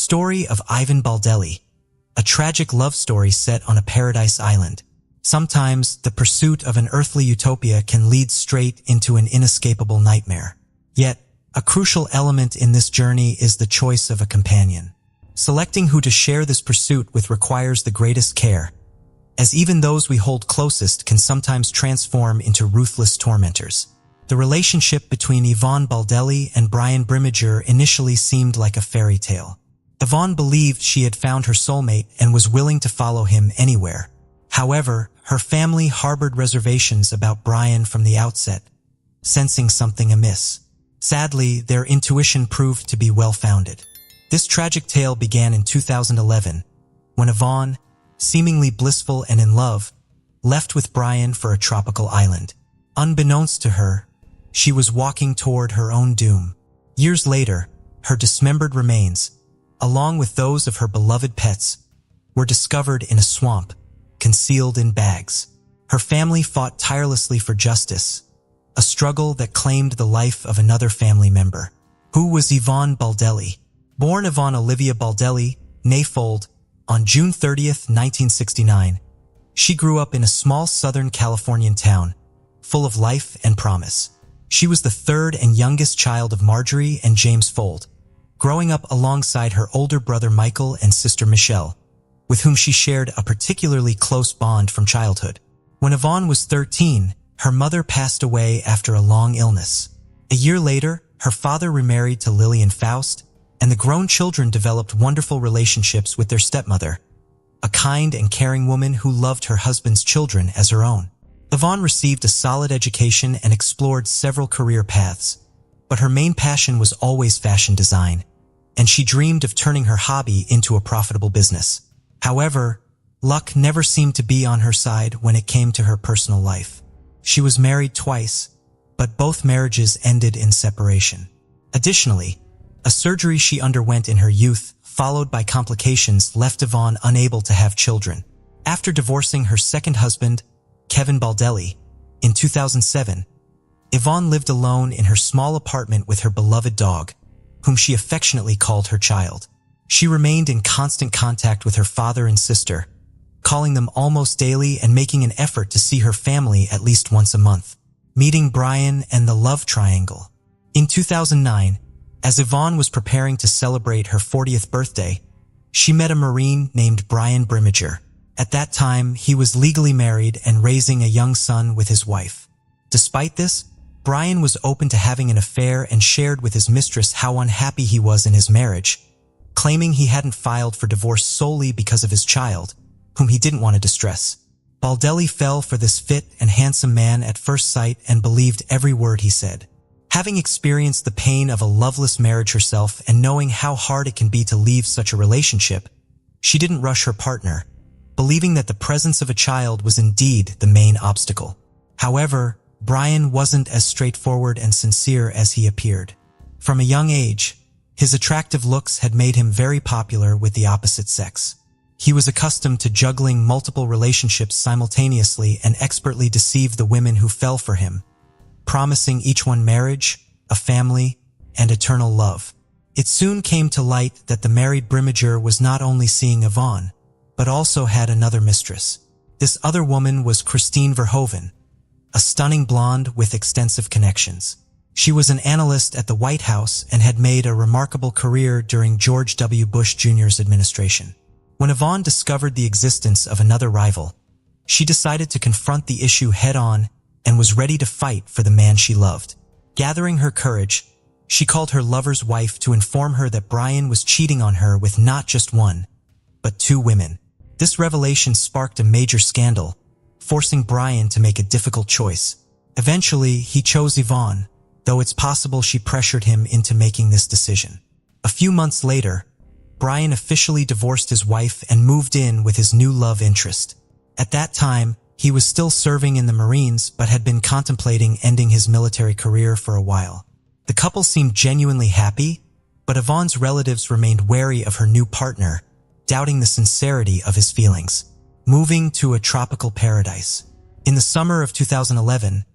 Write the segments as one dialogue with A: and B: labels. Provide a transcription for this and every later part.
A: story of Ivonne Baldelli, a tragic love story set on a paradise island. Sometimes, the pursuit of an earthly utopia can lead straight into an inescapable nightmare. Yet, a crucial element in this journey is the choice of a companion. Selecting who to share this pursuit with requires the greatest care, as even those we hold closest can sometimes transform into ruthless tormentors. The relationship between Ivonne Baldelli and Brian Brimmager initially seemed like a fairy tale. Ivonne believed she had found her soulmate and was willing to follow him anywhere. However, her family harbored reservations about Brian from the outset, sensing something amiss. Sadly, their intuition proved to be well-founded. This tragic tale began in 2011, when Ivonne, seemingly blissful and in love, left with Brian for a tropical island. Unbeknownst to her, she was walking toward her own doom. Years later, her dismembered remains, along with those of her beloved pets, were discovered in a swamp, concealed in bags. Her family fought tirelessly for justice, a struggle that claimed the life of another family member. Who was Ivonne Baldelli? Born Ivonne Olivia Baldelli, née Fold, on June 30, 1969, she grew up in a small Southern Californian town, full of life and promise. She was the third and youngest child of Marjorie and James Fold, growing up alongside her older brother Michael and sister Michelle, with whom she shared a particularly close bond from childhood. When Ivonne was 13, her mother passed away after a long illness. A year later, her father remarried to Lillian Faust, and the grown children developed wonderful relationships with their stepmother, a kind and caring woman who loved her husband's children as her own. Ivonne received a solid education and explored several career paths, but her main passion was always fashion design, and she dreamed of turning her hobby into a profitable business. However, luck never seemed to be on her side when it came to her personal life. She was married twice, but both marriages ended in separation. Additionally, a surgery she underwent in her youth, followed by complications, left Ivonne unable to have children. After divorcing her second husband, Kevin Baldelli, in 2007, Ivonne lived alone in her small apartment with her beloved dog, whom she affectionately called her child. She remained in constant contact with her father and sister, calling them almost daily and making an effort to see her family at least once a month. Meeting Brian and the love triangle. In 2009, as Ivonne was preparing to celebrate her 40th birthday, she met a Marine named Brian Brimmager. At that time, he was legally married and raising a young son with his wife. Despite this, Brian was open to having an affair and shared with his mistress how unhappy he was in his marriage, claiming he hadn't filed for divorce solely because of his child, whom he didn't want to distress. Baldelli fell for this fit and handsome man at first sight and believed every word he said. Having experienced the pain of a loveless marriage herself and knowing how hard it can be to leave such a relationship, she didn't rush her partner, believing that the presence of a child was indeed the main obstacle. However, Brian wasn't as straightforward and sincere as he appeared. From a young age, his attractive looks had made him very popular with the opposite sex. He was accustomed to juggling multiple relationships simultaneously and expertly deceived the women who fell for him, promising each one marriage, a family, and eternal love. It soon came to light that the married Brimmager was not only seeing Ivonne, but also had another mistress. This other woman was Christine Verhoeven, a stunning blonde with extensive connections. She was an analyst at the White House and had made a remarkable career during George W. Bush Jr.'s administration. When Ivonne discovered the existence of another rival, she decided to confront the issue head-on and was ready to fight for the man she loved. Gathering her courage, she called her lover's wife to inform her that Brian was cheating on her with not just one, but two women. This revelation sparked a major scandal, forcing Brian to make a difficult choice. Eventually, he chose Ivonne, though it's possible she pressured him into making this decision. A few months later, Brian officially divorced his wife and moved in with his new love interest. At that time, he was still serving in the Marines but had been contemplating ending his military career for a while. The couple seemed genuinely happy, but Ivonne's relatives remained wary of her new partner, doubting the sincerity of his feelings. Moving to a tropical paradise. In the summer of 2011,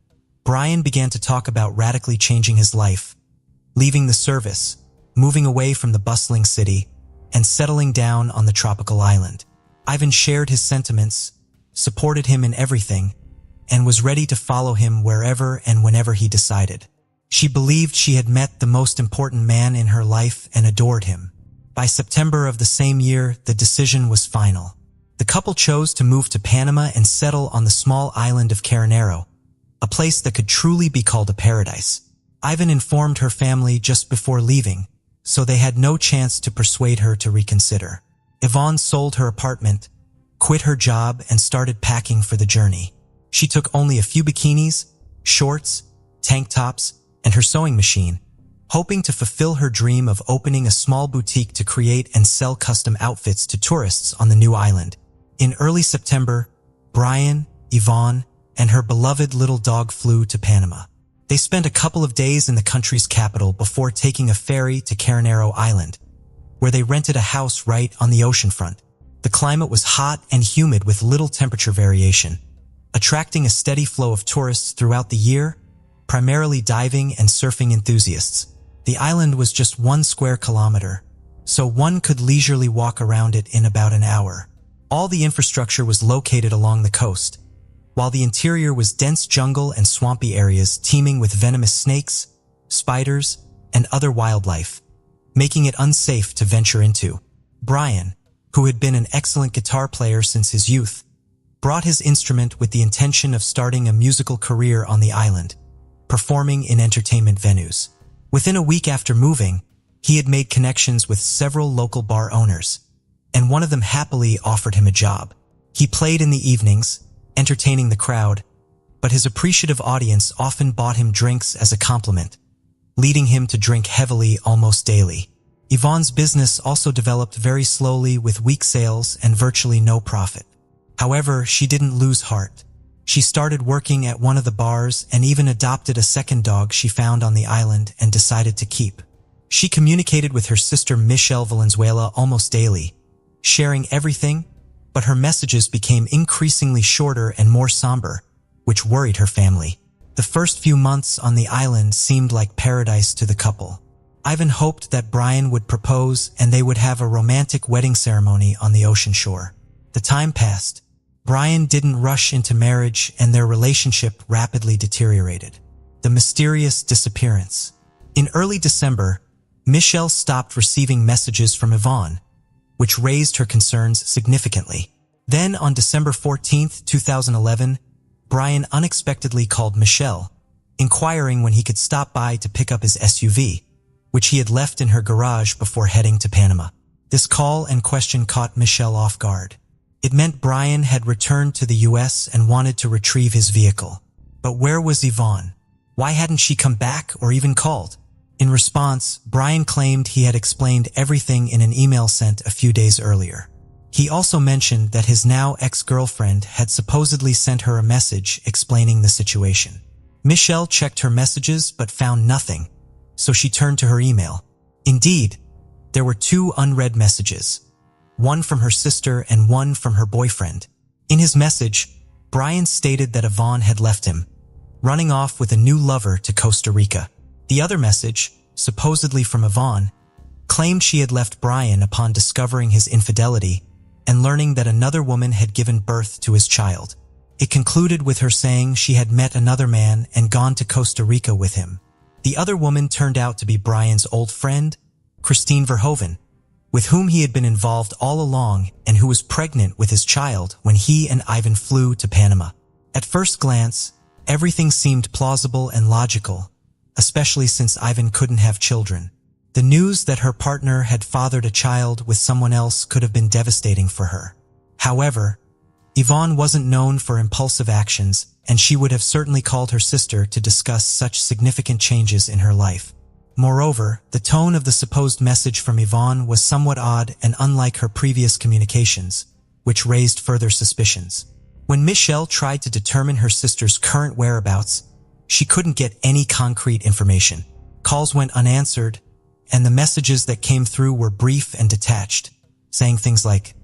A: Brian began to talk about radically changing his life, leaving the service, moving away from the bustling city, and settling down on the tropical island. Ivan shared his sentiments, supported him in everything, and was ready to follow him wherever and whenever he decided. She believed she had met the most important man in her life and adored him. By September of the same year, the decision was final. The couple chose to move to Panama and settle on the small island of Caranero, a place that could truly be called a paradise. Ivan informed her family just before leaving, so they had no chance to persuade her to reconsider. Ivonne sold her apartment, quit her job, and started packing for the journey. She took only a few bikinis, shorts, tank tops, and her sewing machine, hoping to fulfill her dream of opening a small boutique to create and sell custom outfits to tourists on the new island. In early September, Brian, Ivonne, and her beloved little dog flew to Panama. They spent a couple of days in the country's capital before taking a ferry to Caranero Island, where they rented a house right on the oceanfront. The climate was hot and humid with little temperature variation, attracting a steady flow of tourists throughout the year, primarily diving and surfing enthusiasts. The island was just 1 square kilometer, so one could leisurely walk around it in about an hour. All the infrastructure was located along the coast, while the interior was dense jungle and swampy areas teeming with venomous snakes, spiders, and other wildlife, making it unsafe to venture into. Brian, who had been an excellent guitar player since his youth, brought his instrument with the intention of starting a musical career on the island, performing in entertainment venues. Within a week after moving, he had made connections with several local bar owners, and one of them happily offered him a job. He played in the evenings, entertaining the crowd, but his appreciative audience often bought him drinks as a compliment, leading him to drink heavily almost daily. Yvonne's business also developed very slowly with weak sales and virtually no profit. However, she didn't lose heart. She started working at one of the bars and even adopted a second dog she found on the island and decided to keep. She communicated with her sister Michelle Valenzuela almost daily, sharing everything, but her messages became increasingly shorter and more somber, which worried her family. The first few months on the island seemed like paradise to the couple. Ivan hoped that Brian would propose and they would have a romantic wedding ceremony on the ocean shore. The time passed. Brian didn't rush into marriage and their relationship rapidly deteriorated. The mysterious disappearance. In early December, Michelle stopped receiving messages from Yvonne, which raised her concerns significantly. Then on December 14, 2011, Brian unexpectedly called Michelle, inquiring when he could stop by to pick up his SUV, which he had left in her garage before heading to Panama. This call and question caught Michelle off guard. It meant Brian had returned to the US and wanted to retrieve his vehicle. But where was Yvonne? Why hadn't she come back or even called? In response, Brian claimed he had explained everything in an email sent a few days earlier. He also mentioned that his now ex-girlfriend had supposedly sent her a message explaining the situation. Michelle checked her messages but found nothing, so she turned to her email. Indeed, there were 2 unread messages, one from her sister and one from her boyfriend. In his message, Brian stated that Yvonne had left him, running off with a new lover to Costa Rica. The other message, supposedly from Yvonne, claimed she had left Brian upon discovering his infidelity and learning that another woman had given birth to his child. It concluded with her saying she had met another man and gone to Costa Rica with him. The other woman turned out to be Brian's old friend, Christine Verhoeven, with whom he had been involved all along and who was pregnant with his child when he and Ivan flew to Panama. At first glance, everything seemed plausible and logical, especially since Ivan couldn't have children. The news that her partner had fathered a child with someone else could have been devastating for her. However, Yvonne wasn't known for impulsive actions, and she would have certainly called her sister to discuss such significant changes in her life. Moreover, the tone of the supposed message from Yvonne was somewhat odd and unlike her previous communications, which raised further suspicions. When Michelle tried to determine her sister's current whereabouts, she couldn't get any concrete information. Calls went unanswered, and the messages that came through were brief and detached, saying things like,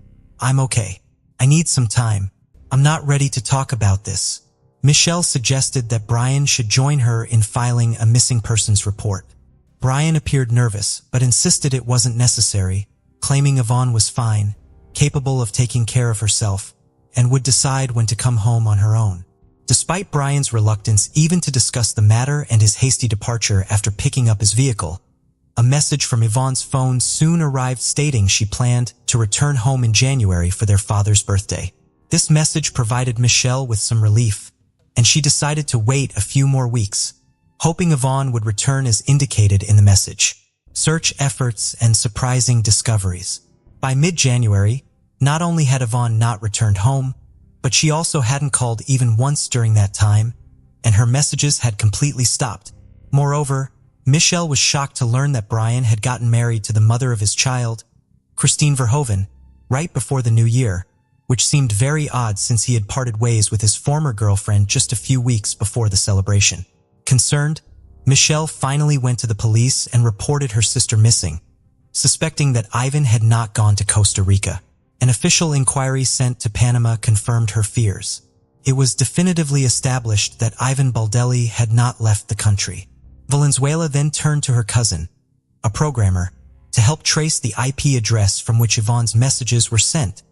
A: "I'm okay. I need some time. I'm not ready to talk about this." Michelle suggested that Brian should join her in filing a missing persons report. Brian appeared nervous, but insisted it wasn't necessary, claiming Ivonne was fine, capable of taking care of herself, and would decide when to come home on her own. Despite Brian's reluctance even to discuss the matter and his hasty departure after picking up his vehicle, a message from Ivonne's phone soon arrived stating she planned to return home in January for their father's birthday. This message provided Michelle with some relief, and she decided to wait a few more weeks, hoping Ivonne would return as indicated in the message. Search efforts and surprising discoveries. By mid-January, not only had Ivonne not returned home, but she also hadn't called even once during that time, and her messages had completely stopped. Moreover, Michelle was shocked to learn that Brian had gotten married to the mother of his child, Christine Verhoeven, right before the new year, which seemed very odd since he had parted ways with his former girlfriend just a few weeks before the celebration. Concerned, Michelle finally went to the police and reported her sister missing, suspecting that Ivan had not gone to Costa Rica. An official inquiry sent to Panama confirmed her fears. It was definitively established that Ivonne Baldelli had not left the country. Valenzuela then turned to her cousin, a programmer, to help trace the IP address from which Yvonne's messages were sent,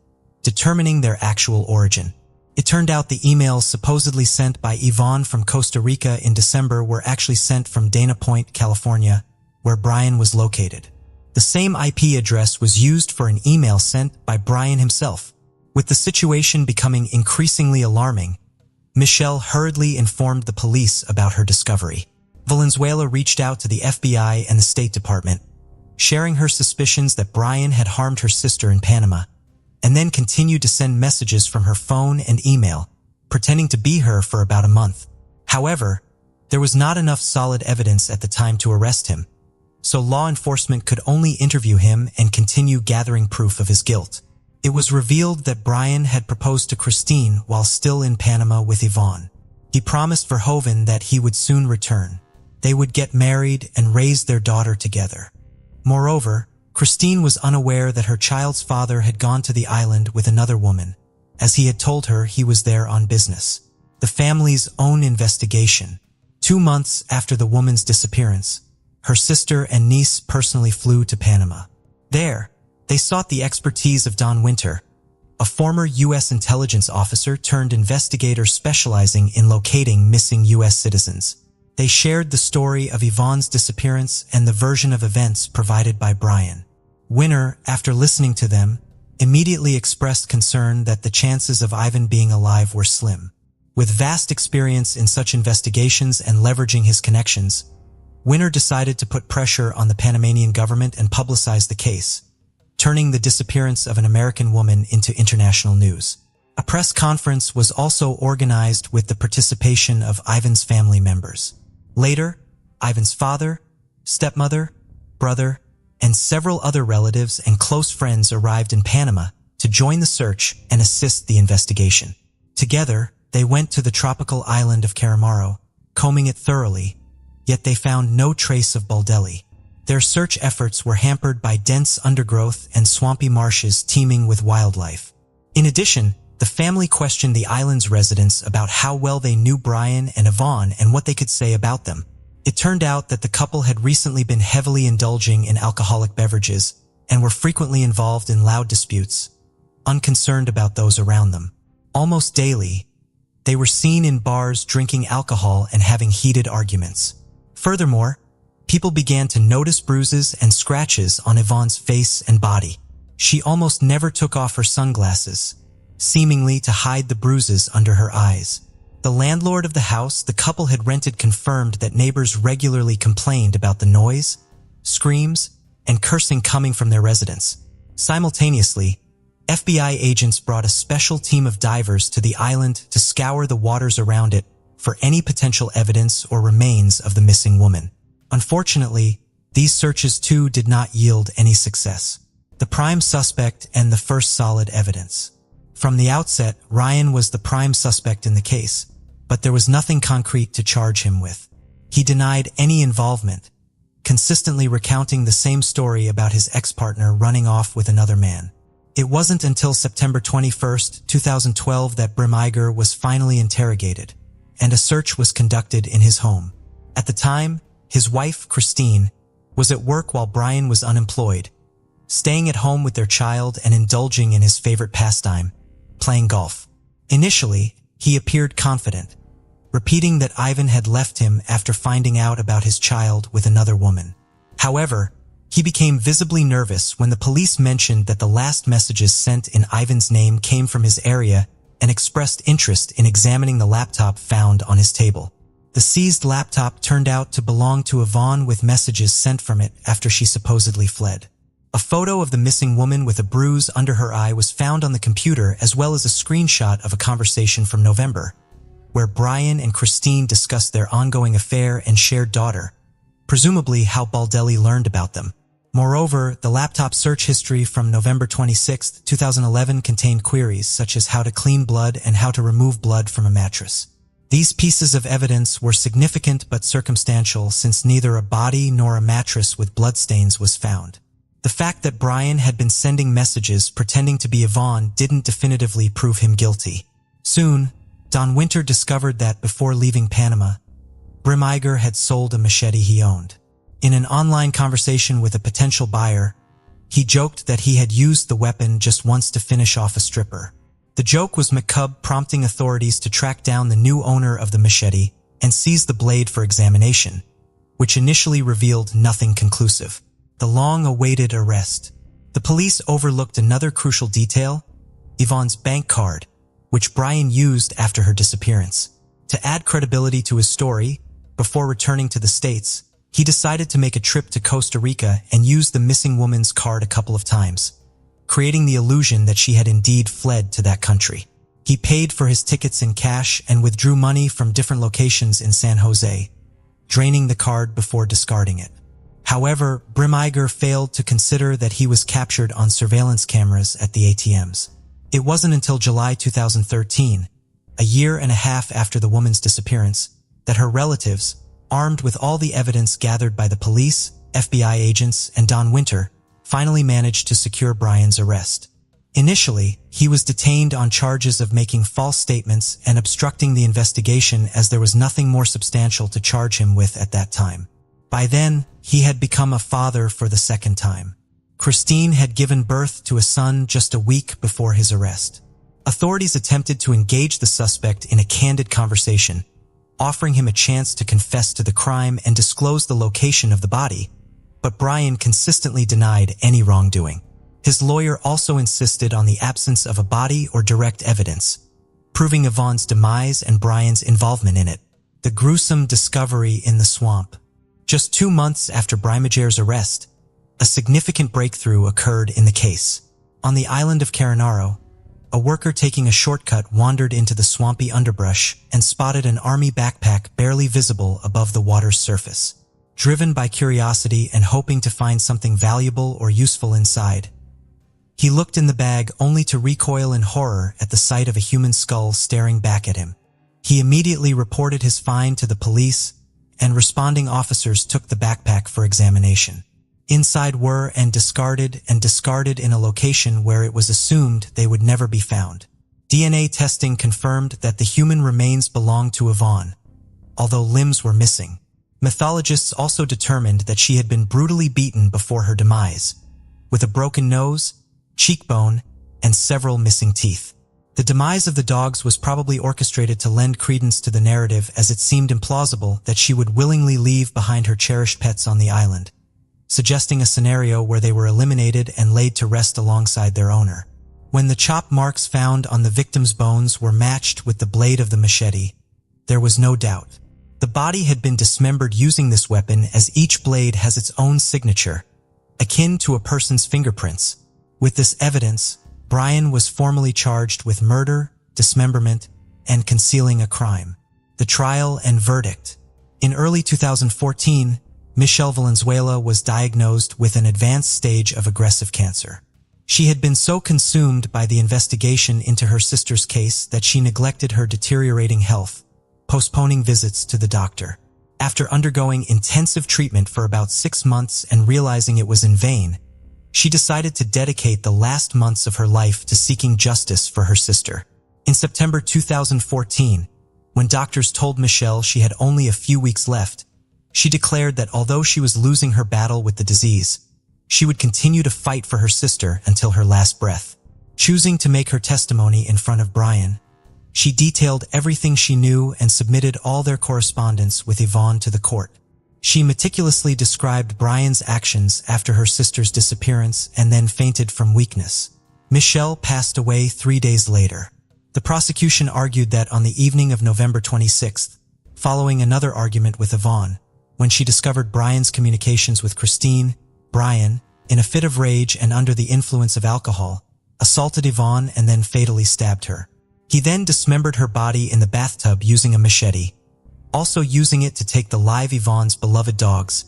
A: determining their actual origin. It turned out the emails supposedly sent by Ivonne from Costa Rica in December were actually sent from Dana Point, California, where Brian was located. The same IP address was used for an email sent by Brian himself. With the situation becoming increasingly alarming, Michelle hurriedly informed the police about her discovery. Valenzuela reached out to the FBI and the State Department, sharing her suspicions that Brian had harmed her sister in Panama, and then continued to send messages from her phone and email, pretending to be her for about a month. However, there was not enough solid evidence at the time to arrest him, so law enforcement could only interview him and continue gathering proof of his guilt. It was revealed that Brian had proposed to Christine while still in Panama with Ivonne. He promised Verhoeven that he would soon return. They would get married and raise their daughter together. Moreover, Christine was unaware that her child's father had gone to the island with another woman, as he had told her he was there on business. The family's own investigation. 2 months after the woman's disappearance, her sister and niece personally flew to Panama. There, they sought the expertise of Don Winter, a former U.S. intelligence officer turned investigator specializing in locating missing U.S. citizens. They shared the story of Yvonne's disappearance and the version of events provided by Brian. Winter, after listening to them, immediately expressed concern that the chances of Ivan being alive were slim. With vast experience in such investigations and leveraging his connections, Winter decided to put pressure on the Panamanian government and publicize the case, turning the disappearance of an American woman into international news. A press conference was also organized with the participation of Ivan's family members. Later, Ivan's father, stepmother, brother, and several other relatives and close friends arrived in Panama to join the search and assist the investigation. Together, they went to the tropical island of Caramaro, combing it thoroughly, yet they found no trace of Baldelli. Their search efforts were hampered by dense undergrowth and swampy marshes teeming with wildlife. In addition, the family questioned the island's residents about how well they knew Brian and Ivonne and what they could say about them. It turned out that the couple had recently been heavily indulging in alcoholic beverages and were frequently involved in loud disputes, unconcerned about those around them. Almost daily, they were seen in bars drinking alcohol and having heated arguments. Furthermore, people began to notice bruises and scratches on Yvonne's face and body. She almost never took off her sunglasses, seemingly to hide the bruises under her eyes. The landlord of the house the couple had rented confirmed that neighbors regularly complained about the noise, screams, and cursing coming from their residence. Simultaneously, FBI agents brought a special team of divers to the island to scour the waters around it for any potential evidence or remains of the missing woman. Unfortunately, these searches too did not yield any success. The prime suspect and the first solid evidence. From the outset, Ryan was the prime suspect in the case, but there was nothing concrete to charge him with. He denied any involvement, consistently recounting the same story about his ex-partner running off with another man. It wasn't until September 21, 2012 that Brimeiger was finally interrogated, and a search was conducted in his home. At the time, his wife, Christine, was at work while Brian was unemployed, staying at home with their child and indulging in his favorite pastime, playing golf. Initially, he appeared confident, repeating that Ivan had left him after finding out about his child with another woman. However, he became visibly nervous when the police mentioned that the last messages sent in Ivan's name came from his area and expressed interest in examining the laptop found on his table. The seized laptop turned out to belong to Ivonne with messages sent from it after she supposedly fled. A photo of the missing woman with a bruise under her eye was found on the computer, as well as a screenshot of a conversation from November, where Brian and Christine discussed their ongoing affair and shared daughter, presumably how Baldelli learned about them. Moreover, the laptop search history from November 26, 2011 contained queries such as how to clean blood and how to remove blood from a mattress. These pieces of evidence were significant but circumstantial, since neither a body nor a mattress with bloodstains was found. The fact that Brian had been sending messages pretending to be Ivonne didn't definitively prove him guilty. Soon, Don Winter discovered that before leaving Panama, Brimeiger had sold a machete he owned. In an online conversation with a potential buyer, he joked that he had used the weapon just once to finish off a stripper. The joke was macabre, prompting authorities to track down the new owner of the machete and seize the blade for examination, which initially revealed nothing conclusive. The long-awaited arrest. The police overlooked another crucial detail, Yvonne's bank card, which Brian used after her disappearance. To add credibility to his story, before returning to the States, he decided to make a trip to Costa Rica and use the missing woman's card a couple of times, creating the illusion that she had indeed fled to that country. He paid for his tickets in cash and withdrew money from different locations in San Jose, draining the card before discarding it. However, Brimeiger failed to consider that he was captured on surveillance cameras at the ATMs. It wasn't until July 2013, a year and a half after the woman's disappearance, that her relatives, armed with all the evidence gathered by the police, FBI agents, and Don Winter, finally managed to secure Brian's arrest. Initially, he was detained on charges of making false statements and obstructing the investigation, as there was nothing more substantial to charge him with at that time. By then, he had become a father for the second time. Christine had given birth to a son just a week before his arrest. Authorities attempted to engage the suspect in a candid conversation, offering him a chance to confess to the crime and disclose the location of the body, but Brian consistently denied any wrongdoing. His lawyer also insisted on the absence of a body or direct evidence, proving Yvonne's demise and Brian's involvement in it. The gruesome discovery in the swamp. Just 2 months after Brimeiger's arrest, a significant breakthrough occurred in the case. On the island of Carinaro, a worker taking a shortcut wandered into the swampy underbrush and spotted an army backpack barely visible above the water's surface. Driven by curiosity and hoping to find something valuable or useful inside, he looked in the bag only to recoil in horror at the sight of a human skull staring back at him. He immediately reported his find to the police, and responding officers took the backpack for examination. Inside were discarded in a location where it was assumed they would never be found. DNA testing confirmed that the human remains belonged to Yvonne, although limbs were missing. Mythologists also determined that she had been brutally beaten before her demise, with a broken nose, cheekbone, and several missing teeth. The demise of the dogs was probably orchestrated to lend credence to the narrative, as it seemed implausible that she would willingly leave behind her cherished pets on the island, suggesting a scenario where they were eliminated and laid to rest alongside their owner. When the chop marks found on the victim's bones were matched with the blade of the machete, there was no doubt. The body had been dismembered using this weapon, as each blade has its own signature, akin to a person's fingerprints. With this evidence, Brian was formally charged with murder, dismemberment, and concealing a crime. The trial and verdict. In early 2014, Michelle Valenzuela was diagnosed with an advanced stage of aggressive cancer. She had been so consumed by the investigation into her sister's case that she neglected her deteriorating health, postponing visits to the doctor. After undergoing intensive treatment for about 6 months and realizing it was in vain, she decided to dedicate the last months of her life to seeking justice for her sister. In September 2014, when doctors told Michelle she had only a few weeks left, she declared that although she was losing her battle with the disease, She would continue to fight for her sister until her last breath. Choosing to make her testimony in front of Brian, she detailed everything she knew and submitted all their correspondence with Ivonne to the court. She meticulously described Brian's actions after her sister's disappearance and then fainted from weakness. Michelle passed away 3 days later. The prosecution argued that on the evening of November 26th, following another argument with Ivonne, when she discovered Brian's communications with Christine, Brian, in a fit of rage and under the influence of alcohol, assaulted Ivonne and then fatally stabbed her. He then dismembered her body in the bathtub using a machete, also using it to take the live Yvonne's beloved dogs,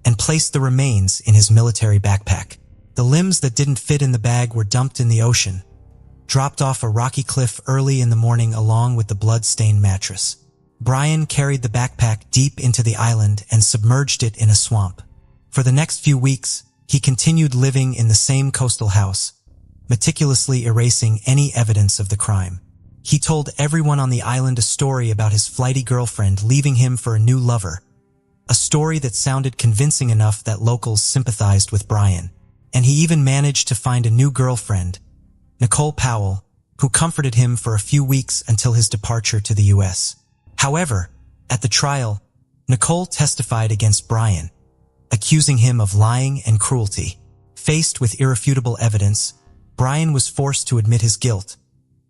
A: and placed the remains in his military backpack. The limbs that didn't fit in the bag were dumped in the ocean, dropped off a rocky cliff early in the morning along with the blood-stained mattress. Brian carried the backpack deep into the island and submerged it in a swamp. For the next few weeks, he continued living in the same coastal house, meticulously erasing any evidence of the crime. He told everyone on the island a story about his flighty girlfriend leaving him for a new lover, a story that sounded convincing enough that locals sympathized with Brian. And he even managed to find a new girlfriend, Nicole Powell, who comforted him for a few weeks until his departure to the U.S. However, at the trial, Nicole testified against Brian, accusing him of lying and cruelty. Faced with irrefutable evidence, Brian was forced to admit his guilt,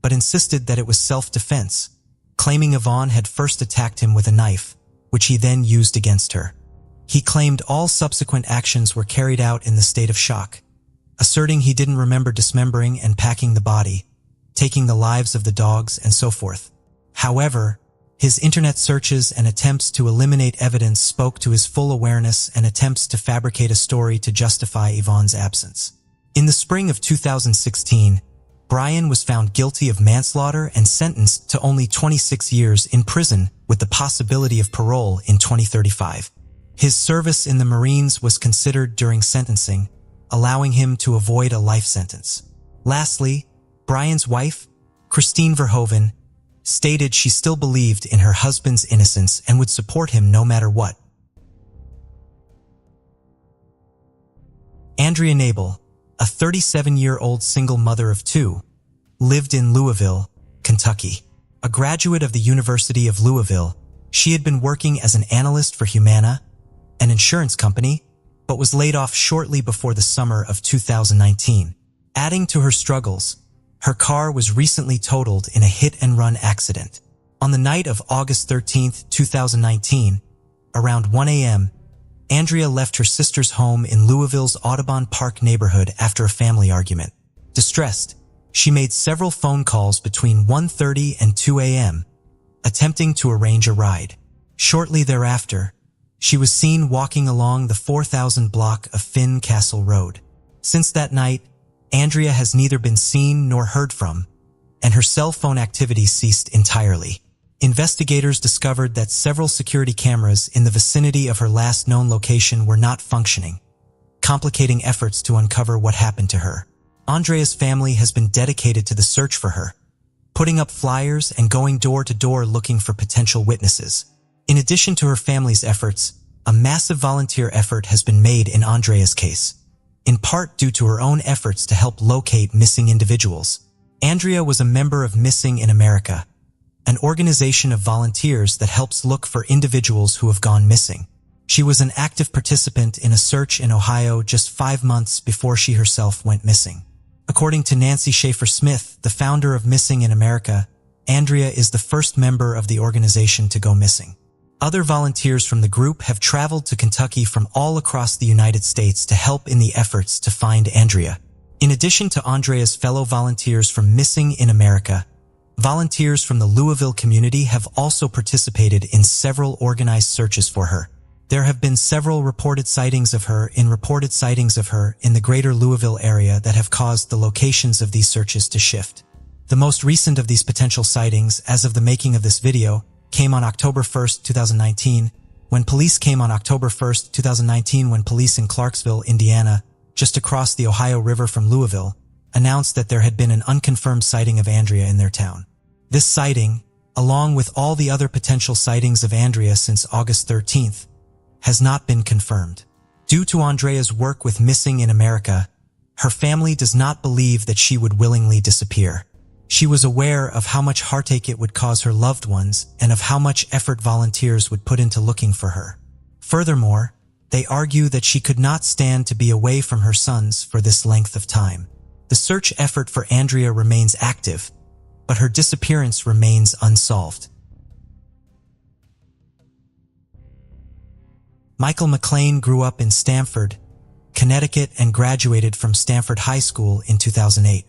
A: but insisted that it was self-defense, claiming Ivonne had first attacked him with a knife, which he then used against her. He claimed all subsequent actions were carried out in the state of shock, asserting he didn't remember dismembering and packing the body, taking the lives of the dogs, and so forth. However, his internet searches and attempts to eliminate evidence spoke to his full awareness and attempts to fabricate a story to justify Yvonne's absence. In the spring of 2016, Brian was found guilty of manslaughter and sentenced to only 26 years in prison with the possibility of parole in 2035. His service in the Marines was considered during sentencing, allowing him to avoid a life sentence. Lastly, Brian's wife, Christine Verhoeven, stated she still believed in her husband's innocence and would support him no matter what. Andrea Knabel, a 37-year-old single mother of two, lived in Louisville, Kentucky. A graduate of the University of Louisville, she had been working as an analyst for Humana, an insurance company, but was laid off shortly before the summer of 2019. Adding to her struggles, her car was recently totaled in a hit-and-run accident. On the night of August 13, 2019, around 1 a.m., Andrea left her sister's home in Louisville's Audubon Park neighborhood after a family argument. Distressed, she made several phone calls between 1:30 and 2 a.m., attempting to arrange a ride. Shortly thereafter, she was seen walking along the 4,000 block of Finn Castle Road. Since that night, Andrea has neither been seen nor heard from, and her cell phone activity ceased entirely. Investigators discovered that several security cameras in the vicinity of her last known location were not functioning, complicating efforts to uncover what happened to her. Andrea's family has been dedicated to the search for her, putting up flyers and going door to door looking for potential witnesses. In addition to her family's efforts, a massive volunteer effort has been made in Andrea's case, in part due to her own efforts to help locate missing individuals. Andrea was a member of Missing in America, an organization of volunteers that helps look for individuals who have gone missing. She was an active participant in a search in Ohio just 5 months before she herself went missing. According to Nancy Schaefer-Smith, the founder of Missing in America, Andrea is the first member of the organization to go missing. Other volunteers from the group have traveled to Kentucky from all across the United States to help in the efforts to find Andrea. In addition to Andrea's fellow volunteers from Missing in America, volunteers from the Louisville community have also participated in several organized searches for her. There have been several reported sightings of her in the greater Louisville area that have caused the locations of these searches to shift. The most recent of these potential sightings, as of the making of this video, came on October 1st, 2019, when police in Clarksville, Indiana, just across the Ohio River from Louisville, announced that there had been an unconfirmed sighting of Andrea in their town. This sighting, along with all the other potential sightings of Andrea since August 13th, has not been confirmed. Due to Andrea's work with Missing in America, her family does not believe that she would willingly disappear. She was aware of how much heartache it would cause her loved ones and of how much effort volunteers would put into looking for her. Furthermore, they argue that she could not stand to be away from her sons for this length of time. The search effort for Andrea remains active, but her disappearance remains unsolved. Michael McLean grew up in Stamford, Connecticut and graduated from Stamford High School in 2008.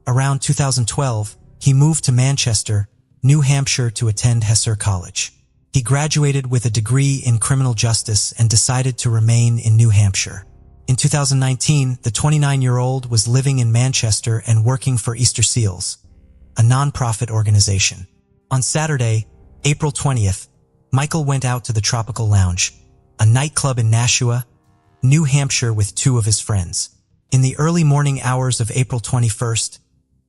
A: Around 2012, he moved to Manchester, New Hampshire to attend Hesser College. He graduated with a degree in criminal justice and decided to remain in New Hampshire. In 2019, the 29-year-old was living in Manchester and working for Easter Seals, a non-profit organization. On Saturday, April 20th, Michael went out to the Tropical Lounge, a nightclub in Nashua, New Hampshire, with two of his friends. In the early morning hours of April 21st,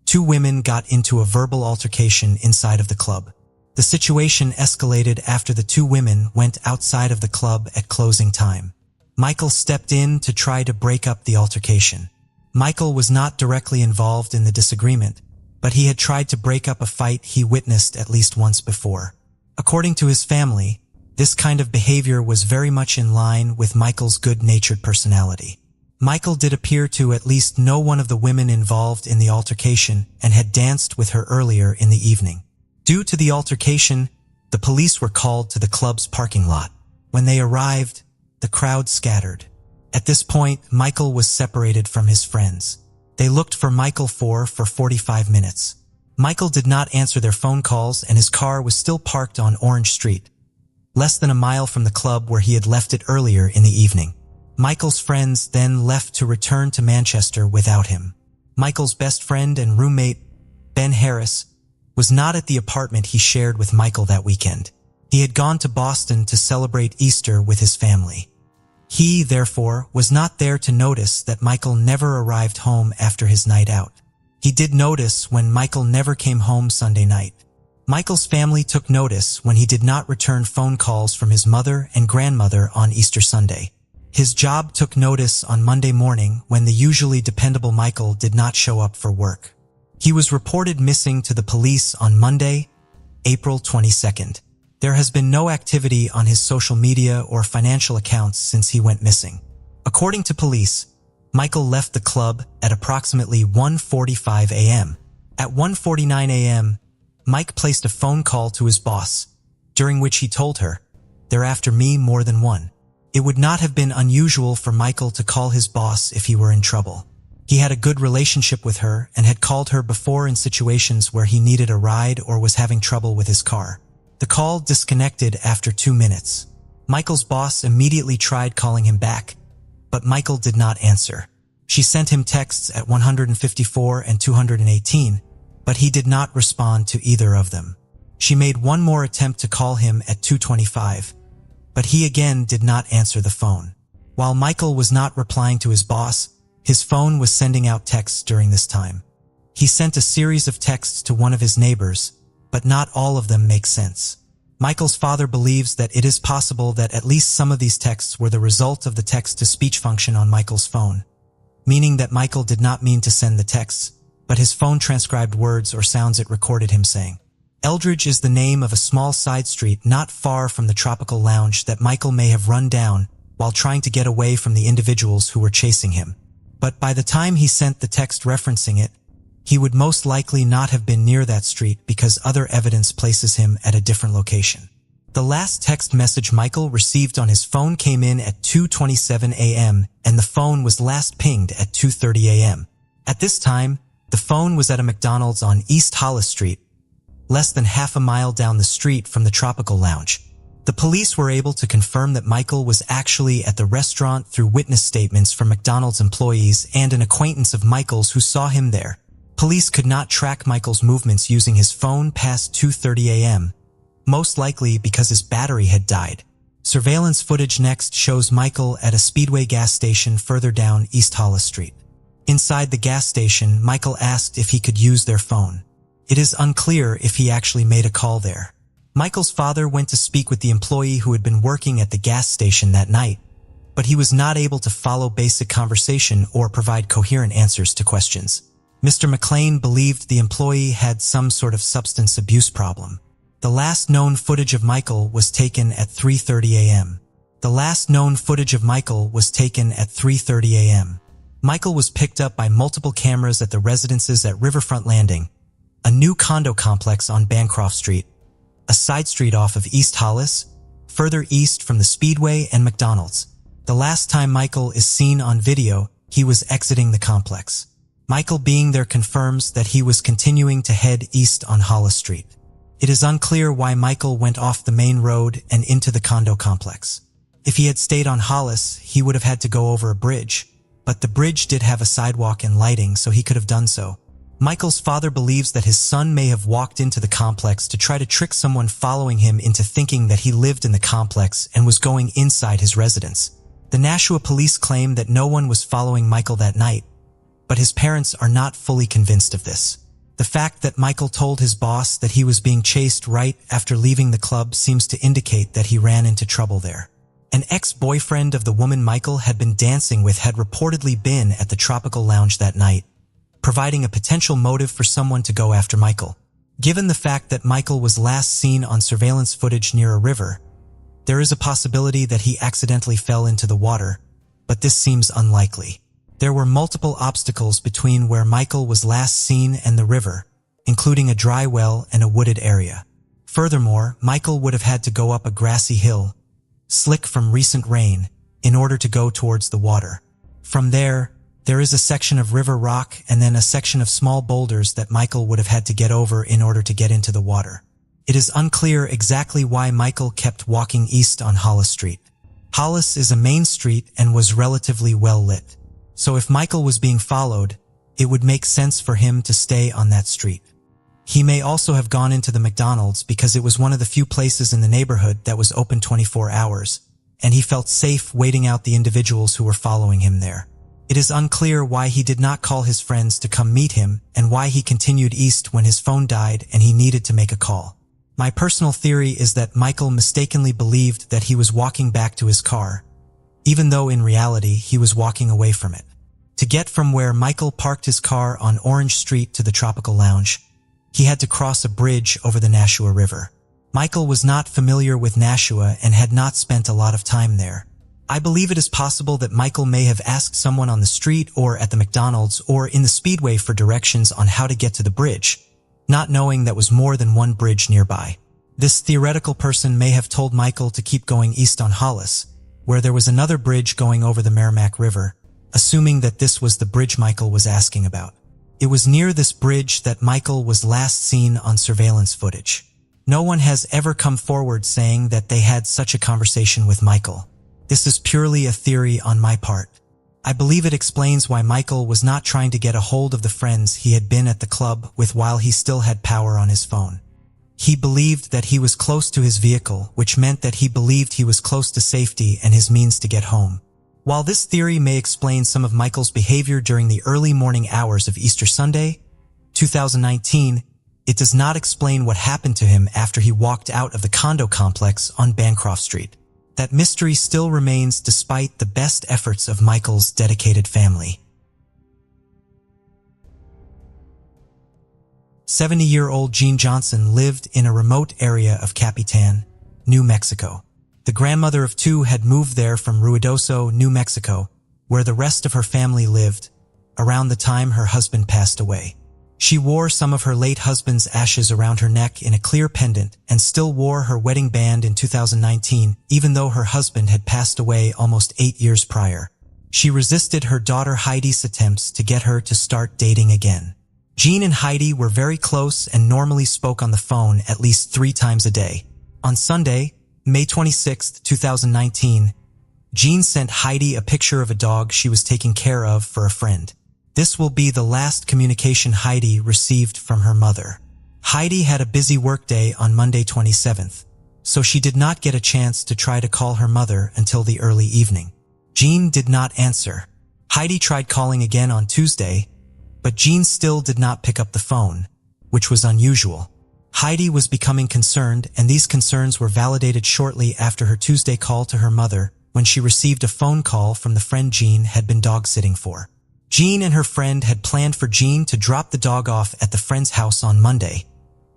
A: two women got into a verbal altercation inside of the club. The situation escalated after the two women went outside of the club at closing time. Michael stepped in to try to break up the altercation. Michael was not directly involved in the disagreement, but he had tried to break up a fight he witnessed at least once before. According to his family, this kind of behavior was very much in line with Michael's good-natured personality. Michael did appear to at least know one of the women involved in the altercation and had danced with her earlier in the evening. Due to the altercation, the police were called to the club's parking lot. When they arrived, the crowd scattered. At this point, Michael was separated from his friends. They looked for Michael for 45 minutes. Michael did not answer their phone calls and his car was still parked on Orange Street, less than a mile from the club where he had left it earlier in the evening. Michael's friends then left to return to Manchester without him. Michael's best friend and roommate, Ben Harris, was not at the apartment he shared with Michael that weekend. He had gone to Boston to celebrate Easter with his family. He, therefore, was not there to notice that Michael never arrived home after his night out. He did notice when Michael never came home Sunday night. Michael's family took notice when he did not return phone calls from his mother and grandmother on Easter Sunday. His job took notice on Monday morning when the usually dependable Michael did not show up for work. He was reported missing to the police on Monday, April 22nd. There has been no activity on his social media or financial accounts since he went missing. According to police, Michael left the club at approximately 1:45 a.m. At 1:49 a.m., Mike placed a phone call to his boss, during which he told her, "They're after me more than one." It would not have been unusual for Michael to call his boss if he were in trouble. He had a good relationship with her and had called her before in situations where he needed a ride or was having trouble with his car. The call disconnected after 2 minutes. Michael's boss immediately tried calling him back, but Michael did not answer. She sent him texts at 154 and 218, but he did not respond to either of them. She made one more attempt to call him at 2:25, but he again did not answer the phone. While Michael was not replying to his boss, his phone was sending out texts during this time. He sent a series of texts to one of his neighbors, but not all of them make sense. Michael's father believes that it is possible that at least some of these texts were the result of the text-to-speech function on Michael's phone, meaning that Michael did not mean to send the texts, but his phone transcribed words or sounds it recorded him saying. Eldridge is the name of a small side street not far from the Tropical Lounge that Michael may have run down while trying to get away from the individuals who were chasing him. But by the time he sent the text referencing it, he would most likely not have been near that street because other evidence places him at a different location. The last text message Michael received on his phone came in at 2:27 a.m. and the phone was last pinged at 2:30 a.m. At this time, the phone was at a McDonald's on East Hollis Street, less than half a mile down the street from the Tropical Lounge. The police were able to confirm that Michael was actually at the restaurant through witness statements from McDonald's employees and an acquaintance of Michael's who saw him there. Police could not track Michael's movements using his phone past 2:30 a.m., most likely because his battery had died. Surveillance footage next shows Michael at a Speedway gas station further down East Hollis Street. Inside the gas station, Michael asked if he could use their phone. It is unclear if he actually made a call there. Michael's father went to speak with the employee who had been working at the gas station that night, but he was not able to follow basic conversation or provide coherent answers to questions. Mr. McLean believed the employee had some sort of substance abuse problem. The last known footage of Michael was taken at 3:30 a.m. The last known footage of Michael was taken at 3:30 a.m. Michael was picked up by multiple cameras at the residences at Riverfront Landing, a new condo complex on Bancroft Street, a side street off of East Hollis, further east from the Speedway and McDonald's. The last time Michael is seen on video, he was exiting the complex. Michael being there confirms that he was continuing to head east on Hollis Street. It is unclear why Michael went off the main road and into the condo complex. If he had stayed on Hollis, he would have had to go over a bridge, but the bridge did have a sidewalk and lighting, so he could have done so. Michael's father believes that his son may have walked into the complex to try to trick someone following him into thinking that he lived in the complex and was going inside his residence. The Nashua police claim that no one was following Michael that night, but his parents are not fully convinced of this. The fact that Michael told his boss that he was being chased right after leaving the club seems to indicate that he ran into trouble there. An ex-boyfriend of the woman Michael had been dancing with had reportedly been at the Tropical Lounge that night, providing a potential motive for someone to go after Michael. Given the fact that Michael was last seen on surveillance footage near a river, there is a possibility that he accidentally fell into the water, but this seems unlikely. There were multiple obstacles between where Michael was last seen and the river, including a dry well and a wooded area. Furthermore, Michael would have had to go up a grassy hill, slick from recent rain, in order to go towards the water. From there is a section of river rock and then a section of small boulders that Michael would have had to get over in order to get into the water. It is unclear exactly why Michael kept walking east on Hollis Street. Hollis is a main street and was relatively well lit. So if Michael was being followed, it would make sense for him to stay on that street. He may also have gone into the McDonald's because it was one of the few places in the neighborhood that was open 24 hours, and he felt safe waiting out the individuals who were following him there. It is unclear why he did not call his friends to come meet him and why he continued east when his phone died and he needed to make a call. My personal theory is that Michael mistakenly believed that he was walking back to his car, even though in reality he was walking away from it. To get from where Michael parked his car on Orange Street to the Tropical Lounge, he had to cross a bridge over the Nashua River. Michael was not familiar with Nashua and had not spent a lot of time there. I believe it is possible that Michael may have asked someone on the street or at the McDonald's or in the Speedway for directions on how to get to the bridge, not knowing that was more than one bridge nearby. This theoretical person may have told Michael to keep going east on Hollis, where there was another bridge going over the Merrimack River, assuming that this was the bridge Michael was asking about. It was near this bridge that Michael was last seen on surveillance footage. No one has ever come forward saying that they had such a conversation with Michael. This is purely a theory on my part. I believe it explains why Michael was not trying to get a hold of the friends he had been at the club with while he still had power on his phone. He believed that he was close to his vehicle, which meant that he believed he was close to safety and his means to get home. While this theory may explain some of Michael's behavior during the early morning hours of Easter Sunday, 2019, it does not explain what happened to him after he walked out of the condo complex on Bancroft Street. That mystery still remains despite the best efforts of Michael's dedicated family. 70-year-old Jean Johnson lived in a remote area of Capitan, New Mexico. The grandmother of two had moved there from Ruidoso, New Mexico, where the rest of her family lived, around the time her husband passed away. She wore some of her late husband's ashes around her neck in a clear pendant and still wore her wedding band in 2019, even though her husband had passed away almost 8 years prior. She resisted her daughter Heidi's attempts to get her to start dating again. Jean and Heidi were very close and normally spoke on the phone at least 3 times a day. On Sunday, May 26, 2019, Jean sent Heidi a picture of a dog she was taking care of for a friend. This will be the last communication Heidi received from her mother. Heidi had a busy workday on Monday 27th, so she did not get a chance to try to call her mother until the early evening. Jean did not answer. Heidi tried calling again on Tuesday, but Jean still did not pick up the phone, which was unusual. Heidi was becoming concerned, and these concerns were validated shortly after her Tuesday call to her mother, when she received a phone call from the friend Jean had been dog-sitting for. Jean and her friend had planned for Jean to drop the dog off at the friend's house on Monday,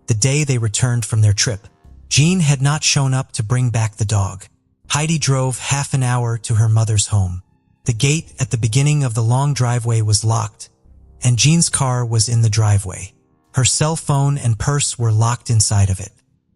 A: the day they returned from their trip. Jean had not shown up to bring back the dog. Heidi drove half an hour to her mother's home. The gate at the beginning of the long driveway was locked, and Jean's car was in the driveway. Her cell phone and purse were locked inside of it.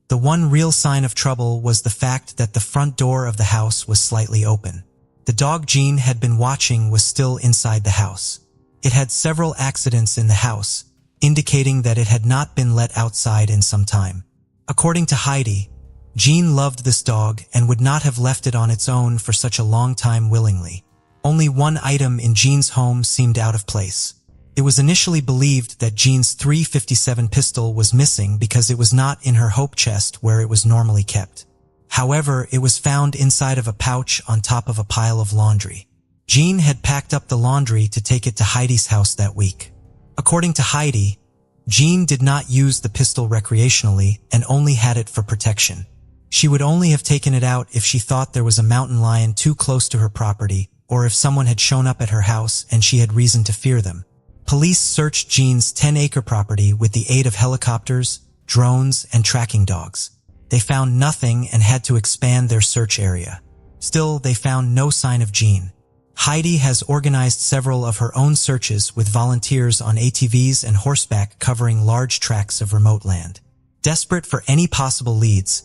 A: The one real sign of trouble was the fact that the front door of the house was slightly open. The dog Jean had been watching was still inside the house. It had several accidents in the house, indicating that it had not been let outside in some time. According to Heidi, Jean loved this dog and would not have left it on its own for such a long time willingly. Only one item in Jean's home seemed out of place. It was initially believed that Jean's .357 pistol was missing because it was not in her hope chest where it was normally kept. However, it was found inside of a pouch on top of a pile of laundry. Jean had packed up the laundry to take it to Heidi's house that week. According to Heidi, Jean did not use the pistol recreationally and only had it for protection. She would only have taken it out if she thought there was a mountain lion too close to her property or if someone had shown up at her house and she had reason to fear them. Police searched Jean's 10-acre property with the aid of helicopters, drones, and tracking dogs. They found nothing and had to expand their search area. Still, they found no sign of Jean. Heidi has organized several of her own searches with volunteers on ATVs and horseback covering large tracts of remote land. Desperate for any possible leads,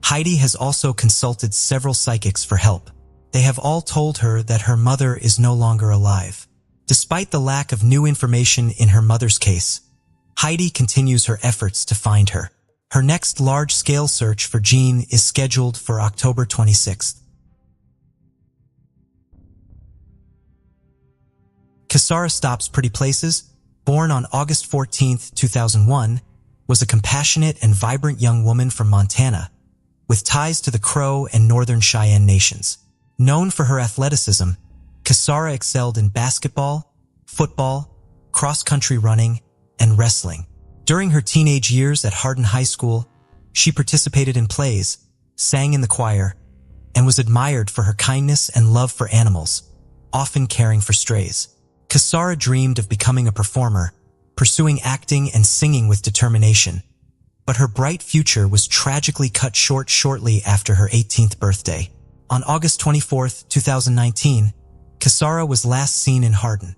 A: Heidi has also consulted several psychics for help. They have all told her that her mother is no longer alive. Despite the lack of new information in her mother's case, Heidi continues her efforts to find her. Her next large-scale search for Jean is scheduled for October 26th. Casara Stops Pretty Places, born on August 14, 2001, was a compassionate and vibrant young woman from Montana, with ties to the Crow and Northern Cheyenne nations. Known for her athleticism, Casara excelled in basketball, football, cross-country running, and wrestling. During her teenage years at Hardin High School, she participated in plays, sang in the choir, and was admired for her kindness and love for animals, often caring for strays. Casara dreamed of becoming a performer, pursuing acting and singing with determination, but her bright future was tragically cut short shortly after her 18th birthday. On August 24, 2019, Casara was last seen in Hardin,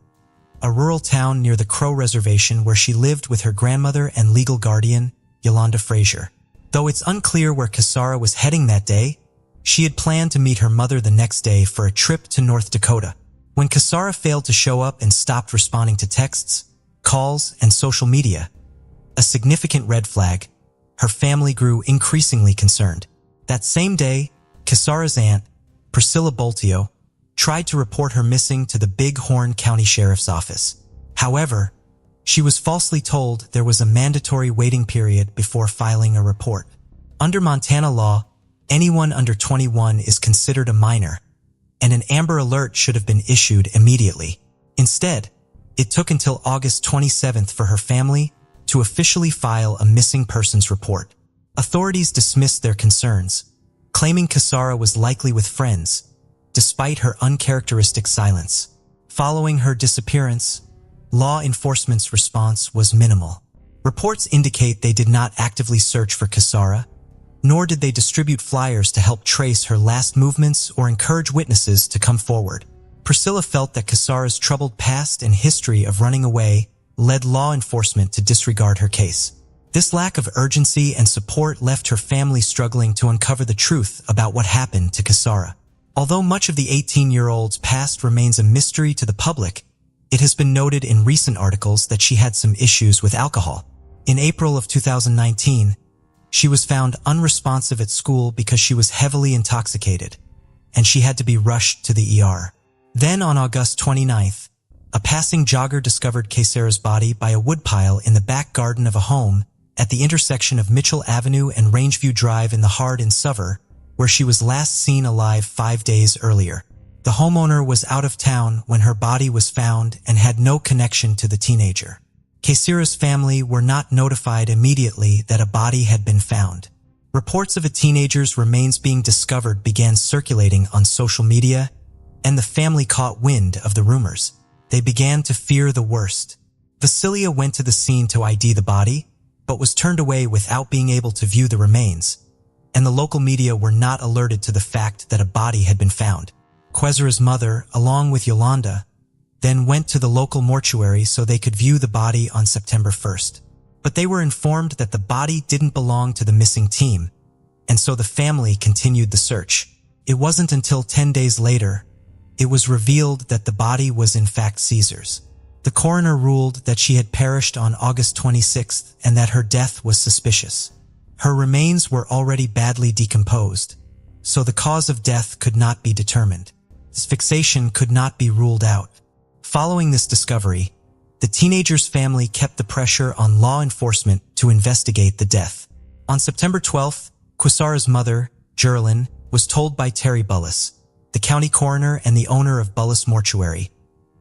A: a rural town near the Crow Reservation where she lived with her grandmother and legal guardian, Yolanda Frazier. Though it's unclear where Casara was heading that day, she had planned to meet her mother the next day for a trip to North Dakota. When Casara failed to show up and stopped responding to texts, calls, and social media, a significant red flag, her family grew increasingly concerned. That same day, Casara's aunt, Priscilla Boltio, tried to report her missing to the Big Horn County Sheriff's Office. However, she was falsely told there was a mandatory waiting period before filing a report. Under Montana law, anyone under 21 is considered a minor, and an Amber Alert should have been issued immediately. Instead, it took until August 27th for her family to officially file a missing persons report. Authorities dismissed their concerns, claiming Casara was likely with friends, despite her uncharacteristic silence. Following her disappearance, law enforcement's response was minimal. Reports indicate they did not actively search for Casara, nor did they distribute flyers to help trace her last movements or encourage witnesses to come forward. Priscilla felt that Casara's troubled past and history of running away led law enforcement to disregard her case. This lack of urgency and support left her family struggling to uncover the truth about what happened to Casara. Although much of the 18-year-old's past remains a mystery to the public, it has been noted in recent articles that she had some issues with alcohol. In April of 2019, she was found unresponsive at school because she was heavily intoxicated, and she had to be rushed to the ER. Then on August 29th, a passing jogger discovered Casara's body by a woodpile in the back garden of a home at the intersection of Mitchell Avenue and Rangeview Drive in the Hardin suburb, where she was last seen alive 5 days earlier. The homeowner was out of town when her body was found and had no connection to the teenager. Casara's family were not notified immediately that a body had been found. Reports of a teenager's remains being discovered began circulating on social media, and the family caught wind of the rumors. They began to fear the worst. Vasilia went to the scene to ID the body, but was turned away without being able to view the remains, and the local media were not alerted to the fact that a body had been found. Casara's mother, along with Yolanda, then went to the local mortuary so they could view the body on September 1st. But they were informed that the body didn't belong to the missing team, and so the family continued the search. It wasn't until 10 days later it was revealed that the body was in fact Caesar's. The coroner ruled that she had perished on August 26th and that her death was suspicious. Her remains were already badly decomposed, so the cause of death could not be determined. Asphyxiation could not be ruled out. Following this discovery, the teenager's family kept the pressure on law enforcement to investigate the death. On September 12th, Casara's mother, Geraldine, was told by Terry Bullis, the county coroner and the owner of Bullis Mortuary,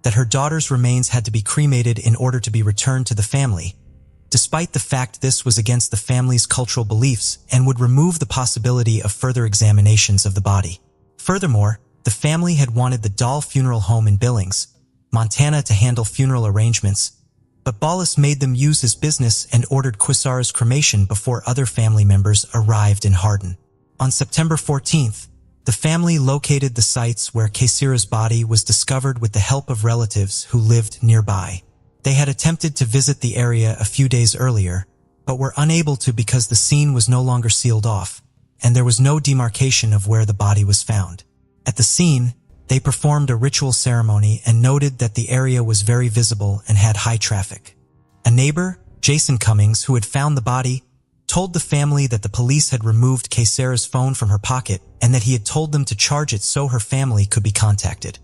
A: that her daughter's remains had to be cremated in order to be returned to the family, despite the fact this was against the family's cultural beliefs and would remove the possibility of further examinations of the body. Furthermore, the family had wanted the Dahl Funeral Home in Billings, Montana to handle funeral arrangements, but Bullis made them use his business and ordered Casara's cremation before other family members arrived in Hardin. On September 14th, the family located the sites where Casara's body was discovered with the help of relatives who lived nearby. They had attempted to visit the area a few days earlier, but were unable to because the scene was no longer sealed off, and there was no demarcation of where the body was found. At the scene, they performed a ritual ceremony and noted that the area was very visible and had high traffic. A neighbor, Jason Cummings, who had found the body, told the family that the police had removed Casara's phone from her pocket and that he had told them to charge it so her family could be contacted,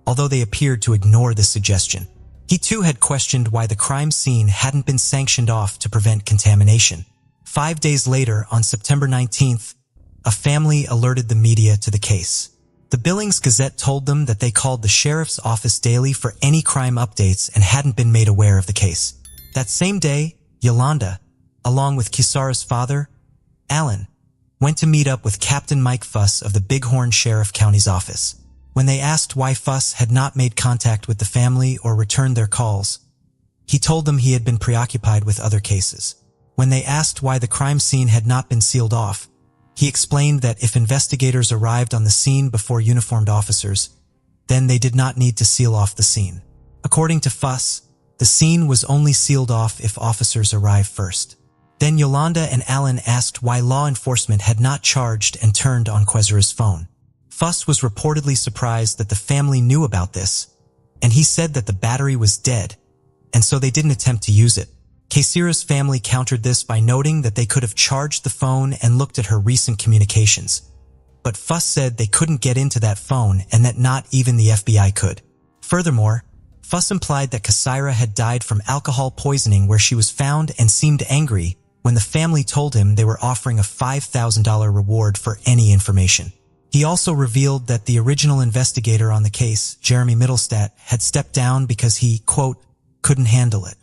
A: although they appeared to ignore this suggestion. He too had questioned why the crime scene hadn't been sanctioned off to prevent contamination. 5 days later, on September 19th, a family alerted the media to the case. The Billings Gazette told them that they called the sheriff's office daily for any crime updates and hadn't been made aware of the case. That same day, Yolanda, along with Casara's father, Alan, went to meet up with Captain Mike Fuss of the Bighorn Sheriff County's office. When they asked why Fuss had not made contact with the family or returned their calls, he told them he had been preoccupied with other cases. When they asked why the crime scene had not been sealed off, he explained that if investigators arrived on the scene before uniformed officers, then they did not need to seal off the scene. According to Fuss, the scene was only sealed off if officers arrived first. Then Yolanda and Alan asked why law enforcement had not charged and turned on Casara's phone. Fuss was reportedly surprised that the family knew about this, and he said that the battery was dead, and so they didn't attempt to use it. Casara's family countered this by noting that they could have charged the phone and looked at her recent communications. But Fuss said they couldn't get into that phone and that not even the FBI could. Furthermore, Fuss implied that Casara had died from alcohol poisoning where she was found and seemed angry when the family told him they were offering a $5,000 reward for any information. He also revealed that the original investigator on the case, Jeremy Middlestat, had stepped down because he, quote, couldn't handle it.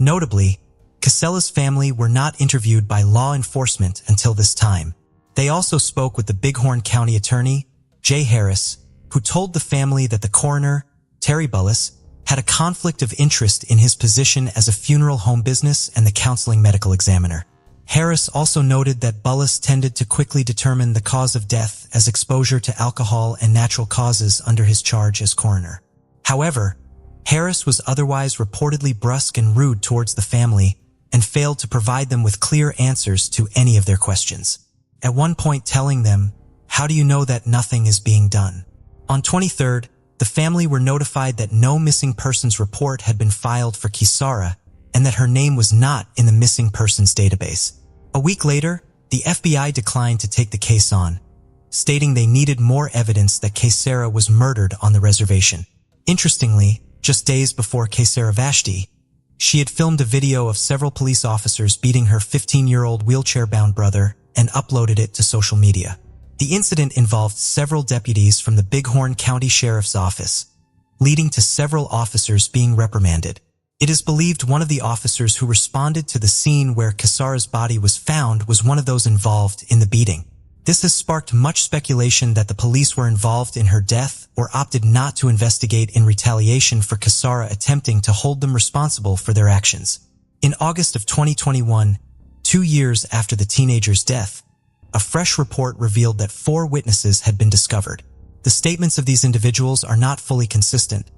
A: Notably, Casella's family were not interviewed by law enforcement until this time. They also spoke with the Bighorn County Attorney, Jay Harris, who told the family that the coroner, Terry Bullis, had a conflict of interest in his position as a funeral home business and the counseling medical examiner. Harris also noted that Bullis tended to quickly determine the cause of death as exposure to alcohol and natural causes under his charge as coroner. However, Harris was otherwise reportedly brusque and rude towards the family and failed to provide them with clear answers to any of their questions. At one point telling them, "How do you know that nothing is being done?" On 23rd, the family were notified that no missing persons report had been filed for Casara and that her name was not in the missing persons database. A week later, the FBI declined to take the case on, stating they needed more evidence that Casara was murdered on the reservation. Interestingly, just days before Casara Vashti, she had filmed a video of several police officers beating her 15-year-old wheelchair-bound brother and uploaded it to social media. The incident involved several deputies from the Bighorn County Sheriff's Office, leading to several officers being reprimanded. It is believed one of the officers who responded to the scene where Casara's body was found was one of those involved in the beating. This has sparked much speculation that the police were involved in her death or opted not to investigate in retaliation for Casara attempting to hold them responsible for their actions. In August of 2021, 2 years after the teenager's death, a fresh report revealed that 4 witnesses had been discovered. The statements of these individuals are not fully consistent,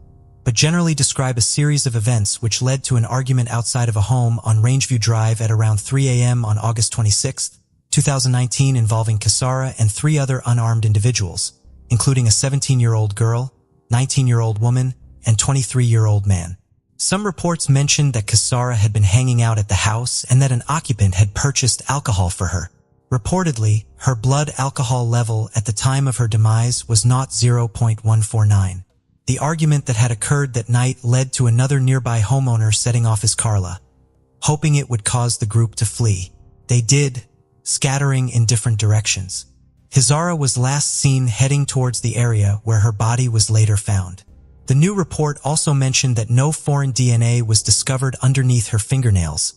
A: but generally describe a series of events which led to an argument outside of a home on Rangeview Drive at around 3 a.m. on August 26, 2019 involving Casara and 3 other unarmed individuals, including a 17-year-old girl, 19-year-old woman, and 23-year-old man. Some reports mentioned that Casara had been hanging out at the house and that an occupant had purchased alcohol for her. Reportedly, her blood alcohol level at the time of her demise was not 0.149. The argument that had occurred that night led to another nearby homeowner setting off his Carla, hoping it would cause the group to flee. They did, scattering in different directions. Casara was last seen heading towards the area where her body was later found. The new report also mentioned that no foreign DNA was discovered underneath her fingernails,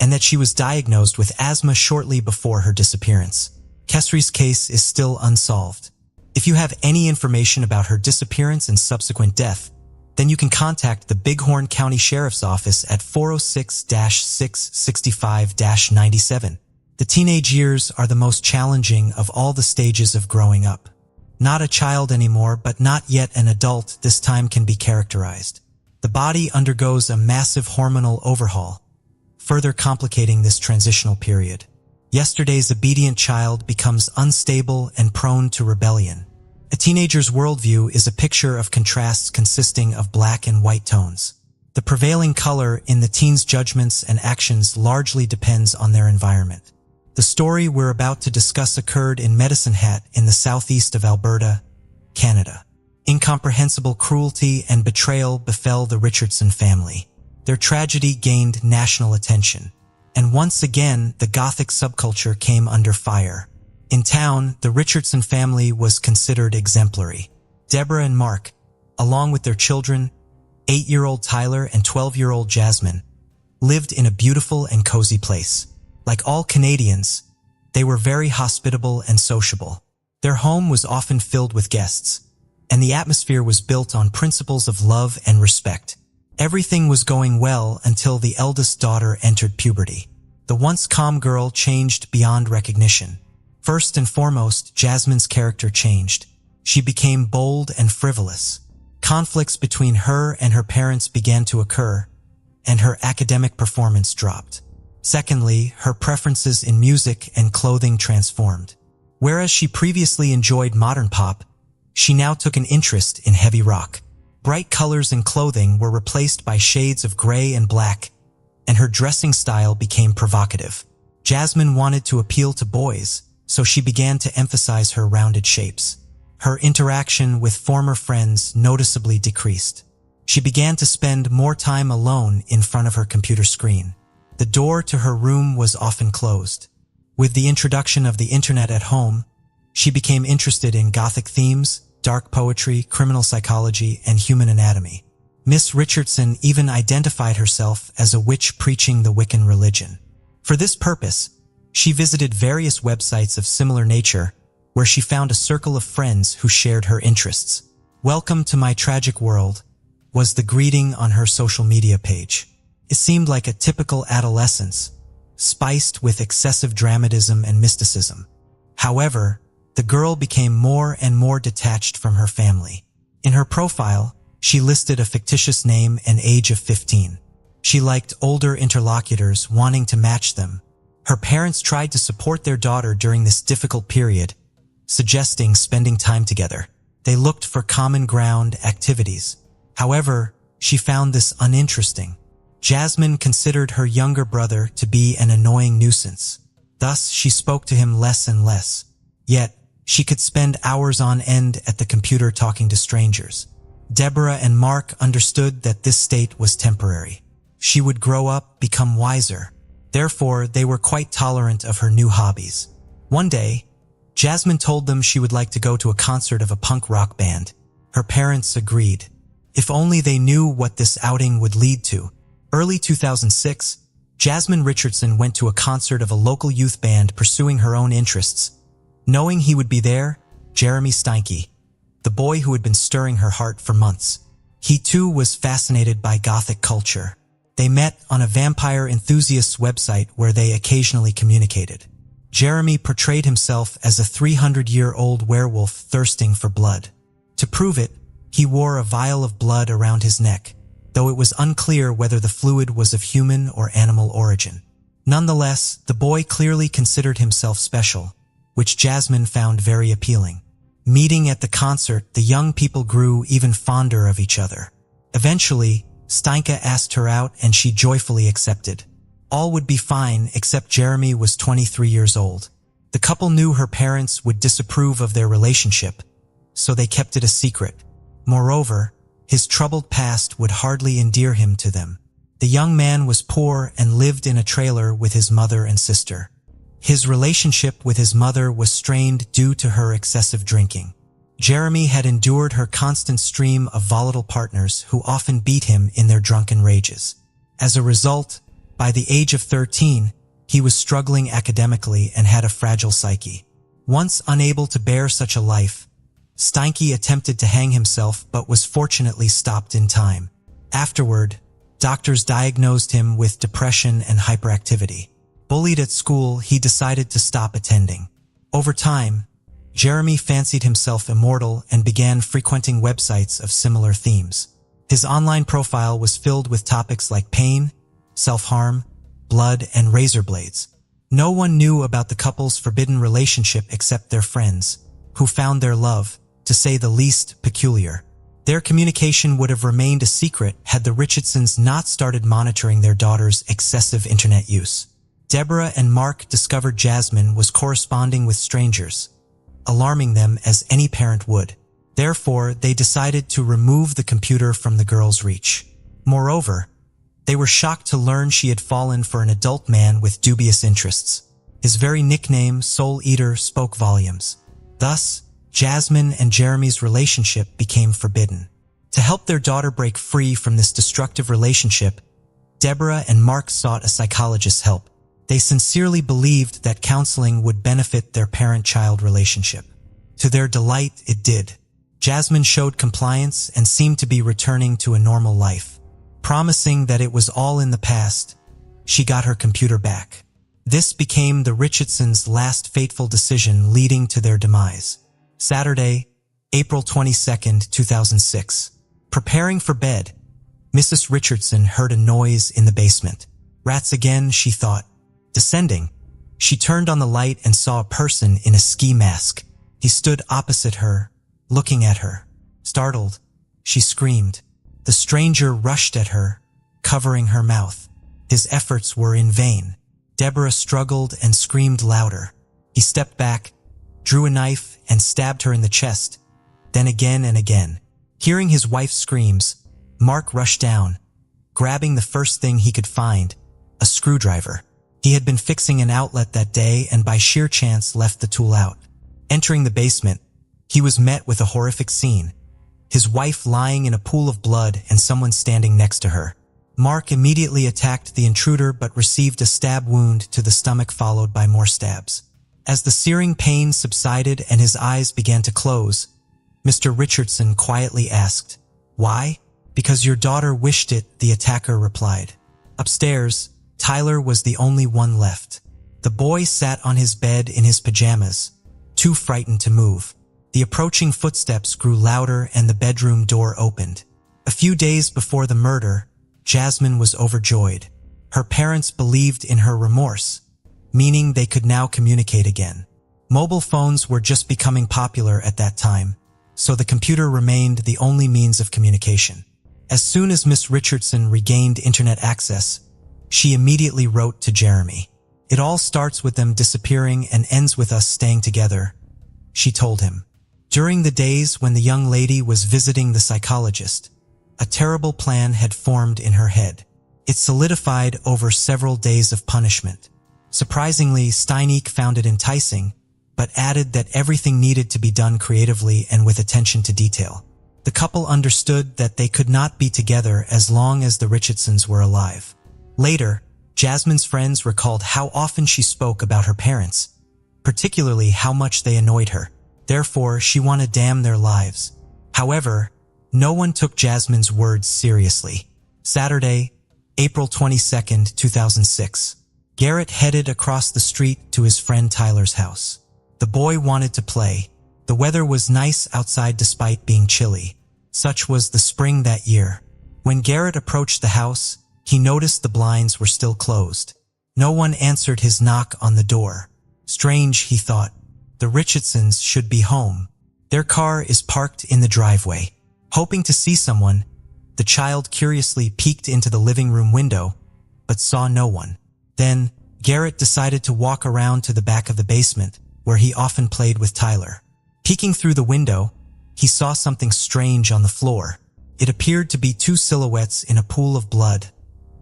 A: and that she was diagnosed with asthma shortly before her disappearance. Casara's case is still unsolved. If you have any information about her disappearance and subsequent death, then you can contact the Bighorn County Sheriff's Office at 406-665-97. The teenage years are the most challenging of all the stages of growing up. Not a child anymore, but not yet an adult, this time can be characterized. The body undergoes a massive hormonal overhaul, further complicating this transitional period. Yesterday's obedient child becomes unstable and prone to rebellion. A teenager's worldview is a picture of contrasts consisting of black and white tones. The prevailing color in the teen's judgments and actions largely depends on their environment. The story we're about to discuss occurred in Medicine Hat in the southeast of Alberta, Canada. Incomprehensible cruelty and betrayal befell the Richardson family. Their tragedy gained national attention. And once again, the Gothic subculture came under fire. In town, the Richardson family was considered exemplary. Deborah and Mark, along with their children, 8-year-old Tyler and 12-year-old Jasmine, lived in a beautiful and cozy place. Like all Canadians, they were very hospitable and sociable. Their home was often filled with guests, and the atmosphere was built on principles of love and respect. Everything was going well until the eldest daughter entered puberty. The once calm girl changed beyond recognition. First and foremost, Jasmine's character changed. She became bold and frivolous. Conflicts between her and her parents began to occur, and her academic performance dropped. Secondly, her preferences in music and clothing transformed. Whereas she previously enjoyed modern pop, she now took an interest in heavy rock. Bright colors and clothing were replaced by shades of gray and black, and her dressing style became provocative. Jasmine wanted to appeal to boys, so she began to emphasize her rounded shapes. Her interaction with former friends noticeably decreased. She began to spend more time alone in front of her computer screen. The door to her room was often closed. With the introduction of the internet at home, she became interested in Gothic themes, dark poetry, criminal psychology, and human anatomy. Miss Richardson even identified herself as a witch preaching the Wiccan religion. For this purpose, she visited various websites of similar nature, where she found a circle of friends who shared her interests. "Welcome to my tragic world," was the greeting on her social media page. It seemed like a typical adolescence, spiced with excessive dramatism and mysticism. However, the girl became more and more detached from her family. In her profile, she listed a fictitious name and age of 15. She liked older interlocutors, wanting to match them. Her parents tried to support their daughter during this difficult period, suggesting spending time together. They looked for common ground activities. However, she found this uninteresting. Jasmine considered her younger brother to be an annoying nuisance. Thus, she spoke to him less and less. Yet, she could spend hours on end at the computer talking to strangers. Deborah and Mark understood that this state was temporary. She would grow up, become wiser. Therefore, they were quite tolerant of her new hobbies. One day, Jasmine told them she would like to go to a concert of a punk rock band. Her parents agreed. If only they knew what this outing would lead to. Early 2006, Jasmine Richardson went to a concert of a local youth band pursuing her own interests. Knowing he would be there, Jeremy Steinke, the boy who had been stirring her heart for months. He too was fascinated by Gothic culture. They met on a vampire enthusiast's website where they occasionally communicated. Jeremy portrayed himself as a 300-year-old werewolf thirsting for blood. To prove it, he wore a vial of blood around his neck, though it was unclear whether the fluid was of human or animal origin. Nonetheless, the boy clearly considered himself special, which Jasmine found very appealing. Meeting at the concert, the young people grew even fonder of each other. Eventually, Steinke asked her out and she joyfully accepted. All would be fine except Jeremy was 23 years old. The couple knew her parents would disapprove of their relationship, so they kept it a secret. Moreover, his troubled past would hardly endear him to them. The young man was poor and lived in a trailer with his mother and sister. His relationship with his mother was strained due to her excessive drinking. Jeremy had endured her constant stream of volatile partners who often beat him in their drunken rages. As a result, by the age of 13, he was struggling academically and had a fragile psyche. Once unable to bear such a life, Steinke attempted to hang himself but was fortunately stopped in time. Afterward, doctors diagnosed him with depression and hyperactivity. Bullied at school, he decided to stop attending. Over time, Jeremy fancied himself immortal and began frequenting websites of similar themes. His online profile was filled with topics like pain, self-harm, blood, and razor blades. No one knew about the couple's forbidden relationship except their friends, who found their love, to say the least, peculiar. Their communication would have remained a secret had the Richardsons not started monitoring their daughter's excessive internet use. Deborah and Mark discovered Jasmine was corresponding with strangers, alarming them as any parent would. Therefore, they decided to remove the computer from the girl's reach. Moreover, they were shocked to learn she had fallen for an adult man with dubious interests. His very nickname, Soul Eater, spoke volumes. Thus, Jasmine and Jeremy's relationship became forbidden. To help their daughter break free from this destructive relationship, Deborah and Mark sought a psychologist's help. They sincerely believed that counseling would benefit their parent-child relationship. To their delight, it did. Jasmine showed compliance and seemed to be returning to a normal life. Promising that it was all in the past, she got her computer back. This became the Richardsons' last fateful decision leading to their demise. Saturday, April 22, 2006. Preparing for bed, Mrs. Richardson heard a noise in the basement. Rats again, she thought. Descending, she turned on the light and saw a person in a ski mask. He stood opposite her, looking at her. Startled, she screamed. The stranger rushed at her, covering her mouth. His efforts were in vain. Deborah struggled and screamed louder. He stepped back, drew a knife, and stabbed her in the chest, then again and again. Hearing his wife's screams, Mark rushed down, grabbing the first thing he could find, a screwdriver. He had been fixing an outlet that day and by sheer chance left the tool out. Entering the basement, he was met with a horrific scene. His wife lying in a pool of blood and someone standing next to her. Mark immediately attacked the intruder but received a stab wound to the stomach followed by more stabs. As the searing pain subsided and his eyes began to close, Mr. Richardson quietly asked, "Why?" "Because your daughter wished it," the attacker replied. Upstairs, Tyler was the only one left. The boy sat on his bed in his pajamas, too frightened to move. The approaching footsteps grew louder and the bedroom door opened. A few days before the murder, Jasmine was overjoyed. Her parents believed in her remorse, meaning they could now communicate again. Mobile phones were just becoming popular at that time, so the computer remained the only means of communication. As soon as Miss Richardson regained internet access, she immediately wrote to Jeremy. "It all starts with them disappearing and ends with us staying together," she told him. During the days when the young lady was visiting the psychologist, a terrible plan had formed in her head. It solidified over several days of punishment. Surprisingly, Steinke found it enticing, but added that everything needed to be done creatively and with attention to detail. The couple understood that they could not be together as long as the Richardsons were alive. Later, Jasmine's friends recalled how often she spoke about her parents, particularly how much they annoyed her. Therefore, she wanted to damn their lives. However, no one took Jasmine's words seriously. Saturday, April 22, 2006. Garrett headed across the street to his friend Tyler's house. The boy wanted to play. The weather was nice outside despite being chilly. Such was the spring that year. When Garrett approached the house, he noticed the blinds were still closed. No one answered his knock on the door. Strange, he thought. The Richardsons should be home. Their car is parked in the driveway. Hoping to see someone, the child curiously peeked into the living room window, but saw no one. Then, Garrett decided to walk around to the back of the basement, where he often played with Tyler. Peeking through the window, he saw something strange on the floor. It appeared to be two silhouettes in a pool of blood.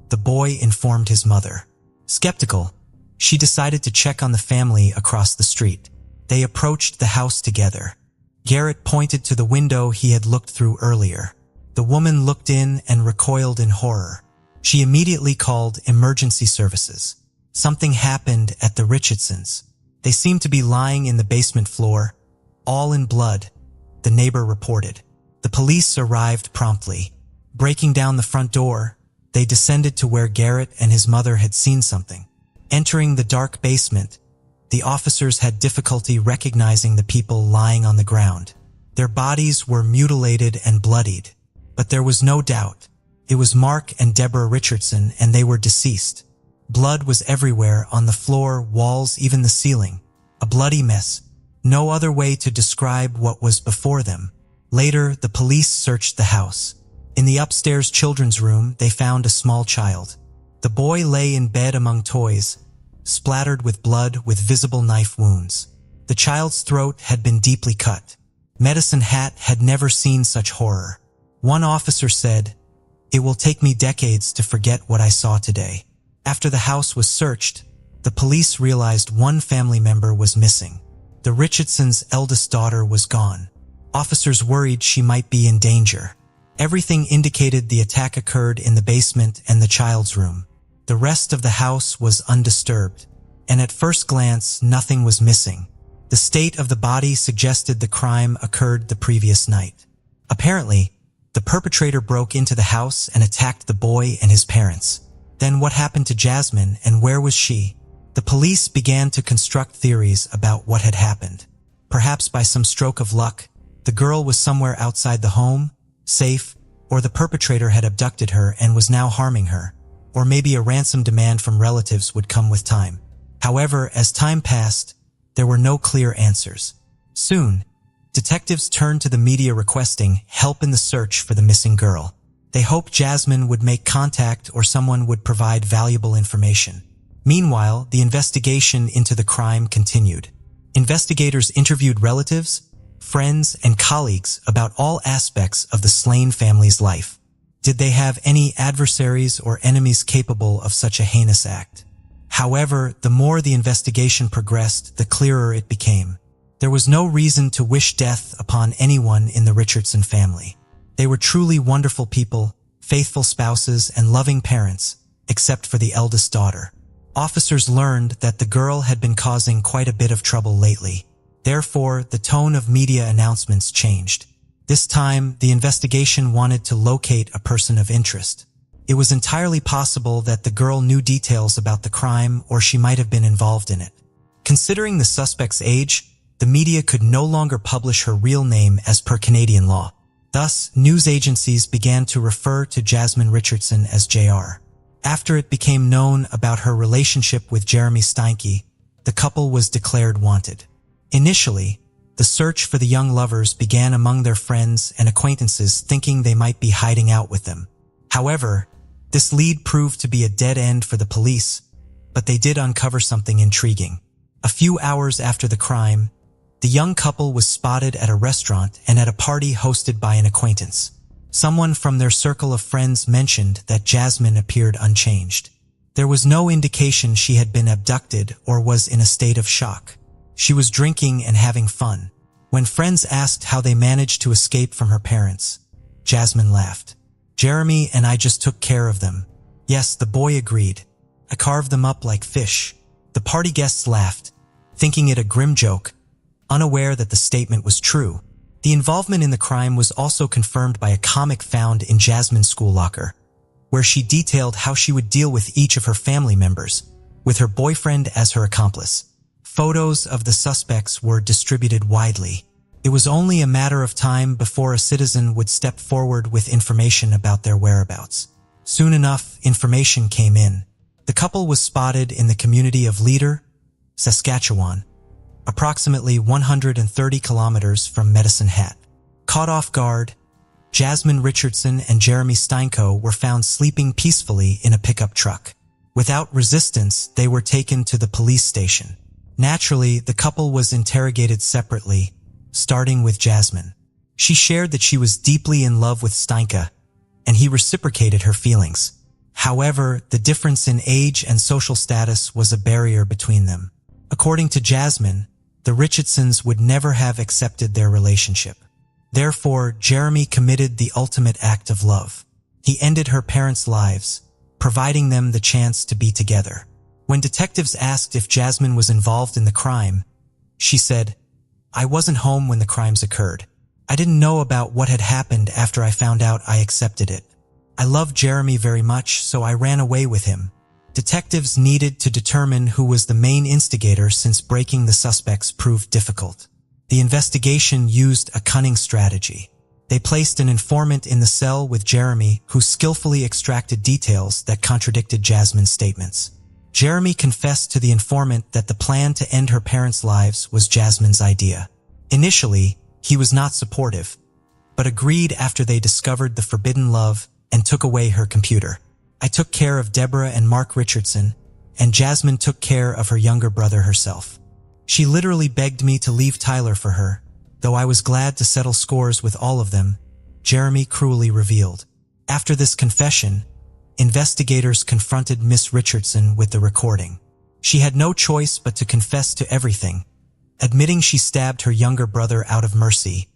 A: The boy informed his mother. Skeptical, she decided to check on the family across the street. They approached the house together. Garrett pointed to the window he had looked through earlier. The woman looked in and recoiled in horror. She immediately called emergency services. Something happened at the Richardsons. They seemed to be lying in the basement floor, all in blood, the neighbor reported. The police arrived promptly. Breaking down the front door, they descended to where Garrett and his mother had seen something. Entering the dark basement, the officers had difficulty recognizing the people lying on the ground. Their bodies were mutilated and bloodied, but there was no doubt. It was Mark and Deborah Richardson, and they were deceased. Blood was everywhere, on the floor, walls, even the ceiling. A bloody mess. No other way to describe what was before them. Later, the police searched the house. In the upstairs children's room, they found a small child. The boy lay in bed among toys, splattered with blood with visible knife wounds. The child's throat had been deeply cut. Medicine Hat had never seen such horror. One officer said, "It will take me decades to forget what I saw today." After the house was searched, the police realized one family member was missing. The Richardsons' eldest daughter was gone. Officers worried she might be in danger. Everything indicated the attack occurred in the basement and the child's room. The rest of the house was undisturbed, and at first glance, nothing was missing. The state of the body suggested the crime occurred the previous night. Apparently, the perpetrator broke into the house and attacked the boy and his parents. Then what happened to Jasmine, and where was she? The police began to construct theories about what had happened. Perhaps by some stroke of luck, the girl was somewhere outside the home, safe, or the perpetrator had abducted her and was now harming her, or maybe a ransom demand from relatives would come with time. However, as time passed, there were no clear answers. Soon, detectives turned to the media requesting help in the search for the missing girl. They hoped Jasmine would make contact or someone would provide valuable information. Meanwhile, the investigation into the crime continued. Investigators interviewed relatives, friends, and colleagues about all aspects of the slain family's life. Did they have any adversaries or enemies capable of such a heinous act? However, the more the investigation progressed, the clearer it became. There was no reason to wish death upon anyone in the Richardson family. They were truly wonderful people, faithful spouses, and loving parents, except for the eldest daughter. Officers learned that the girl had been causing quite a bit of trouble lately. Therefore, the tone of media announcements changed. This time, the investigation wanted to locate a person of interest. It was entirely possible that the girl knew details about the crime, or she might have been involved in it. Considering the suspect's age, the media could no longer publish her real name as per Canadian law. Thus, news agencies began to refer to Jasmine Richardson as JR. After it became known about her relationship with Jeremy Steinke, the couple was declared wanted. Initially, the search for the young lovers began among their friends and acquaintances, thinking they might be hiding out with them. However, this lead proved to be a dead end for the police, but they did uncover something intriguing. A few hours after the crime, the young couple was spotted at a restaurant and at a party hosted by an acquaintance. Someone from their circle of friends mentioned that Jasmine appeared unchanged. There was no indication she had been abducted or was in a state of shock. She was drinking and having fun. When friends asked how they managed to escape from her parents, Jasmine laughed. "Jeremy and I just took care of them." "Yes," the boy agreed. "I carved them up like fish." The party guests laughed, thinking it a grim joke, unaware that the statement was true. The involvement in the crime was also confirmed by a comic found in Jasmine's school locker, where she detailed how she would deal with each of her family members, with her boyfriend as her accomplice. Photos of the suspects were distributed widely. It was only a matter of time before a citizen would step forward with information about their whereabouts. Soon enough, information came in. The couple was spotted in the community of Leader, Saskatchewan, approximately 130 kilometers from Medicine Hat. Caught off guard, Jasmine Richardson and Jeremy Steinko were found sleeping peacefully in a pickup truck. Without resistance, they were taken to the police station. Naturally, the couple was interrogated separately, starting with Jasmine. She shared that she was deeply in love with Steinka, and he reciprocated her feelings. However, the difference in age and social status was a barrier between them. According to Jasmine, the Richardsons would never have accepted their relationship. Therefore, Jeremy committed the ultimate act of love. He ended her parents' lives, providing them the chance to be together. When detectives asked if Jasmine was involved in the crime, she said, "I wasn't home when the crimes occurred. I didn't know about what had happened after I found out. I accepted it. I loved Jeremy very much, so I ran away with him." Detectives needed to determine who was the main instigator since breaking the suspects proved difficult. The investigation used a cunning strategy. They placed an informant in the cell with Jeremy, who skillfully extracted details that contradicted Jasmine's statements. Jeremy confessed to the informant that the plan to end her parents' lives was Jasmine's idea. Initially, he was not supportive, but agreed after they discovered the forbidden love and took away her computer. "I took care of Deborah and Mark Richardson, and Jasmine took care of her younger brother herself. She literally begged me to leave Tyler for her, though I was glad to settle scores with all of them," Jeremy cruelly revealed. After this confession, investigators confronted Miss Richardson with the recording. She had no choice but to confess to everything, admitting she stabbed her younger brother out of mercy,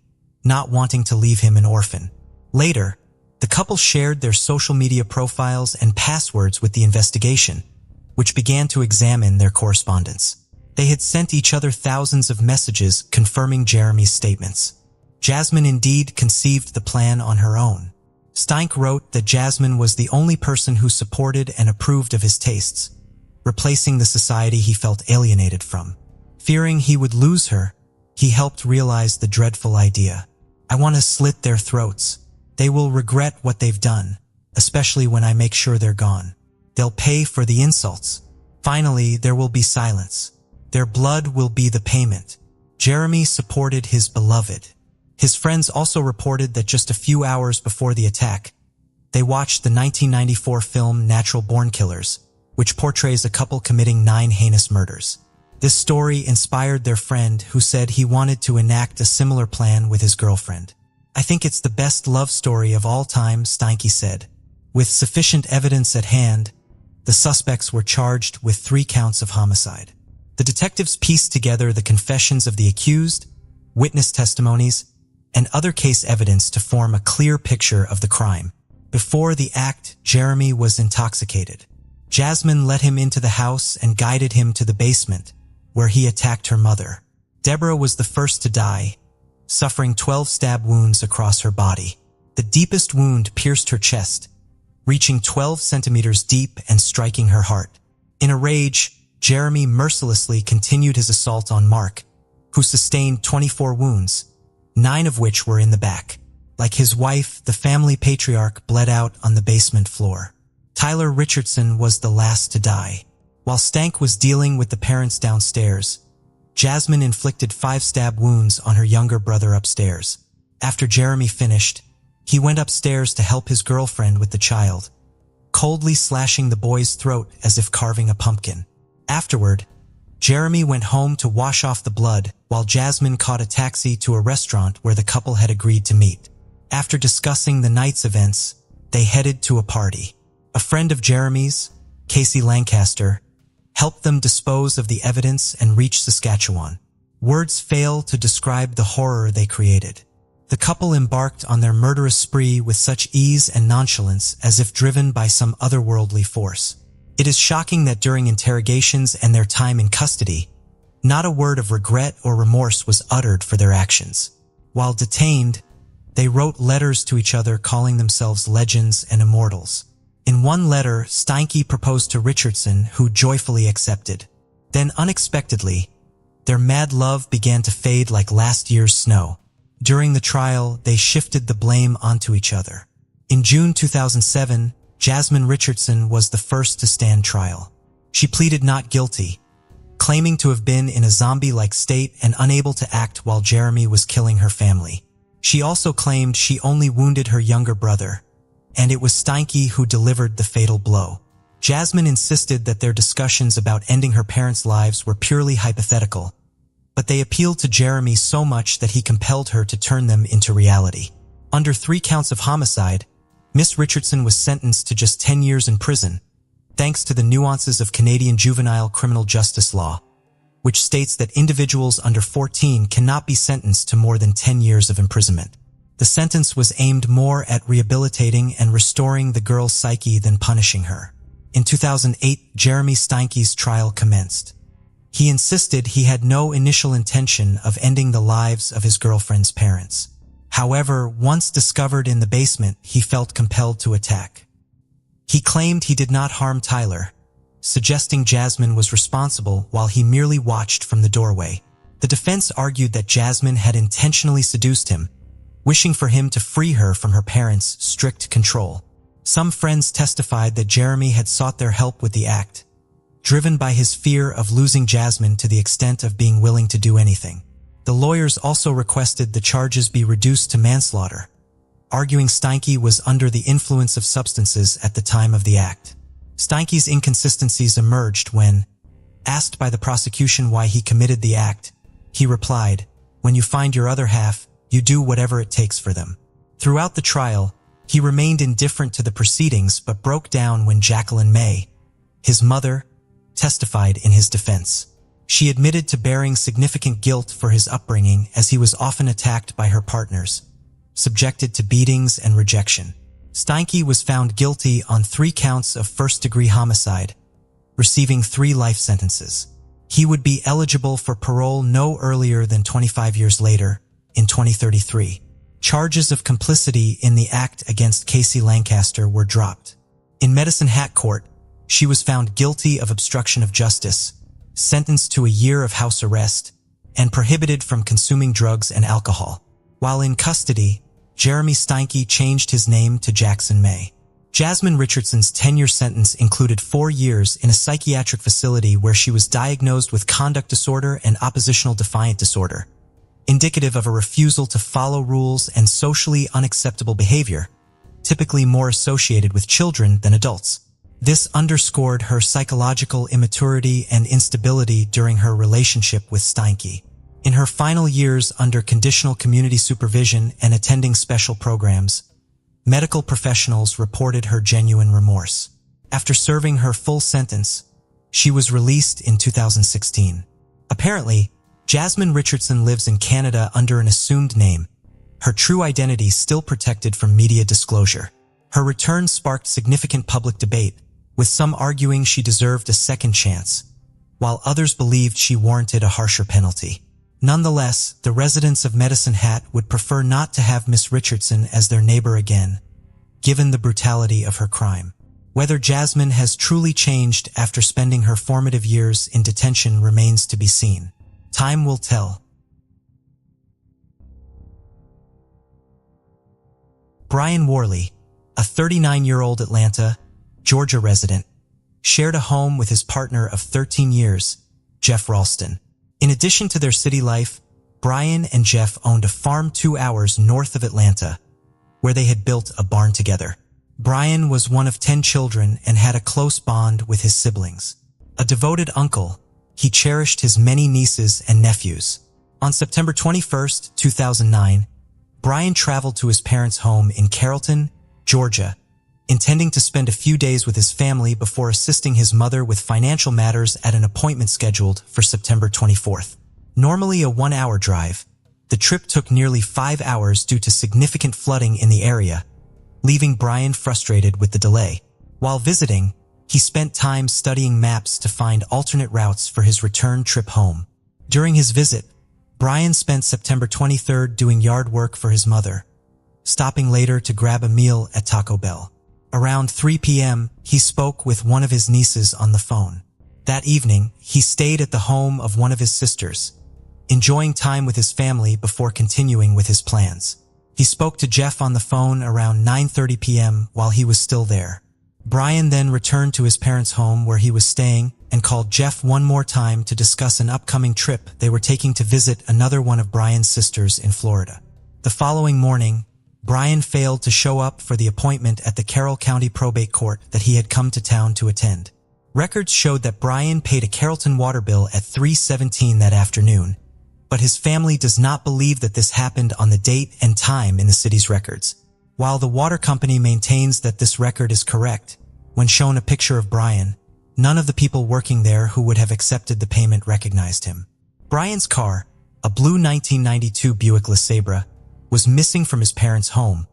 A: not wanting to leave him an orphan. Later, the couple shared their social media profiles and passwords with the investigation, which began to examine their correspondence. They had sent each other thousands of messages confirming Jeremy's statements. Jasmine indeed conceived the plan on her own. Steinke wrote that Jasmine was the only person who supported and approved of his tastes, replacing the society he felt alienated from. Fearing he would lose her, he helped realize the dreadful idea. "I want to slit their throats. They will regret what they've done, especially when I make sure they're gone. They'll pay for the insults. Finally, there will be silence. Their blood will be the payment." Jeremy supported his beloved. His friends also reported that just a few hours before the attack, they watched the 1994 film Natural Born Killers, which portrays a couple committing 9 heinous murders. This story inspired their friend, who said he wanted to enact a similar plan with his girlfriend. "I think it's the best love story of all time," Steinke said. With sufficient evidence at hand, the suspects were charged with 3 counts of homicide. The detectives pieced together the confessions of the accused, witness testimonies, and other case evidence to form a clear picture of the crime. Before the act, Jeremy was intoxicated. Jasmine let him into the house and guided him to the basement, where he attacked her mother. Deborah was the first to die, suffering 12 stab wounds across her body. The deepest wound pierced her chest, reaching 12 centimeters deep and striking her heart. In a rage, Jeremy mercilessly continued his assault on Mark, who sustained 24 wounds, 9 of which were in the back. Like his wife, the family patriarch bled out on the basement floor. Tyler Richardson was the last to die. While Steinke was dealing with the parents downstairs, Jasmine inflicted 5 stab wounds on her younger brother upstairs. After Jeremy finished, he went upstairs to help his girlfriend with the child, coldly slashing the boy's throat as if carving a pumpkin. Afterward, Jeremy went home to wash off the blood, while Jasmine caught a taxi to a restaurant where the couple had agreed to meet. After discussing the night's events, they headed to a party. A friend of Jeremy's, Casey Lancaster, helped them dispose of the evidence and reach Saskatchewan. Words fail to describe the horror they created. The couple embarked on their murderous spree with such ease and nonchalance as if driven by some otherworldly force. It is shocking that during interrogations and their time in custody, not a word of regret or remorse was uttered for their actions. While detained, they wrote letters to each other calling themselves legends and immortals. In one letter, Steinke proposed to Richardson, who joyfully accepted. Then, unexpectedly, their mad love began to fade like last year's snow. During the trial, they shifted the blame onto each other. In June 2007, Jasmine Richardson was the first to stand trial. She pleaded not guilty, claiming to have been in a zombie-like state and unable to act while Jeremy was killing her family. She also claimed she only wounded her younger brother, and it was Steinke who delivered the fatal blow. Jasmine insisted that their discussions about ending her parents' lives were purely hypothetical, but they appealed to Jeremy so much that he compelled her to turn them into reality. Under 3 counts of homicide, Miss Richardson was sentenced to just 10 years in prison, thanks to the nuances of Canadian juvenile criminal justice law, which states that individuals under 14 cannot be sentenced to more than 10 years of imprisonment. The sentence was aimed more at rehabilitating and restoring the girl's psyche than punishing her. In 2008, Jeremy Steinke's trial commenced. He insisted he had no initial intention of ending the lives of his girlfriend's parents. However, once discovered in the basement, he felt compelled to attack. He claimed he did not harm Tyler, suggesting Jasmine was responsible while he merely watched from the doorway. The defense argued that Jasmine had intentionally seduced him, wishing for him to free her from her parents' strict control. Some friends testified that Jeremy had sought their help with the act, driven by his fear of losing Jasmine to the extent of being willing to do anything. The lawyers also requested the charges be reduced to manslaughter, arguing Steinke was under the influence of substances at the time of the act. Steinke's inconsistencies emerged when, asked by the prosecution why he committed the act, he replied, "When you find your other half, you do whatever it takes for them." Throughout the trial, he remained indifferent to the proceedings but broke down when Jacqueline May, his mother, testified in his defense. She admitted to bearing significant guilt for his upbringing as he was often attacked by her partners, subjected to beatings and rejection. Steinke was found guilty on 3 counts of first-degree homicide, receiving 3 life sentences. He would be eligible for parole no earlier than 25 years later, in 2033. Charges of complicity in the act against Casey Lancaster were dropped. In Medicine Hat Court, she was found guilty of obstruction of justice, sentenced to a year of house arrest, and prohibited from consuming drugs and alcohol. While in custody, Jeremy Steinke changed his name to Jackson May. Jasmine Richardson's 10-year sentence included 4 years in a psychiatric facility where she was diagnosed with conduct disorder and oppositional defiant disorder, indicative of a refusal to follow rules and socially unacceptable behavior, typically more associated with children than adults. This underscored her psychological immaturity and instability during her relationship with Steinke. In her final years under conditional community supervision and attending special programs, medical professionals reported her genuine remorse. After serving her full sentence, she was released in 2016. Apparently, Jasmine Richardson lives in Canada under an assumed name, her true identity still protected from media disclosure. Her return sparked significant public debate, with some arguing she deserved a second chance, while others believed she warranted a harsher penalty. Nonetheless, the residents of Medicine Hat would prefer not to have Miss Richardson as their neighbor again, given the brutality of her crime. Whether Jasmine has truly changed after spending her formative years in detention remains to be seen. Time will tell. Brian Worley, a 39-year-old Atlanta, Georgia resident, shared a home with his partner of 13 years, Jeff Ralston. In addition to their city life, Brian and Jeff owned a farm 2 hours north of Atlanta, where they had built a barn together. Brian was one of 10 children and had a close bond with his siblings. A devoted uncle, he cherished his many nieces and nephews. On September 21, 2009, Brian traveled to his parents' home in Carrollton, Georgia, intending to spend a few days with his family before assisting his mother with financial matters at an appointment scheduled for September 24th. Normally a 1-hour drive, the trip took nearly 5 hours due to significant flooding in the area, leaving Brian frustrated with the delay. While visiting, he spent time studying maps to find alternate routes for his return trip home. During his visit, Brian spent September 23rd doing yard work for his mother, stopping later to grab a meal at Taco Bell. Around 3 p.m., he spoke with one of his nieces on the phone. That evening, he stayed at the home of one of his sisters, enjoying time with his family before continuing with his plans. He spoke to Jeff on the phone around 9:30 p.m. while he was still there. Brian then returned to his parents' home where he was staying and called Jeff one more time to discuss an upcoming trip they were taking to visit another one of Brian's sisters in Florida. The following morning, Brian failed to show up for the appointment at the Carroll County Probate Court that he had come to town to attend. Records showed that Brian paid a Carrollton water bill at 3:17 that afternoon, but his family does not believe that this happened on the date and time in the city's records. While the water company maintains that this record is correct, when shown a picture of Brian, none of the people working there who would have accepted the payment recognized him. Brian's car, a blue 1992 Buick LeSabre, was missing from his parents' home,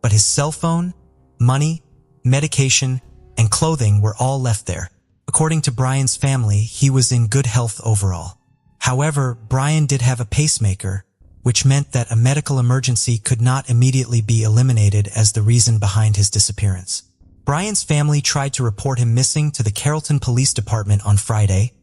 A: but his cell phone, money, medication, and clothing were all left there. According to Brian's family, he was in good health overall. However, Brian did have a pacemaker, which meant that a medical emergency could not immediately be eliminated as the reason behind his disappearance. Brian's family tried to report him missing to the Carrollton Police Department on Friday,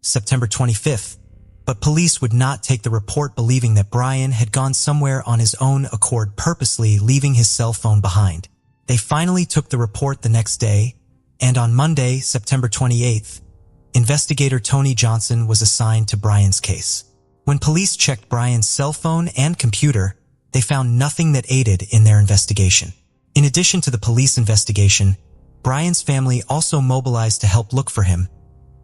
A: September 25th, but police would not take the report, believing that Brian had gone somewhere on his own accord, purposely leaving his cell phone behind. They finally took the report the next day, and on Monday, September 28th, investigator Tony Johnson was assigned to Brian's case. When police checked Brian's cell phone and computer, they found nothing that aided in their investigation. In addition to the police investigation, Brian's family also mobilized to help look for him,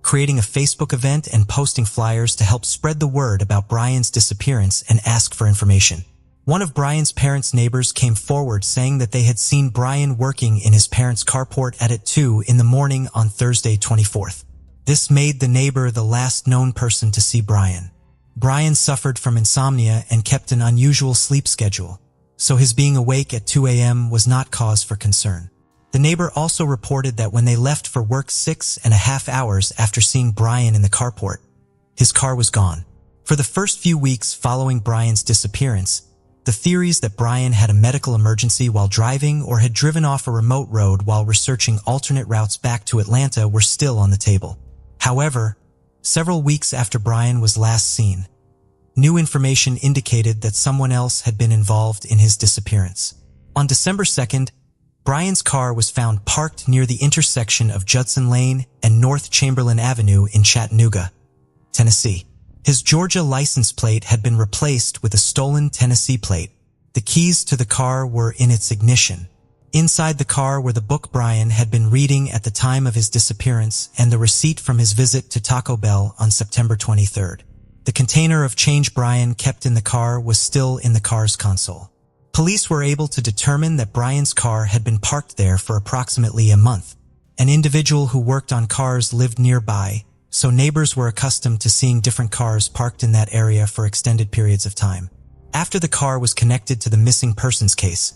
A: creating a Facebook event and posting flyers to help spread the word about Brian's disappearance and ask for information. One of Brian's parents' neighbors came forward saying that they had seen Brian working in his parents' carport at 2 in the morning on Thursday 24th. This made the neighbor the last known person to see Brian. Brian suffered from insomnia and kept an unusual sleep schedule, so his being awake at 2 a.m. was not cause for concern. The neighbor also reported that when they left for work 6.5 hours after seeing Brian in the carport, his car was gone. For the first few weeks following Brian's disappearance, the theories that Brian had a medical emergency while driving or had driven off a remote road while researching alternate routes back to Atlanta were still on the table. However, several weeks after Brian was last seen, new information indicated that someone else had been involved in his disappearance. On December 2nd, Brian's car was found parked near the intersection of Judson Lane and North Chamberlain Avenue in Chattanooga, Tennessee. His Georgia license plate had been replaced with a stolen Tennessee plate. The keys to the car were in its ignition. Inside the car were the book Brian had been reading at the time of his disappearance and the receipt from his visit to Taco Bell on September 23rd. The container of change Brian kept in the car was still in the car's console. Police were able to determine that Brian's car had been parked there for approximately a month. An individual who worked on cars lived nearby, so neighbors were accustomed to seeing different cars parked in that area for extended periods of time. After the car was connected to the missing persons case,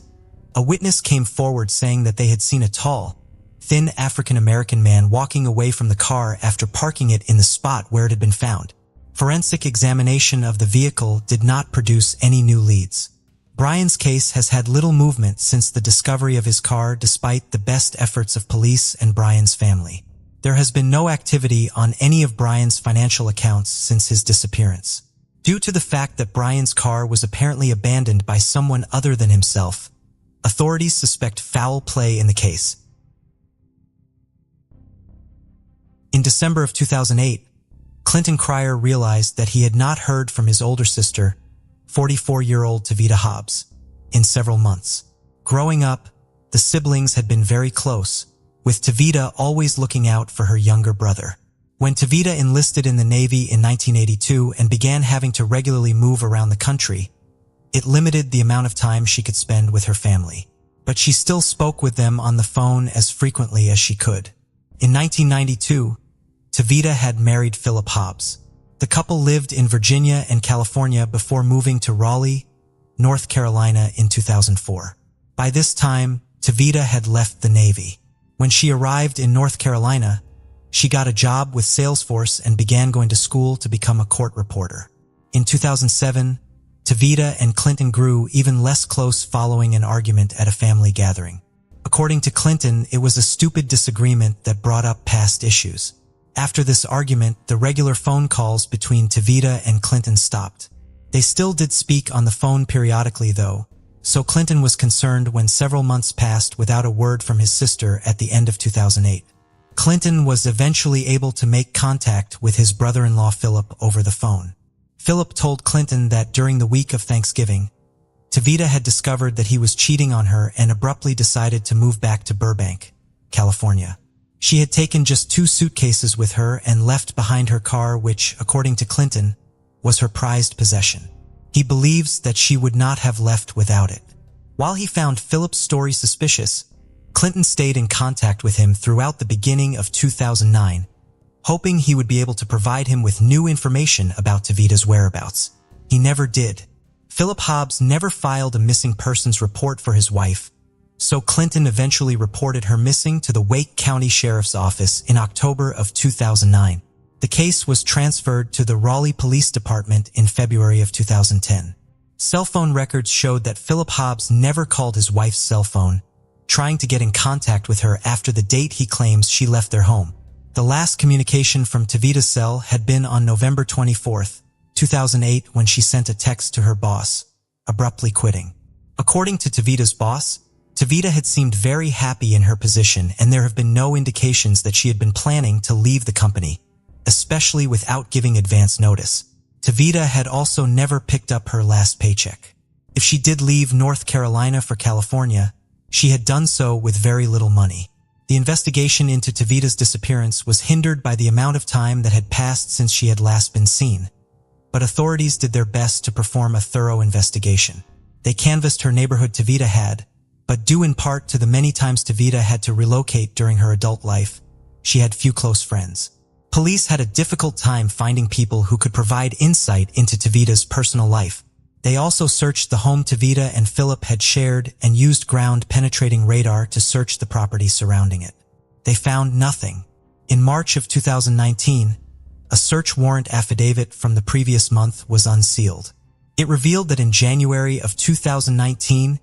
A: a witness came forward saying that they had seen a tall, thin African-American man walking away from the car after parking it in the spot where it had been found. Forensic examination of the vehicle did not produce any new leads. Brian's case has had little movement since the discovery of his car, despite the best efforts of police and Brian's family. There has been no activity on any of Brian's financial accounts since his disappearance. Due to the fact that Brian's car was apparently abandoned by someone other than himself, authorities suspect foul play in the case. In December of 2008, Clinton Cryer realized that he had not heard from his older sister, 44-year-old Tvita Hobbs, in several months. Growing up, the siblings had been very close, with Tvita always looking out for her younger brother. When Tvita enlisted in the Navy in 1982 and began having to regularly move around the country, it limited the amount of time she could spend with her family. But she still spoke with them on the phone as frequently as she could. In 1992, Tvita had married Philip Hobbs. The couple lived in Virginia and California before moving to Raleigh, North Carolina in 2004. By this time, Tvita had left the Navy. When she arrived in North Carolina, she got a job with Salesforce and began going to school to become a court reporter. In 2007, Tvita and Clinton grew even less close following an argument at a family gathering. According to Clinton, it was a stupid disagreement that brought up past issues. After this argument, the regular phone calls between Tvita and Clinton stopped. They still did speak on the phone periodically though, so Clinton was concerned when several months passed without a word from his sister at the end of 2008. Clinton was eventually able to make contact with his brother-in-law Philip over the phone. Philip told Clinton that during the week of Thanksgiving, Tvita had discovered that he was cheating on her and abruptly decided to move back to Burbank, California. She had taken just 2 suitcases with her and left behind her car, which, according to Clinton, was her prized possession. He believes that she would not have left without it. While he found Philip's story suspicious, Clinton stayed in contact with him throughout the beginning of 2009, hoping he would be able to provide him with new information about Tvita's whereabouts. He never did. Philip Hobbs never filed a missing persons report for his wife, so Clinton eventually reported her missing to the Wake County Sheriff's Office in October of 2009. The case was transferred to the Raleigh Police Department in February of 2010. Cell phone records showed that Philip Hobbs never called his wife's cell phone, trying to get in contact with her after the date he claims she left their home. The last communication from Tvita's cell had been on November 24, 2008, when she sent a text to her boss, abruptly quitting. According to Tvita's boss, Tvita had seemed very happy in her position and there have been no indications that she had been planning to leave the company, especially without giving advance notice. Tvita had also never picked up her last paycheck. If she did leave North Carolina for California, she had done so with very little money. The investigation into Tvita's disappearance was hindered by the amount of time that had passed since she had last been seen, but authorities did their best to perform a thorough investigation. They canvassed her neighborhood Tvita had, but due in part to the many times Tvita had to relocate during her adult life, she had few close friends. Police had a difficult time finding people who could provide insight into Tvita's personal life. They also searched the home Tvita and Philip had shared and used ground-penetrating radar to search the property surrounding it. They found nothing. In March of 2019, a search warrant affidavit from the previous month was unsealed. It revealed that in January of 2019,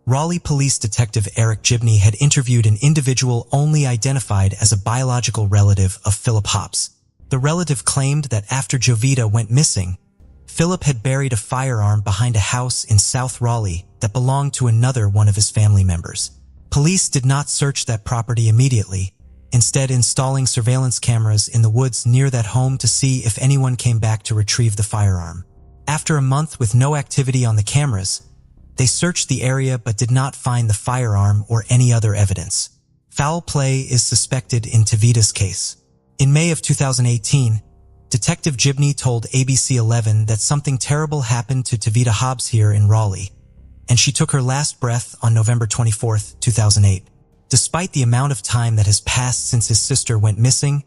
A: Raleigh Police Detective Eric Gibney had interviewed an individual only identified as a biological relative of Philip Hobbs. The relative claimed that after Jovita went missing, Philip had buried a firearm behind a house in South Raleigh that belonged to another one of his family members. Police did not search that property immediately, instead installing surveillance cameras in the woods near that home to see if anyone came back to retrieve the firearm. After a month with no activity on the cameras, they searched the area but did not find the firearm or any other evidence. Foul play is suspected in Tvita's case. In May of 2018, Detective Gibney told ABC 11 that something terrible happened to Tvita Hobbs here in Raleigh, and she took her last breath on November 24, 2008. Despite the amount of time that has passed since his sister went missing,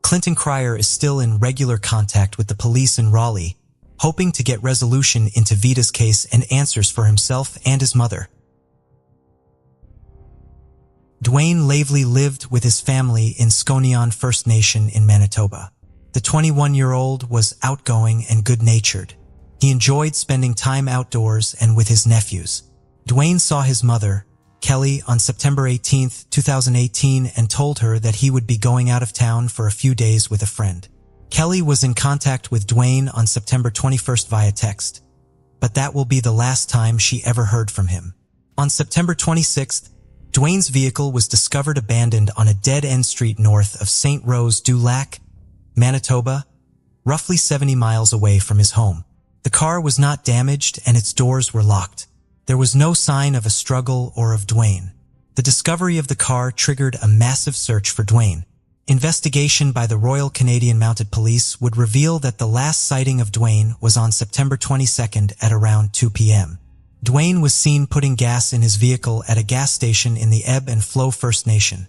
A: Clinton Cryer is still in regular contact with the police in Raleigh, hoping to get resolution in Tvita's case and answers for himself and his mother. Dwayne Lely lived with his family in Skonion First Nation in Manitoba. The 21-year-old was outgoing and good-natured. He enjoyed spending time outdoors and with his nephews. Dwayne saw his mother, Kelly, on September 18, 2018 and told her that he would be going out of town for a few days with a friend. Kelly was in contact with Dwayne on September 21st via text, but that will be the last time she ever heard from him. On September 26th, Dwayne's vehicle was discovered abandoned on a dead-end street north of St. Rose du Lac, Manitoba, roughly 70 miles away from his home. The car was not damaged and its doors were locked. There was no sign of a struggle or of Dwayne. The discovery of the car triggered a massive search for Dwayne. Investigation by the Royal Canadian Mounted Police would reveal that the last sighting of Dwayne was on September 22nd at around 2 p.m. Dwayne was seen putting gas in his vehicle at a gas station in the Ebb and Flow First Nation,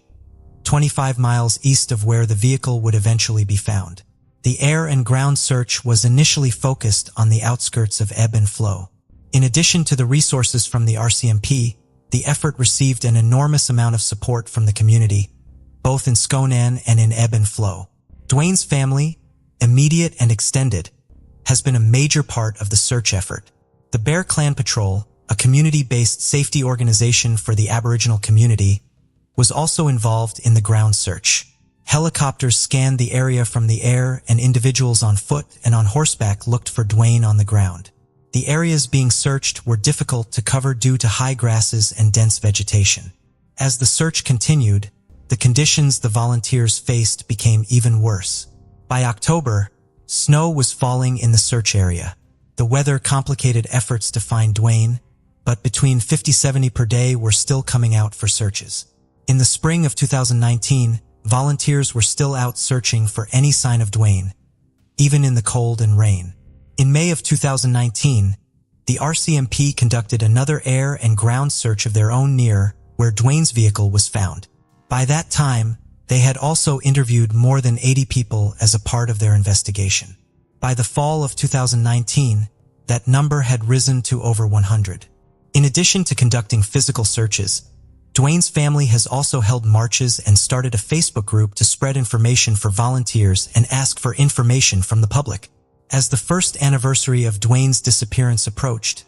A: 25 miles east of where the vehicle would eventually be found. The air and ground search was initially focused on the outskirts of ebb and flow. In addition to the resources from the RCMP, the effort received an enormous amount of support from the community, both in Skonan and in ebb and flow. Dwayne's family, immediate and extended, has been a major part of the search effort. The Bear Clan Patrol, a community-based safety organization for the Aboriginal community, was also involved in the ground search. Helicopters scanned the area from the air, and individuals on foot and on horseback looked for Dwayne on the ground. The areas being searched were difficult to cover due to high grasses and dense vegetation. As the search continued, the conditions the volunteers faced became even worse. By October, snow was falling in the search area. The weather complicated efforts to find Dwayne, but between 50-70 per day were still coming out for searches. In the spring of 2019, volunteers were still out searching for any sign of Dwayne, even in the cold and rain. In May of 2019, the RCMP conducted another air and ground search of their own near where Dwayne's vehicle was found. By that time, they had also interviewed more than 80 people as a part of their investigation. By the fall of 2019, that number had risen to over 100. In addition to conducting physical searches, Dwayne's family has also held marches and started a Facebook group to spread information for volunteers and ask for information from the public. As the first anniversary of Dwayne's disappearance approached,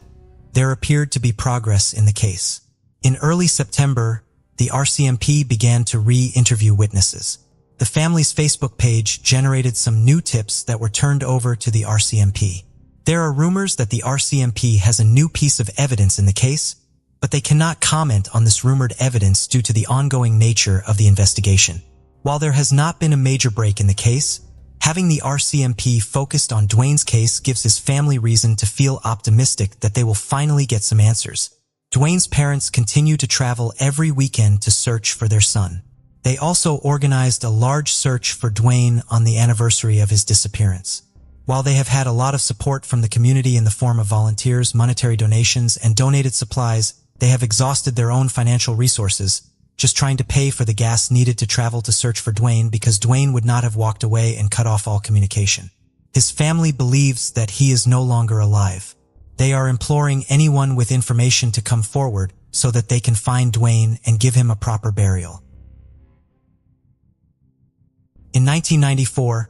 A: there appeared to be progress in the case. In early September, the RCMP began to re-interview witnesses. The family's Facebook page generated some new tips that were turned over to the RCMP. There are rumors that the RCMP has a new piece of evidence in the case, but they cannot comment on this rumored evidence due to the ongoing nature of the investigation. While there has not been a major break in the case, having the RCMP focused on Dwayne's case gives his family reason to feel optimistic that they will finally get some answers. Dwayne's parents continue to travel every weekend to search for their son. They also organized a large search for Dwayne on the anniversary of his disappearance. While they have had a lot of support from the community in the form of volunteers, monetary donations, and donated supplies, they have exhausted their own financial resources, just trying to pay for the gas needed to travel to search for Dwayne because Dwayne would not have walked away and cut off all communication. His family believes that he is no longer alive. They are imploring anyone with information to come forward so that they can find Dwayne and give him a proper burial. In 1994,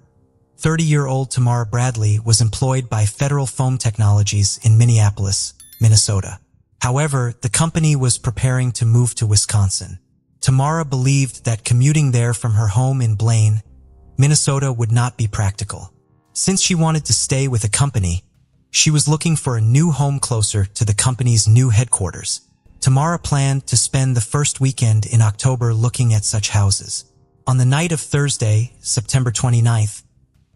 A: 30-year-old Tamara Bradley was employed by Federal Foam Technologies in Minneapolis, Minnesota. However, the company was preparing to move to Wisconsin. Tamara believed that commuting there from her home in Blaine, Minnesota would not be practical. Since she wanted to stay with the company, she was looking for a new home closer to the company's new headquarters. Tamara planned to spend the first weekend in October looking at such houses. On the night of Thursday, September 29th,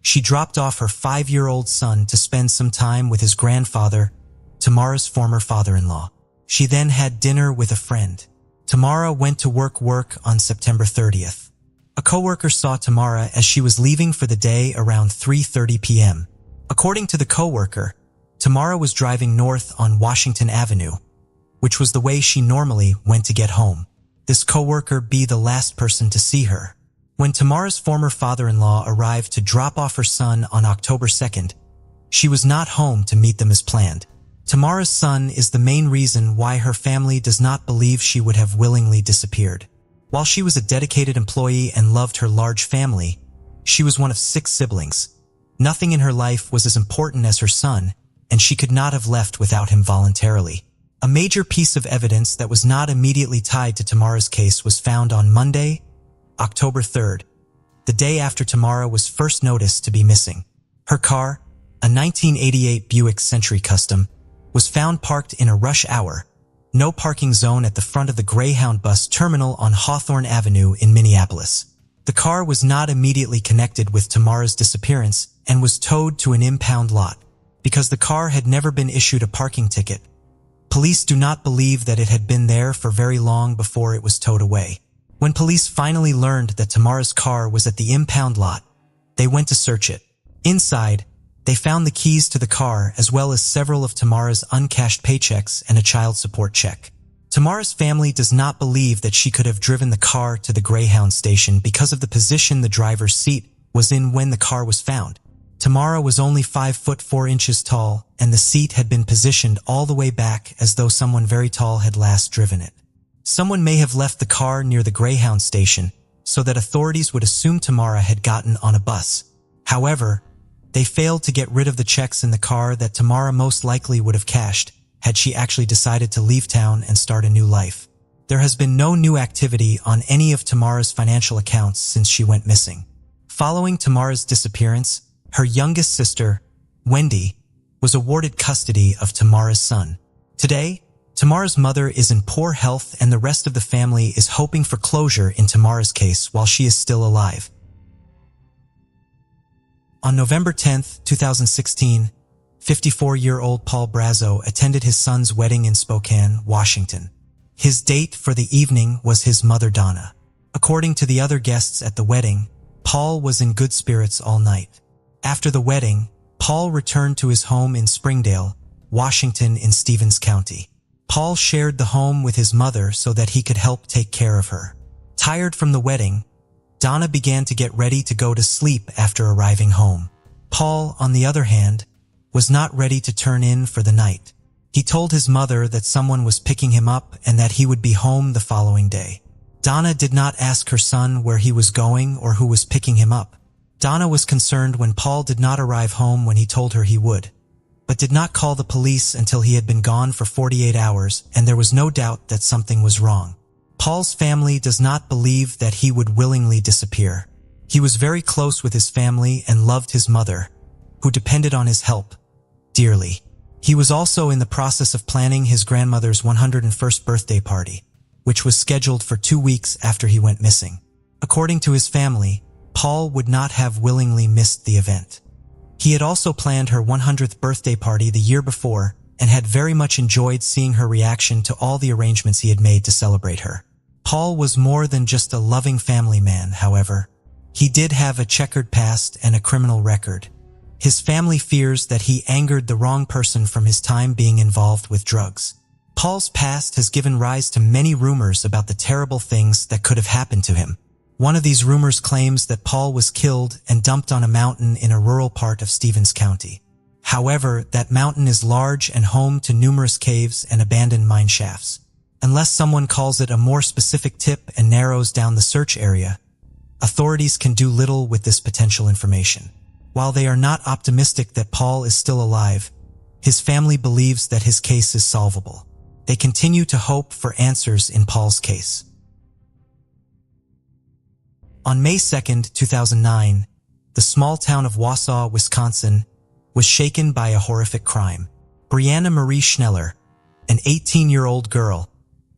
A: she dropped off her 5-year-old son to spend some time with his grandfather, Tamara's former father-in-law. She then had dinner with a friend. Tamara went to work on September 30th. A coworker saw Tamara as she was leaving for the day around 3:30 p.m. According to the coworker, Tamara was driving north on Washington Avenue, which was the way she normally went to get home. This coworker be the last person to see her. When Tamara's former father-in-law arrived to drop off her son on October 2nd, she was not home to meet them as planned. Tamara's son is the main reason why her family does not believe she would have willingly disappeared. While she was a dedicated employee and loved her large family, she was one of 6 siblings. Nothing in her life was as important as her son, and she could not have left without him voluntarily. A major piece of evidence that was not immediately tied to Tamara's case was found on Monday, October 3rd, the day after Tamara was first noticed to be missing. Her car, a 1988 Buick Century Custom, was found parked in a rush hour, no parking zone at the front of the Greyhound bus terminal on Hawthorne Avenue in Minneapolis. The car was not immediately connected with Tamara's disappearance and was towed to an impound lot. Because the car had never been issued a parking ticket, police do not believe that it had been there for very long before it was towed away. When police finally learned that Tamara's car was at the impound lot, they went to search it. Inside, they found the keys to the car as well as several of Tamara's uncashed paychecks and a child support check. Tamara's family does not believe that she could have driven the car to the Greyhound station because of the position the driver's seat was in when the car was found. Tamara was only 5 foot 4 inches tall, and the seat had been positioned all the way back as though someone very tall had last driven it. Someone may have left the car near the Greyhound station so that authorities would assume Tamara had gotten on a bus. However, they failed to get rid of the checks in the car that Tamara most likely would have cashed had she actually decided to leave town and start a new life. There has been no new activity on any of Tamara's financial accounts since she went missing. Following Tamara's disappearance, her youngest sister, Wendy, was awarded custody of Tamara's son. Today, Tamara's mother is in poor health and the rest of the family is hoping for closure in Tamara's case while she is still alive. On November 10, 2016, 54-year-old Paul Brazzo attended his son's wedding in Spokane, Washington. His date for the evening was his mother Donna. According to the other guests at the wedding, Paul was in good spirits all night. After the wedding, Paul returned to his home in Springdale, Washington in Stevens County. Paul shared the home with his mother so that he could help take care of her. Tired from the wedding, Donna began to get ready to go to sleep after arriving home. Paul, on the other hand, was not ready to turn in for the night. He told his mother that someone was picking him up and that he would be home the following day. Donna did not ask her son where he was going or who was picking him up. Donna was concerned when Paul did not arrive home when he told her he would, but did not call the police until he had been gone for 48 hours, and there was no doubt that something was wrong. Paul's family does not believe that he would willingly disappear. He was very close with his family and loved his mother, who depended on his help dearly. He was also in the process of planning his grandmother's 101st birthday party, which was scheduled for 2 weeks after he went missing. According to his family, Paul would not have willingly missed the event. He had also planned her 100th birthday party the year before and had very much enjoyed seeing her reaction to all the arrangements he had made to celebrate her. Paul was more than just a loving family man, however. He did have a checkered past and a criminal record. His family fears that he angered the wrong person from his time being involved with drugs. Paul's past has given rise to many rumors about the terrible things that could have happened to him. One of these rumors claims that Paul was killed and dumped on a mountain in a rural part of Stevens County. However, that mountain is large and home to numerous caves and abandoned mine shafts. Unless someone calls it a more specific tip and narrows down the search area, authorities can do little with this potential information. While they are not optimistic that Paul is still alive, his family believes that his case is solvable. They continue to hope for answers in Paul's case. On May 2, 2009, the small town of Wausau, Wisconsin, was shaken by a horrific crime. Brianna Marie Schneller, an 18-year-old girl,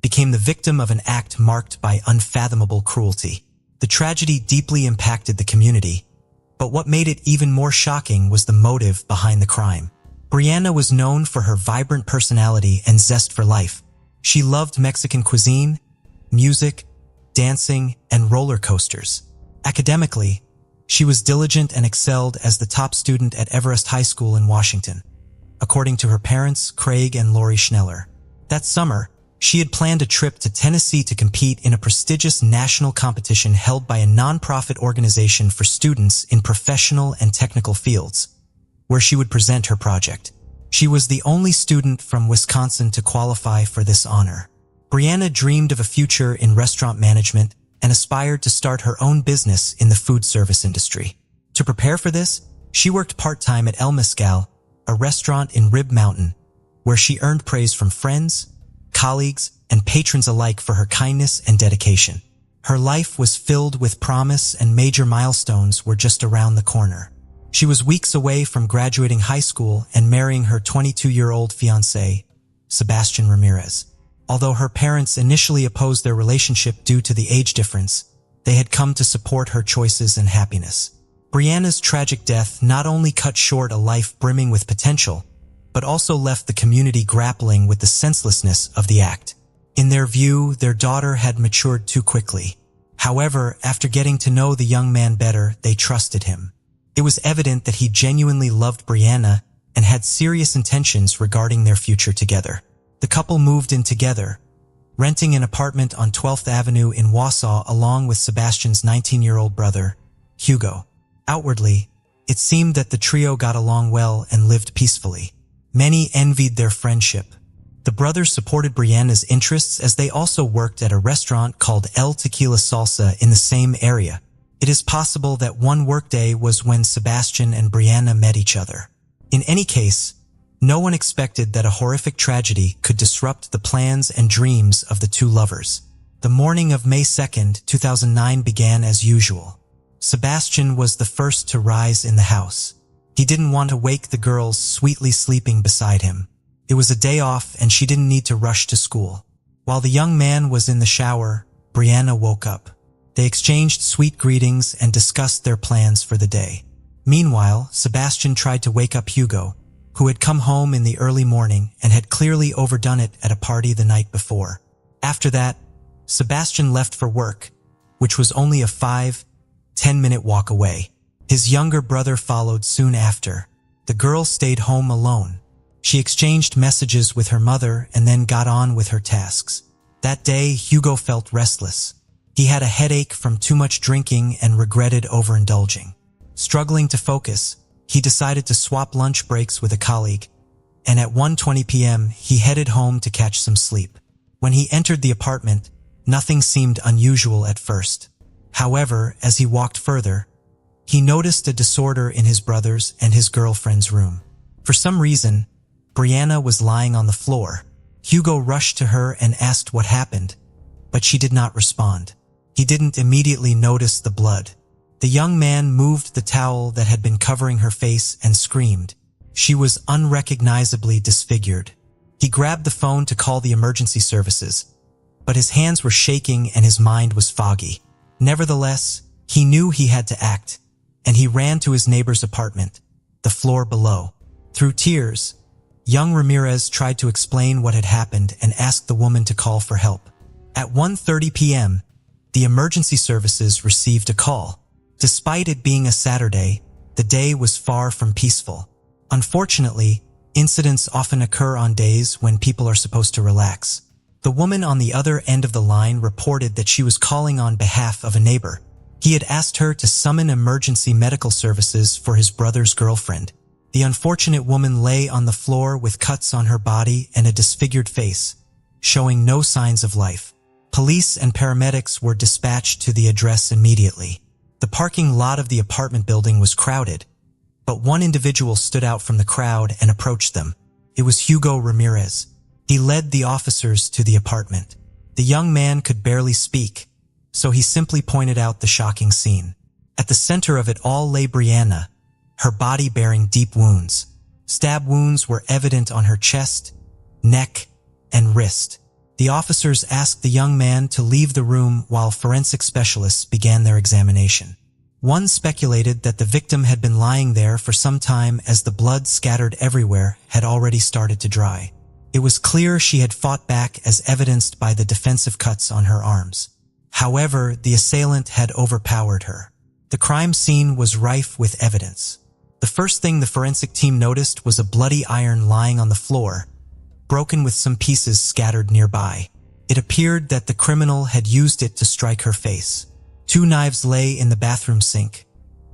A: became the victim of an act marked by unfathomable cruelty. The tragedy deeply impacted the community, but what made it even more shocking was the motive behind the crime. Brianna was known for her vibrant personality and zest for life. She loved Mexican cuisine, music, dancing, and roller coasters. Academically, she was diligent and excelled as the top student at Everest High School in Washington, according to her parents, Craig and Lori Schneller. That summer, she had planned a trip to Tennessee to compete in a prestigious national competition held by a nonprofit organization for students in professional and technical fields, where she would present her project. She was the only student from Wisconsin to qualify for this honor. Brianna dreamed of a future in restaurant management and aspired to start her own business in the food service industry. To prepare for this, she worked part-time at El Mezcal, a restaurant in Rib Mountain, where she earned praise from friends, colleagues, and patrons alike for her kindness and dedication. Her life was filled with promise and major milestones were just around the corner. She was weeks away from graduating high school and marrying her 22-year-old fiancé, Sebastian Ramirez. Although her parents initially opposed their relationship due to the age difference, they had come to support her choices and happiness. Brianna's tragic death not only cut short a life brimming with potential, but also left the community grappling with the senselessness of the act. In their view, their daughter had matured too quickly. However, after getting to know the young man better, they trusted him. It was evident that he genuinely loved Brianna and had serious intentions regarding their future together. The couple moved in together, renting an apartment on 12th Avenue in Wausau along with Sebastian's 19-year-old brother, Hugo. Outwardly, it seemed that the trio got along well and lived peacefully. Many envied their friendship. The brothers supported Brianna's interests as they also worked at a restaurant called El Tequila Salsa in the same area. It is possible that one workday was when Sebastian and Brianna met each other. In any case, no one expected that a horrific tragedy could disrupt the plans and dreams of the two lovers. The morning of May 2nd, 2009 began as usual. Sebastian was the first to rise in the house. He didn't want to wake the girls sweetly sleeping beside him. It was a day off and she didn't need to rush to school. While the young man was in the shower, Brianna woke up. They exchanged sweet greetings and discussed their plans for the day. Meanwhile, Sebastian tried to wake up Hugo, who had come home in the early morning and had clearly overdone it at a party the night before. After that, Sebastian left for work, which was only a 5-10-minute walk away. His younger brother followed soon after. The girl stayed home alone. She exchanged messages with her mother and then got on with her tasks. That day, Hugo felt restless. He had a headache from too much drinking and regretted overindulging. Struggling to focus, he decided to swap lunch breaks with a colleague, and at 1:20 p.m. he headed home to catch some sleep. When he entered the apartment, nothing seemed unusual at first. However, as he walked further, he noticed a disorder in his brother's and his girlfriend's room. For some reason, Brianna was lying on the floor. Hugo rushed to her and asked what happened, but she did not respond. He didn't immediately notice the blood. The young man moved the towel that had been covering her face and screamed. She was unrecognizably disfigured. He grabbed the phone to call the emergency services, but his hands were shaking and his mind was foggy. Nevertheless, he knew he had to act, and he ran to his neighbor's apartment, the floor below. Through tears, young Ramirez tried to explain what had happened and asked the woman to call for help. At 1:30 p.m., the emergency services received a call. Despite it being a Saturday, the day was far from peaceful. Unfortunately, incidents often occur on days when people are supposed to relax. The woman on the other end of the line reported that she was calling on behalf of a neighbor. He had asked her to summon emergency medical services for his brother's girlfriend. The unfortunate woman lay on the floor with cuts on her body and a disfigured face, showing no signs of life. Police and paramedics were dispatched to the address immediately. The parking lot of the apartment building was crowded, but one individual stood out from the crowd and approached them. It was Hugo Ramirez. He led the officers to the apartment. The young man could barely speak, so he simply pointed out the shocking scene. At the center of it all lay Brianna, her body bearing deep wounds. Stab wounds were evident on her chest, neck, and wrist. The officers asked the young man to leave the room while forensic specialists began their examination. One speculated that the victim had been lying there for some time as the blood scattered everywhere had already started to dry. It was clear she had fought back as evidenced by the defensive cuts on her arms. However, the assailant had overpowered her. The crime scene was rife with evidence. The first thing the forensic team noticed was a bloody iron lying on the floor, broken with some pieces scattered nearby. It appeared that the criminal had used it to strike her face. 2 knives lay in the bathroom sink,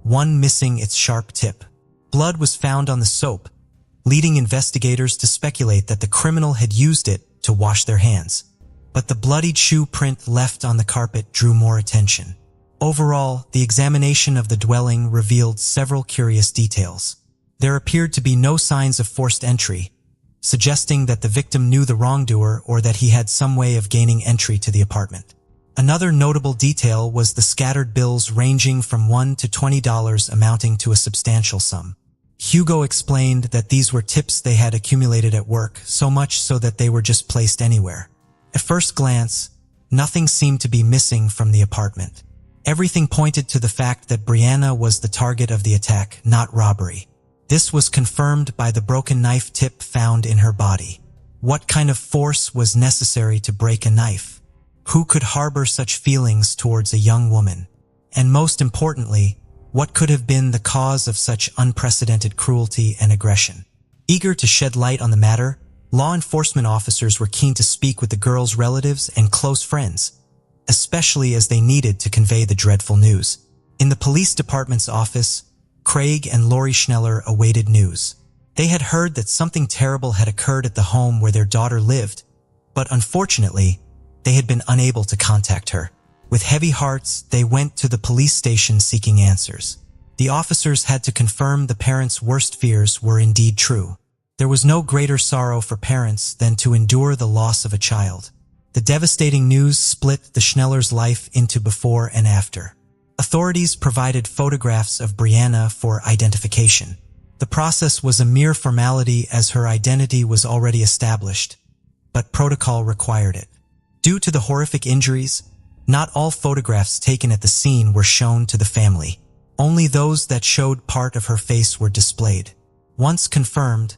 A: one missing its sharp tip. Blood was found on the soap, leading investigators to speculate that the criminal had used it to wash their hands. But the bloodied shoe print left on the carpet drew more attention. Overall, the examination of the dwelling revealed several curious details. There appeared to be no signs of forced entry, suggesting that the victim knew the wrongdoer or that he had some way of gaining entry to the apartment. Another notable detail was the scattered bills ranging from $1 to $20 amounting to a substantial sum. Hugo explained that these were tips they had accumulated at work, so much so that they were just placed anywhere. At first glance, nothing seemed to be missing from the apartment. Everything pointed to the fact that Brianna was the target of the attack, not robbery. This was confirmed by the broken knife tip found in her body. What kind of force was necessary to break a knife? Who could harbor such feelings towards a young woman? And most importantly, what could have been the cause of such unprecedented cruelty and aggression? Eager to shed light on the matter, law enforcement officers were keen to speak with the girl's relatives and close friends, especially as they needed to convey the dreadful news. In the police department's office, Craig and Lori Schneller awaited news. They had heard that something terrible had occurred at the home where their daughter lived, but unfortunately, they had been unable to contact her. With heavy hearts, they went to the police station seeking answers. The officers had to confirm the parents' worst fears were indeed true. There was no greater sorrow for parents than to endure the loss of a child. The devastating news split the Schnellers' life into before and after. Authorities provided photographs of Brianna for identification. The process was a mere formality as her identity was already established, but protocol required it. Due to the horrific injuries, not all photographs taken at the scene were shown to the family. Only those that showed part of her face were displayed. Once confirmed,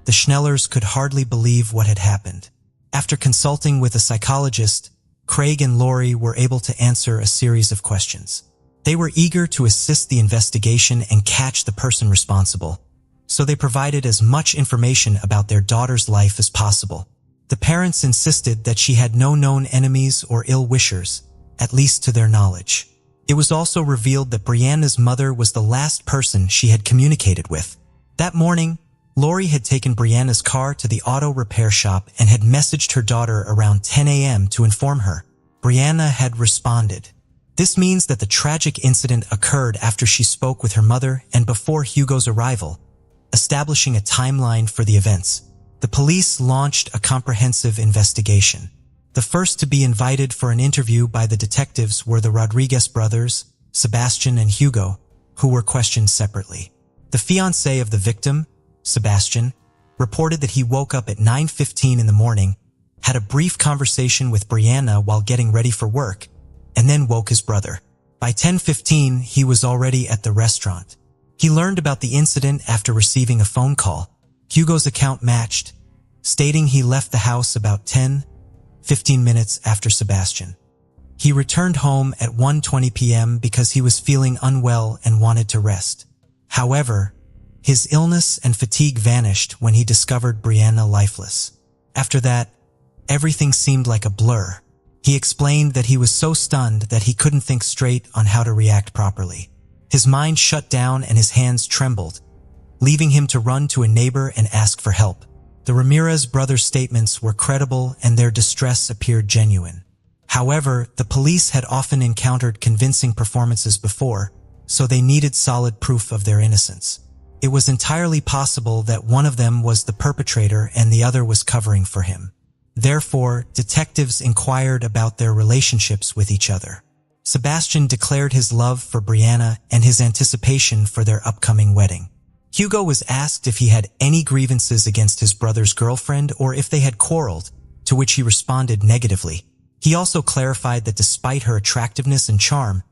A: the Schnellers could hardly believe what had happened. After consulting with a psychologist, Craig and Lori were able to answer a series of questions. They were eager to assist the investigation and catch the person responsible, so they provided as much information about their daughter's life as possible. The parents insisted that she had no known enemies or ill-wishers, at least to their knowledge. It was also revealed that Brianna's mother was the last person she had communicated with. That morning, Lori had taken Brianna's car to the auto repair shop and had messaged her daughter around 10 a.m. to inform her. Brianna had responded. This means that the tragic incident occurred after she spoke with her mother and before Hugo's arrival, establishing a timeline for the events. The police launched a comprehensive investigation. The first to be invited for an interview by the detectives were the Rodriguez brothers, Sebastian and Hugo, who were questioned separately. The fiancé of the victim, Sebastian, reported that he woke up at 9:15 in the morning, had a brief conversation with Brianna while getting ready for work, and then woke his brother. By 10:15, he was already at the restaurant. He learned about the incident after receiving a phone call. Hugo's account matched, stating he left the house about 10-15 minutes after Sebastian. He returned home at 1:20 p.m. because he was feeling unwell and wanted to rest. However, his illness and fatigue vanished when he discovered Brianna lifeless. After that, everything seemed like a blur. He explained that he was so stunned that he couldn't think straight on how to react properly. His mind shut down and his hands trembled, leaving him to run to a neighbor and ask for help. The Ramirez brothers' statements were credible and their distress appeared genuine. However, the police had often encountered convincing performances before, so they needed solid proof of their innocence. It was entirely possible that one of them was the perpetrator and the other was covering for him. Therefore, detectives inquired about their relationships with each other. Sebastian declared his love for Brianna and his anticipation for their upcoming wedding. Hugo was asked if he had any grievances against his brother's girlfriend or if they had quarreled, to which he responded negatively. He also clarified that despite her attractiveness and charm,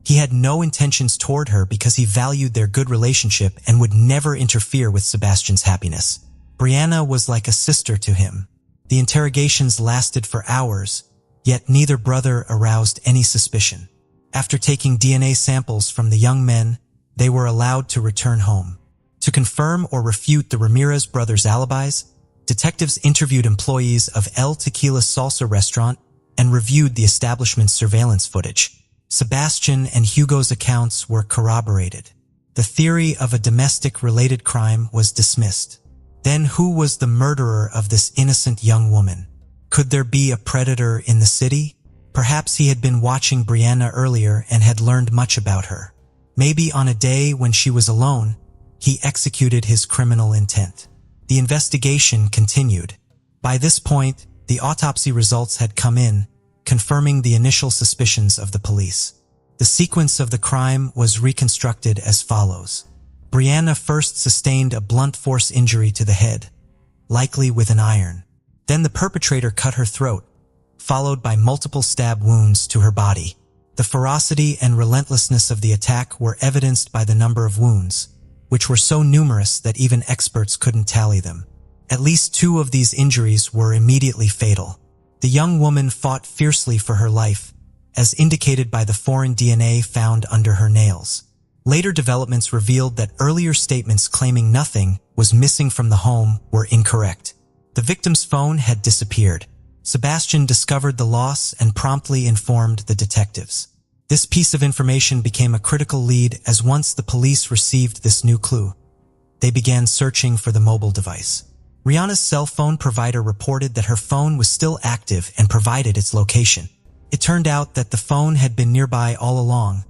A: he had no intentions toward her because he valued their good relationship and would never interfere with Sebastian's happiness. Brianna was like a sister to him. The interrogations lasted for hours, yet neither brother aroused any suspicion. After taking DNA samples from the young men, they were allowed to return home. To confirm or refute the Ramirez brothers' alibis, detectives interviewed employees of El Tequila Salsa restaurant and reviewed the establishment's surveillance footage. Sebastian and Hugo's accounts were corroborated. The theory of a domestic-related crime was dismissed. Then who was the murderer of this innocent young woman? Could there be a predator in the city? Perhaps he had been watching Brianna earlier and had learned much about her. Maybe on a day when she was alone, he executed his criminal intent. The investigation continued. By this point, the autopsy results had come in, confirming the initial suspicions of the police. The sequence of the crime was reconstructed as follows. Brianna first sustained a blunt force injury to the head, likely with an iron. Then the perpetrator cut her throat, followed by multiple stab wounds to her body. The ferocity and relentlessness of the attack were evidenced by the number of wounds, which were so numerous that even experts couldn't tally them. At least 2 of these injuries were immediately fatal. The young woman fought fiercely for her life, as indicated by the foreign DNA found under her nails. Later developments revealed that earlier statements claiming nothing was missing from the home were incorrect. The victim's phone had disappeared. Sebastian discovered the loss and promptly informed the detectives. This piece of information became a critical lead as once the police received this new clue, they began searching for the mobile device. Rihanna's cell phone provider reported that her phone was still active and provided its location. It turned out that the phone had been nearby all along,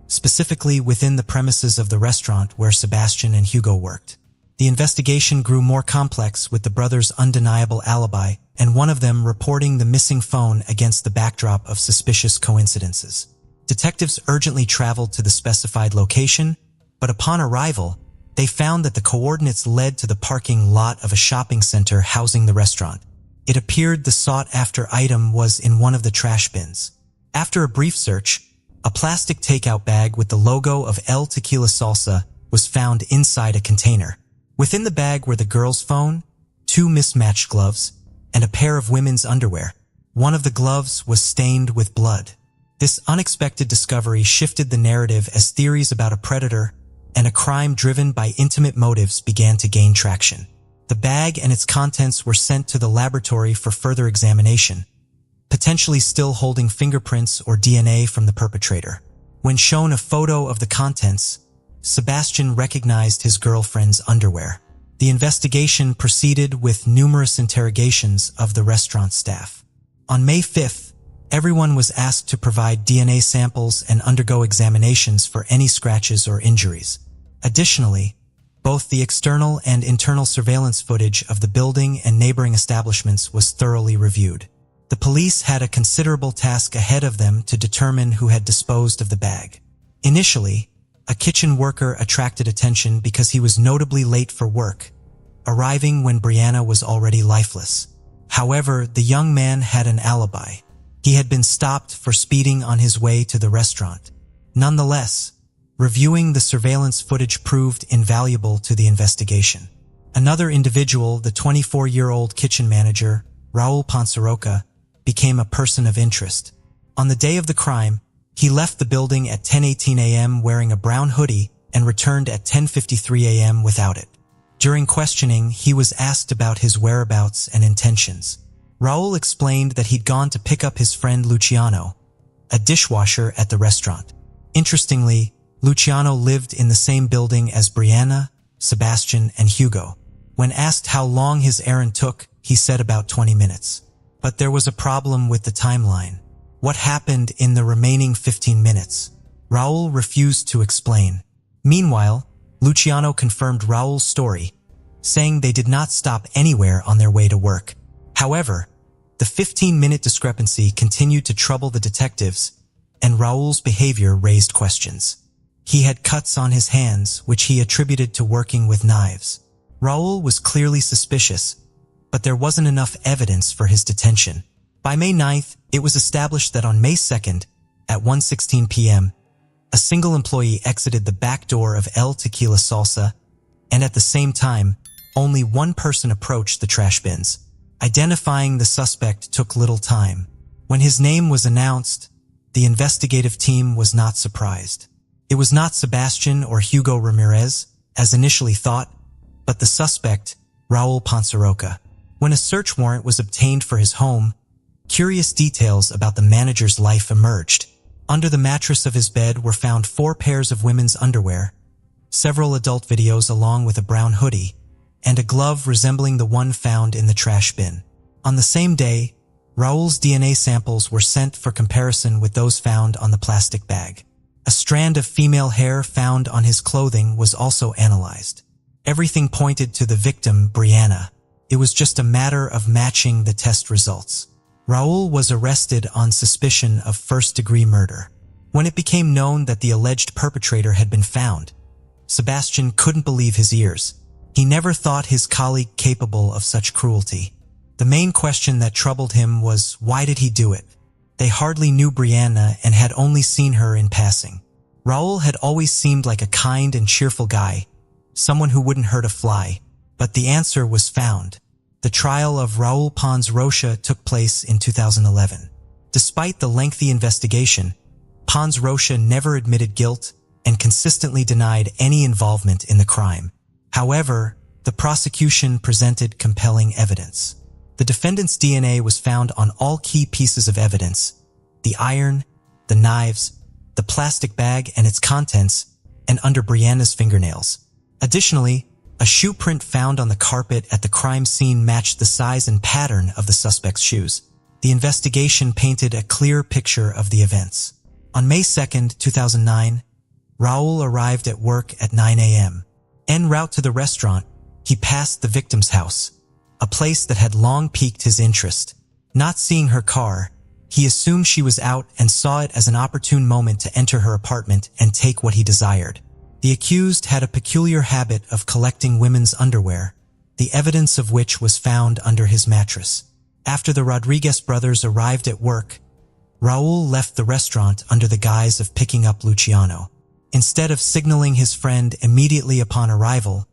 A: specifically within the premises of the restaurant where Sebastian and Hugo worked. The investigation grew more complex with the brothers' undeniable alibi and one of them reporting the missing phone against the backdrop of suspicious coincidences. Detectives urgently traveled to the specified location, but upon arrival, they found that the coordinates led to the parking lot of a shopping center housing the restaurant. It appeared the sought-after item was in one of the trash bins. After a brief search, a plastic takeout bag with the logo of El Tequila Salsa was found inside a container. Within the bag were the girl's phone, 2 mismatched gloves, and a pair of women's underwear. One of the gloves was stained with blood. This unexpected discovery shifted the narrative as theories about a predator and a crime driven by intimate motives began to gain traction. The bag and its contents were sent to the laboratory for further examination, potentially still holding fingerprints or DNA from the perpetrator. When shown a photo of the contents, Sebastian recognized his girlfriend's underwear. The investigation proceeded with numerous interrogations of the restaurant staff. On May 5th, everyone was asked to provide DNA samples and undergo examinations for any scratches or injuries. Additionally, both the external and internal surveillance footage of the building and neighboring establishments was thoroughly reviewed. The police had a considerable task ahead of them to determine who had disposed of the bag. Initially, a kitchen worker attracted attention because he was notably late for work, arriving when Brianna was already lifeless. However, the young man had an alibi. He had been stopped for speeding on his way to the restaurant. Nonetheless, reviewing the surveillance footage proved invaluable to the investigation. Another individual, the 24-year-old kitchen manager, Raul Ponsaroca, became a person of interest. On the day of the crime, he left the building at 10:18 a.m. wearing a brown hoodie and returned at 10:53 a.m. without it. During questioning, he was asked about his whereabouts and intentions. Raul explained that he'd gone to pick up his friend Luciano, a dishwasher at the restaurant. Interestingly, Luciano lived in the same building as Brianna, Sebastian, and Hugo. When asked how long his errand took, he said about 20 minutes. But there was a problem with the timeline. What happened in the remaining 15 minutes? Raul refused to explain. Meanwhile, Luciano confirmed Raul's story, saying they did not stop anywhere on their way to work. However, the 15-minute discrepancy continued to trouble the detectives, and Raul's behavior raised questions. He had cuts on his hands, which he attributed to working with knives. Raul was clearly suspicious, but there wasn't enough evidence for his detention. By May 9th, it was established that on May 2nd, at 1:16 p.m., a single employee exited the back door of El Tequila Salsa, and at the same time, only one person approached the trash bins. Identifying the suspect took little time. When his name was announced, the investigative team was not surprised. It was not Sebastian or Hugo Ramirez, as initially thought, but the suspect, Raul Ponsaroca. When a search warrant was obtained for his home, curious details about the manager's life emerged. Under the mattress of his bed were found 4 pairs of women's underwear, several adult videos along with a brown hoodie, and a glove resembling the one found in the trash bin. On the same day, Raul's DNA samples were sent for comparison with those found on the plastic bag. A strand of female hair found on his clothing was also analyzed. Everything pointed to the victim, Brianna. It was just a matter of matching the test results. Raul was arrested on suspicion of first-degree murder. When it became known that the alleged perpetrator had been found, Sebastian couldn't believe his ears. He never thought his colleague capable of such cruelty. The main question that troubled him was, why did he do it? They hardly knew Brianna and had only seen her in passing. Raul had always seemed like a kind and cheerful guy, someone who wouldn't hurt a fly. But the answer was found. The trial of Raul Pons Rocha took place in 2011. Despite the lengthy investigation, Pons Rocha never admitted guilt and consistently denied any involvement in the crime. However, the prosecution presented compelling evidence. The defendant's DNA was found on all key pieces of evidence: the iron, the knives, the plastic bag and its contents, and under Brianna's fingernails. Additionally, a shoe print found on the carpet at the crime scene matched the size and pattern of the suspect's shoes. The investigation painted a clear picture of the events. On May 2, 2009, Raul arrived at work at 9 a.m. En route to the restaurant, he passed the victim's house, a place that had long piqued his interest. Not seeing her car, he assumed she was out and saw it as an opportune moment to enter her apartment and take what he desired. The accused had a peculiar habit of collecting women's underwear, the evidence of which was found under his mattress. After the Rodriguez brothers arrived at work, Raul left the restaurant under the guise of picking up Luciano. Instead of signaling his friend immediately upon arrival,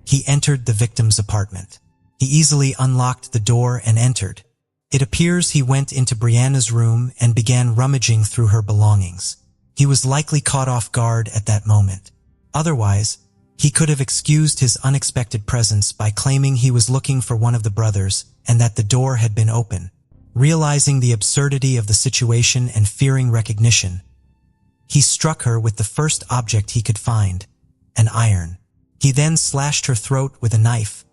A: he entered the victim's apartment. He easily unlocked the door and entered. It appears he went into Brianna's room and began rummaging through her belongings. He was likely caught off guard at that moment. Otherwise, he could have excused his unexpected presence by claiming he was looking for one of the brothers and that the door had been open. Realizing the absurdity of the situation and fearing recognition, he struck her with the first object he could find, an iron. He then slashed her throat with a knife,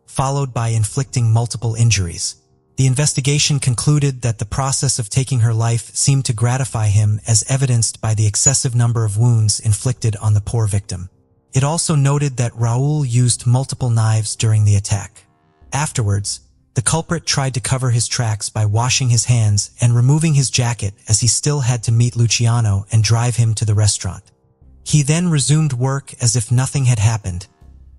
A: followed by inflicting multiple injuries. The investigation concluded that the process of taking her life seemed to gratify him, as evidenced by the excessive number of wounds inflicted on the poor victim. It also noted that Raul used multiple knives during the attack. Afterwards, the culprit tried to cover his tracks by washing his hands and removing his jacket, as he still had to meet Luciano and drive him to the restaurant. He then resumed work as if nothing had happened,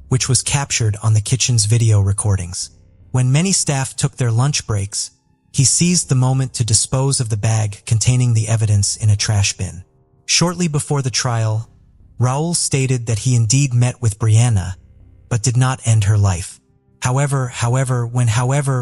A: which was captured on the kitchen's video recordings. When many staff took their lunch breaks, he seized the moment to dispose of the bag containing the evidence in a trash bin. Shortly before the trial, Raul stated that he indeed met with Brianna, but did not end her life. However,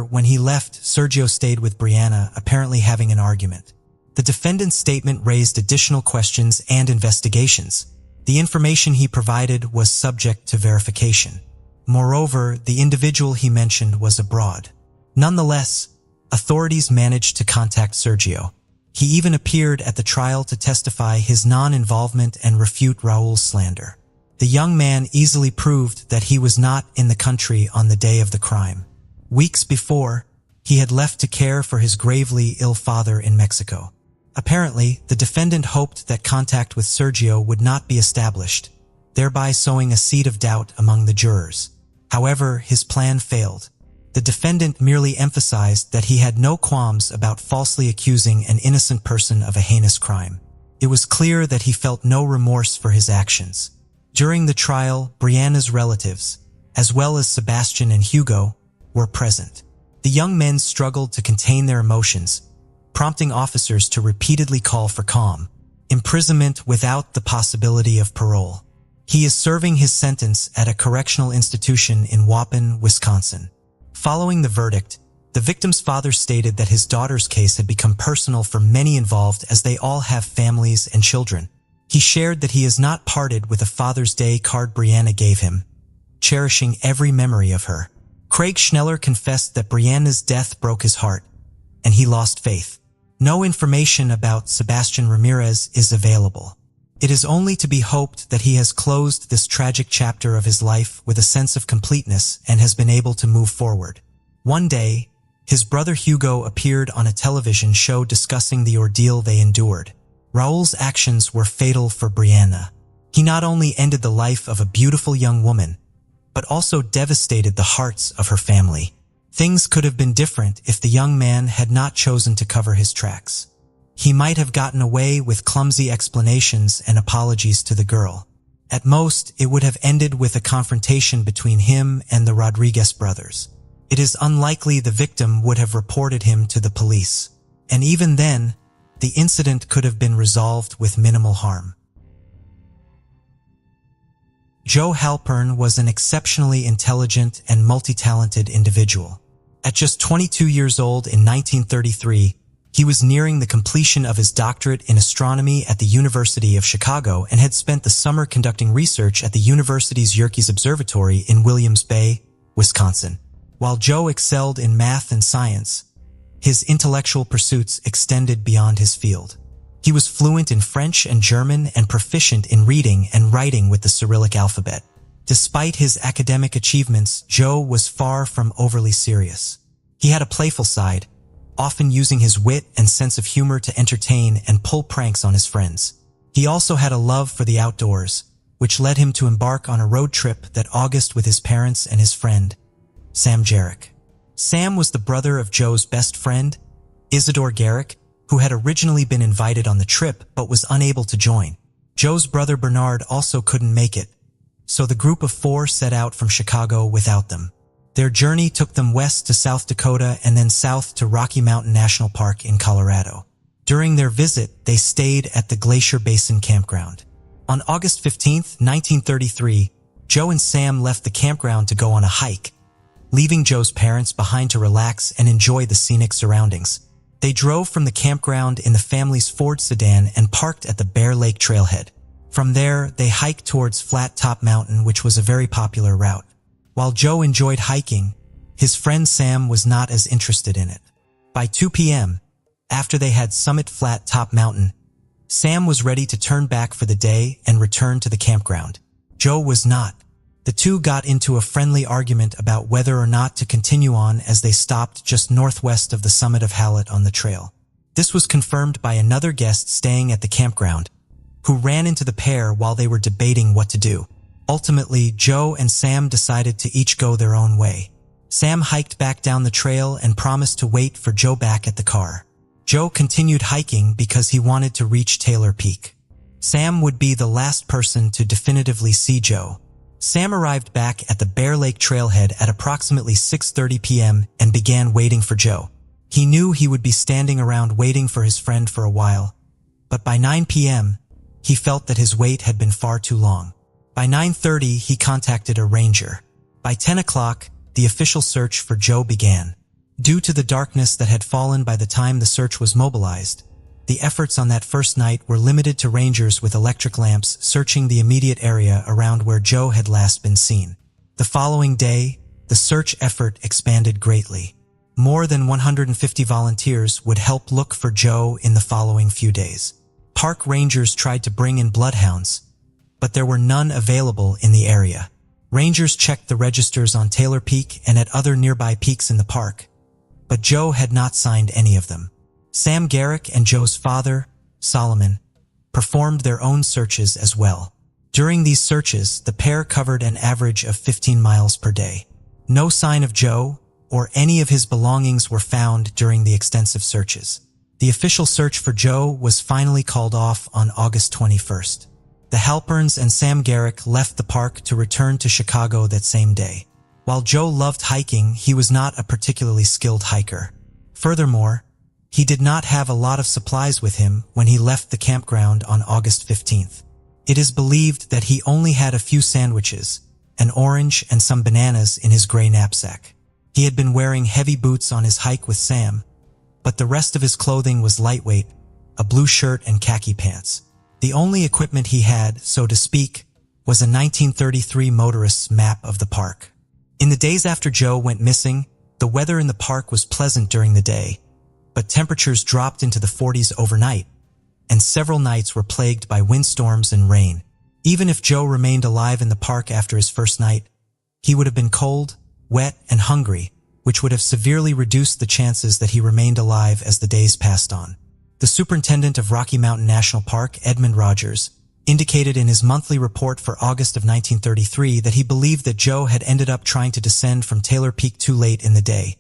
A: when he left, Sergio stayed with Brianna, apparently having an argument. The defendant's statement raised additional questions and investigations. The information he provided was subject to verification. Moreover, the individual he mentioned was abroad. Nonetheless, authorities managed to contact Sergio. He even appeared at the trial to testify his non-involvement and refute Raul's slander. The young man easily proved that he was not in the country on the day of the crime. Weeks before, he had left to care for his gravely ill father in Mexico. Apparently, the defendant hoped that contact with Sergio would not be established, thereby sowing a seed of doubt among the jurors. However, his plan failed. The defendant merely emphasized that he had no qualms about falsely accusing an innocent person of a heinous crime. It was clear that he felt no remorse for his actions. During the trial, Brianna's relatives, as well as Sebastian and Hugo, were present. The young men struggled to contain their emotions, prompting officers to repeatedly call for calm. Imprisonment without the possibility of parole. He is serving his sentence at a correctional institution in Waupun, Wisconsin. Following the verdict, the victim's father stated that his daughter's case had become personal for many involved, as they all have families and children. He shared that he has not parted with a Father's Day card Brianna gave him, cherishing every memory of her. Craig Schneller confessed that Brianna's death broke his heart, and he lost faith. No information about Sebastian Ramirez is available. It is only to be hoped that he has closed this tragic chapter of his life with a sense of completeness and has been able to move forward. One day, his brother Hugo appeared on a television show discussing the ordeal they endured. Raul's actions were fatal for Brianna. He not only ended the life of a beautiful young woman, but also devastated the hearts of her family. Things could have been different if the young man had not chosen to cover his tracks. He might have gotten away with clumsy explanations and apologies to the girl. At most, it would have ended with a confrontation between him and the Rodriguez brothers. It is unlikely the victim would have reported him to the police. And even then, the incident could have been resolved with minimal harm. Joe Halpern was an exceptionally intelligent and multi-talented individual. At just 22 years old in 1933, he was nearing the completion of his doctorate in astronomy at the University of Chicago and had spent the summer conducting research at the university's Yerkes Observatory in Williams Bay, Wisconsin. While Joe excelled in math and science, his intellectual pursuits extended beyond his field. He was fluent in French and German and proficient in reading and writing with the Cyrillic alphabet. Despite his academic achievements, Joe was far from overly serious. He had a playful side, often using his wit and sense of humor to entertain and pull pranks on his friends. He also had a love for the outdoors, which led him to embark on a road trip that August with his parents and his friend, Sam Jarek. Sam was the brother of Joe's best friend, Isidore Garrick, who had originally been invited on the trip but was unable to join. Joe's brother Bernard also couldn't make it, so the group of four set out from Chicago without them. Their journey took them west to South Dakota and then south to Rocky Mountain National Park in Colorado. During their visit, they stayed at the Glacier Basin Campground. On August 15, 1933, Joe and Sam left the campground to go on a hike, leaving Joe's parents behind to relax and enjoy the scenic surroundings. They drove from the campground in the family's Ford sedan and parked at the Bear Lake trailhead. From there, they hiked towards Flat Top Mountain, which was a very popular route. While Joe enjoyed hiking, his friend Sam was not as interested in it. By 2 p.m., after they had summit Flat Top Mountain, Sam was ready to turn back for the day and return to the campground. Joe was not. The two got into a friendly argument about whether or not to continue on as they stopped just northwest of the summit of Hallett on the trail. This was confirmed by another guest staying at the campground, who ran into the pair while they were debating what to do. Ultimately, Joe and Sam decided to each go their own way. Sam hiked back down the trail and promised to wait for Joe back at the car. Joe continued hiking because he wanted to reach Taylor Peak. Sam would be the last person to definitively see Joe. Sam arrived back at the Bear Lake trailhead at approximately 6:30 p.m. and began waiting for Joe. He knew he would be standing around waiting for his friend for a while, but by 9 p.m., he felt that his wait had been far too long. By 9:30, he contacted a ranger. By 10 o'clock, the official search for Joe began. Due to the darkness that had fallen by the time the search was mobilized, the efforts on that first night were limited to rangers with electric lamps searching the immediate area around where Joe had last been seen. The following day, the search effort expanded greatly. More than 150 volunteers would help look for Joe in the following few days. Park rangers tried to bring in bloodhounds, but there were none available in the area. Rangers checked the registers on Taylor Peak and at other nearby peaks in the park, but Joe had not signed any of them. Sam Garrick and Joe's father, Solomon, performed their own searches as well. During these searches, the pair covered an average of 15 miles per day. No sign of Joe or any of his belongings were found during the extensive searches. The official search for Joe was finally called off on August 21st. The Halperns and Sam Garrick left the park to return to Chicago that same day. While Joe loved hiking, he was not a particularly skilled hiker. Furthermore, he did not have a lot of supplies with him when he left the campground on August 15th. It is believed that he only had a few sandwiches, an orange and some bananas in his gray knapsack. He had been wearing heavy boots on his hike with Sam, but the rest of his clothing was lightweight, a blue shirt and khaki pants. The only equipment he had, so to speak, was a 1933 motorist's map of the park. In the days after Joe went missing, the weather in the park was pleasant during the day, but temperatures dropped into the 40s overnight, and several nights were plagued by windstorms and rain. Even if Joe remained alive in the park after his first night, he would have been cold, wet, and hungry, which would have severely reduced the chances that he remained alive as the days passed on. The superintendent of Rocky Mountain National Park, Edmund Rogers, indicated in his monthly report for August of 1933 that he believed that Joe had ended up trying to descend from Taylor Peak too late in the day,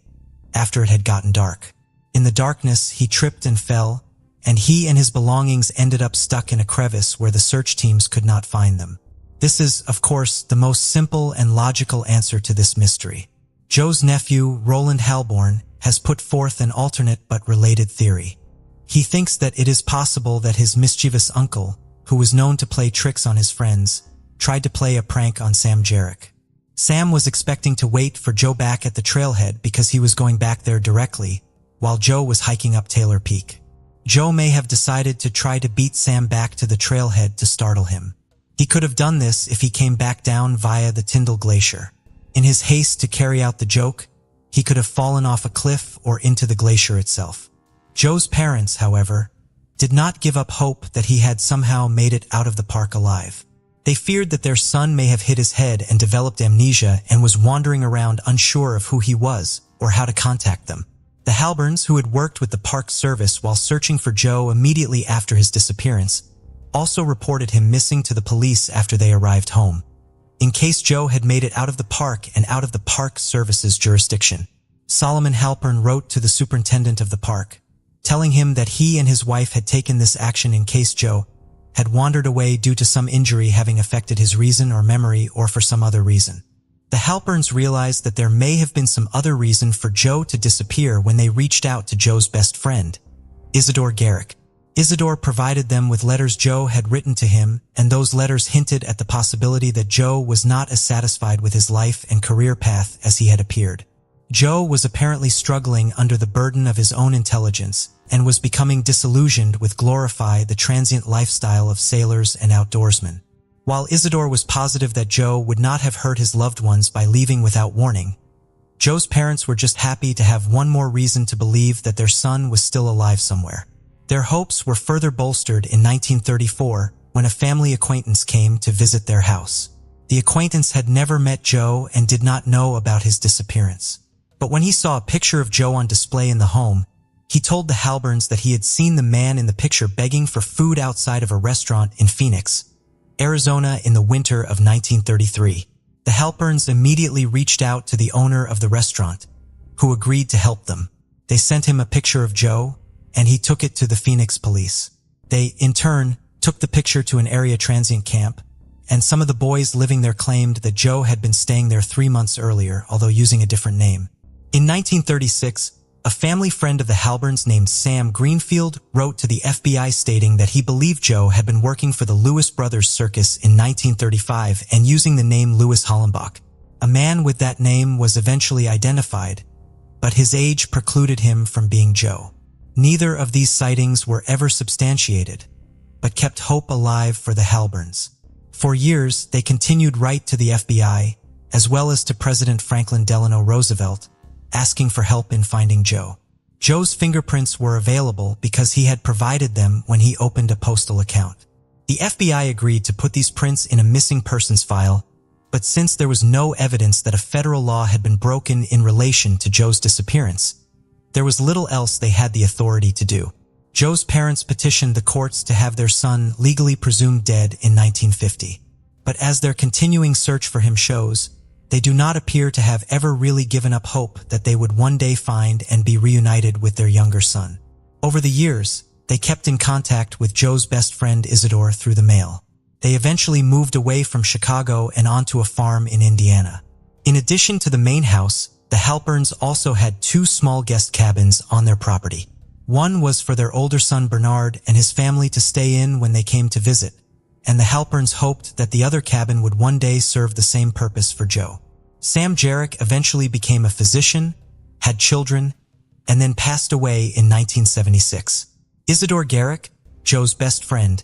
A: after it had gotten dark. In the darkness, he tripped and fell, and he and his belongings ended up stuck in a crevice where the search teams could not find them. This is, of course, the most simple and logical answer to this mystery. Joe's nephew, Roland Halborn, has put forth an alternate but related theory. He thinks that it is possible that his mischievous uncle, who was known to play tricks on his friends, tried to play a prank on Sam Jarek. Sam was expecting to wait for Joe back at the trailhead because he was going back there directly, while Joe was hiking up Taylor Peak. Joe may have decided to try to beat Sam back to the trailhead to startle him. He could have done this if he came back down via the Tyndall Glacier. In his haste to carry out the joke, he could have fallen off a cliff or into the glacier itself. Joe's parents, however, did not give up hope that he had somehow made it out of the park alive. They feared that their son may have hit his head and developed amnesia and was wandering around unsure of who he was or how to contact them. The Halperns, who had worked with the park service while searching for Joe immediately after his disappearance, also reported him missing to the police after they arrived home, in case Joe had made it out of the park and out of the park service's jurisdiction. Solomon Halpern wrote to the superintendent of the park, telling him that he and his wife had taken this action in case Joe had wandered away due to some injury having affected his reason or memory or for some other reason. The Halperns realized that there may have been some other reason for Joe to disappear when they reached out to Joe's best friend, Isidore Garrick. Isidore provided them with letters Joe had written to him, and those letters hinted at the possibility that Joe was not as satisfied with his life and career path as he had appeared. Joe was apparently struggling under the burden of his own intelligence and was becoming disillusioned with the transient lifestyle of sailors and outdoorsmen. While Isidore was positive that Joe would not have hurt his loved ones by leaving without warning, Joe's parents were just happy to have one more reason to believe that their son was still alive somewhere. Their hopes were further bolstered in 1934 when a family acquaintance came to visit their house. The acquaintance had never met Joe and did not know about his disappearance. But when he saw a picture of Joe on display in the home, he told the Halperns that he had seen the man in the picture begging for food outside of a restaurant in Phoenix, Arizona in the winter of 1933. The Halperns immediately reached out to the owner of the restaurant, who agreed to help them. They sent him a picture of Joe, and he took it to the Phoenix police. They, in turn, took the picture to an area transient camp, and some of the boys living there claimed that Joe had been staying there 3 months earlier, although using a different name. In 1936, a family friend of the Halperns named Sam Greenfield wrote to the FBI stating that he believed Joe had been working for the Lewis Brothers Circus in 1935 and using the name Louis Hollenbach. A man with that name was eventually identified, but his age precluded him from being Joe. Neither of these sightings were ever substantiated, but kept hope alive for the Halperns. For years, they continued right to the FBI, as well as to President Franklin Delano Roosevelt, asking for help in finding Joe. Joe's fingerprints were available because he had provided them when he opened a postal account. The FBI agreed to put these prints in a missing persons file, but since there was no evidence that a federal law had been broken in relation to Joe's disappearance, there was little else they had the authority to do. Joe's parents petitioned the courts to have their son legally presumed dead in 1950. But as their continuing search for him shows, they do not appear to have ever really given up hope that they would one day find and be reunited with their younger son. Over the years, they kept in contact with Joe's best friend Isidore through the mail. They eventually moved away from Chicago and onto a farm in Indiana. In addition to the main house, the Halperns also had 2 small guest cabins on their property. One was for their older son Bernard and his family to stay in when they came to visit, and the Halperns hoped that the other cabin would one day serve the same purpose for Joe. Sam Jarrick eventually became a physician, had children, and then passed away in 1976. Isidore Garrick, Joe's best friend,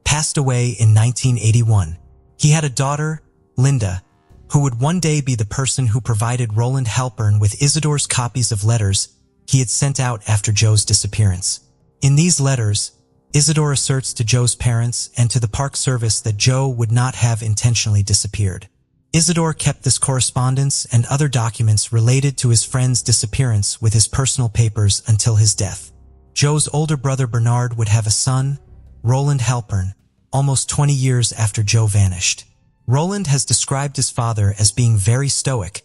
A: passed away in 1981. He had a daughter, Linda, who would one day be the person who provided Roland Halpern with Isidore's copies of letters he had sent out after Joe's disappearance. In these letters, Isidore asserts to Joe's parents and to the Park Service that Joe would not have intentionally disappeared. Isidore kept this correspondence and other documents related to his friend's disappearance with his personal papers until his death. Joe's older brother Bernard would have a son, Roland Halpern, almost 20 years after Joe vanished. Roland has described his father as being very stoic,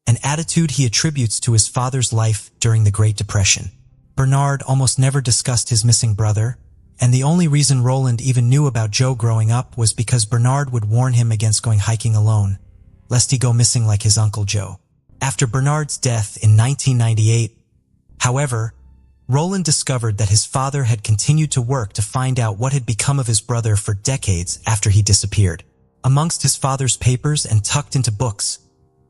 A: an attitude he attributes to his father's life during the Great Depression. Bernard almost never discussed his missing brother, and the only reason Roland even knew about Joe growing up was because Bernard would warn him against going hiking alone, lest he go missing like his Uncle Joe. After Bernard's death in 1998, however, Roland discovered that his father had continued to work to find out what had become of his brother for decades after he disappeared. Amongst his father's papers and tucked into books,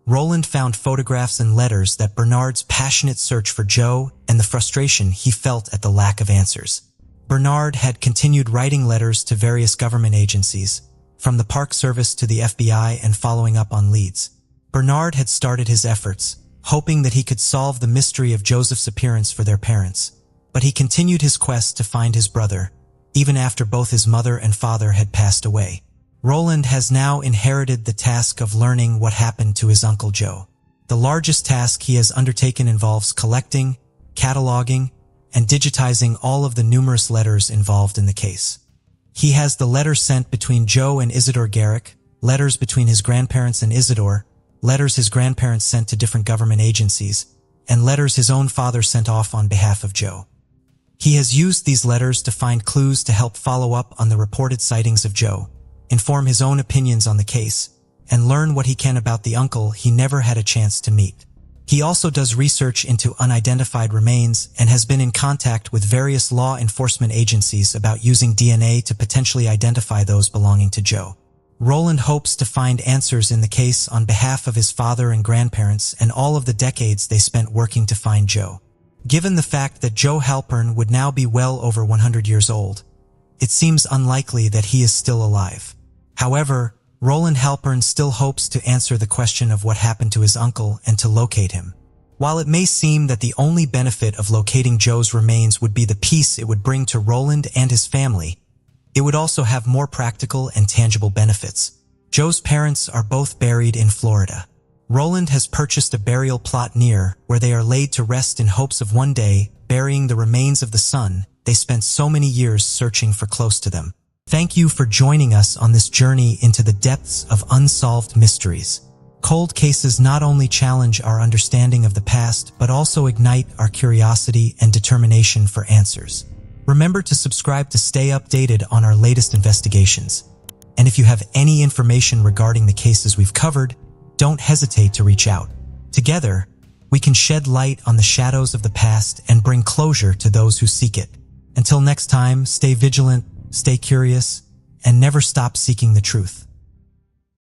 A: Roland found photographs and letters that Bernard's passionate search for Joe and the frustration he felt at the lack of answers. Bernard had continued writing letters to various government agencies, from the Park Service to the FBI, and following up on leads. Bernard had started his efforts, hoping that he could solve the mystery of Joseph's appearance for their parents, but he continued his quest to find his brother, even after both his mother and father had passed away. Roland has now inherited the task of learning what happened to his Uncle Joe. The largest task he has undertaken involves collecting, cataloging, and digitizing all of the numerous letters involved in the case. He has the letters sent between Joe and Isidore Garrick, letters between his grandparents and Isidore, letters his grandparents sent to different government agencies, and letters his own father sent off on behalf of Joe. He has used these letters to find clues to help follow up on the reported sightings of Joe, inform his own opinions on the case, and learn what he can about the uncle he never had a chance to meet. He also does research into unidentified remains and has been in contact with various law enforcement agencies about using DNA to potentially identify those belonging to Joe. Roland hopes to find answers in the case on behalf of his father and grandparents and all of the decades they spent working to find Joe. Given the fact that Joe Halpern would now be well over 100 years old, it seems unlikely that he is still alive. However, Roland Halpern still hopes to answer the question of what happened to his uncle and to locate him. While it may seem that the only benefit of locating Joe's remains would be the peace it would bring to Roland and his family, it would also have more practical and tangible benefits. Joe's parents are both buried in Florida. Roland has purchased a burial plot near where they are laid to rest in hopes of one day burying the remains of the son they spent so many years searching for close to them. Thank you for joining us on this journey into the depths of unsolved mysteries. Cold cases not only challenge our understanding of the past, but also ignite our curiosity and determination for answers. Remember to subscribe to stay updated on our latest investigations. And if you have any information regarding the cases we've covered, don't hesitate to reach out. Together, we can shed light on the shadows of the past and bring closure to those who seek it. Until next time, stay vigilant, stay curious, and never stop seeking the truth.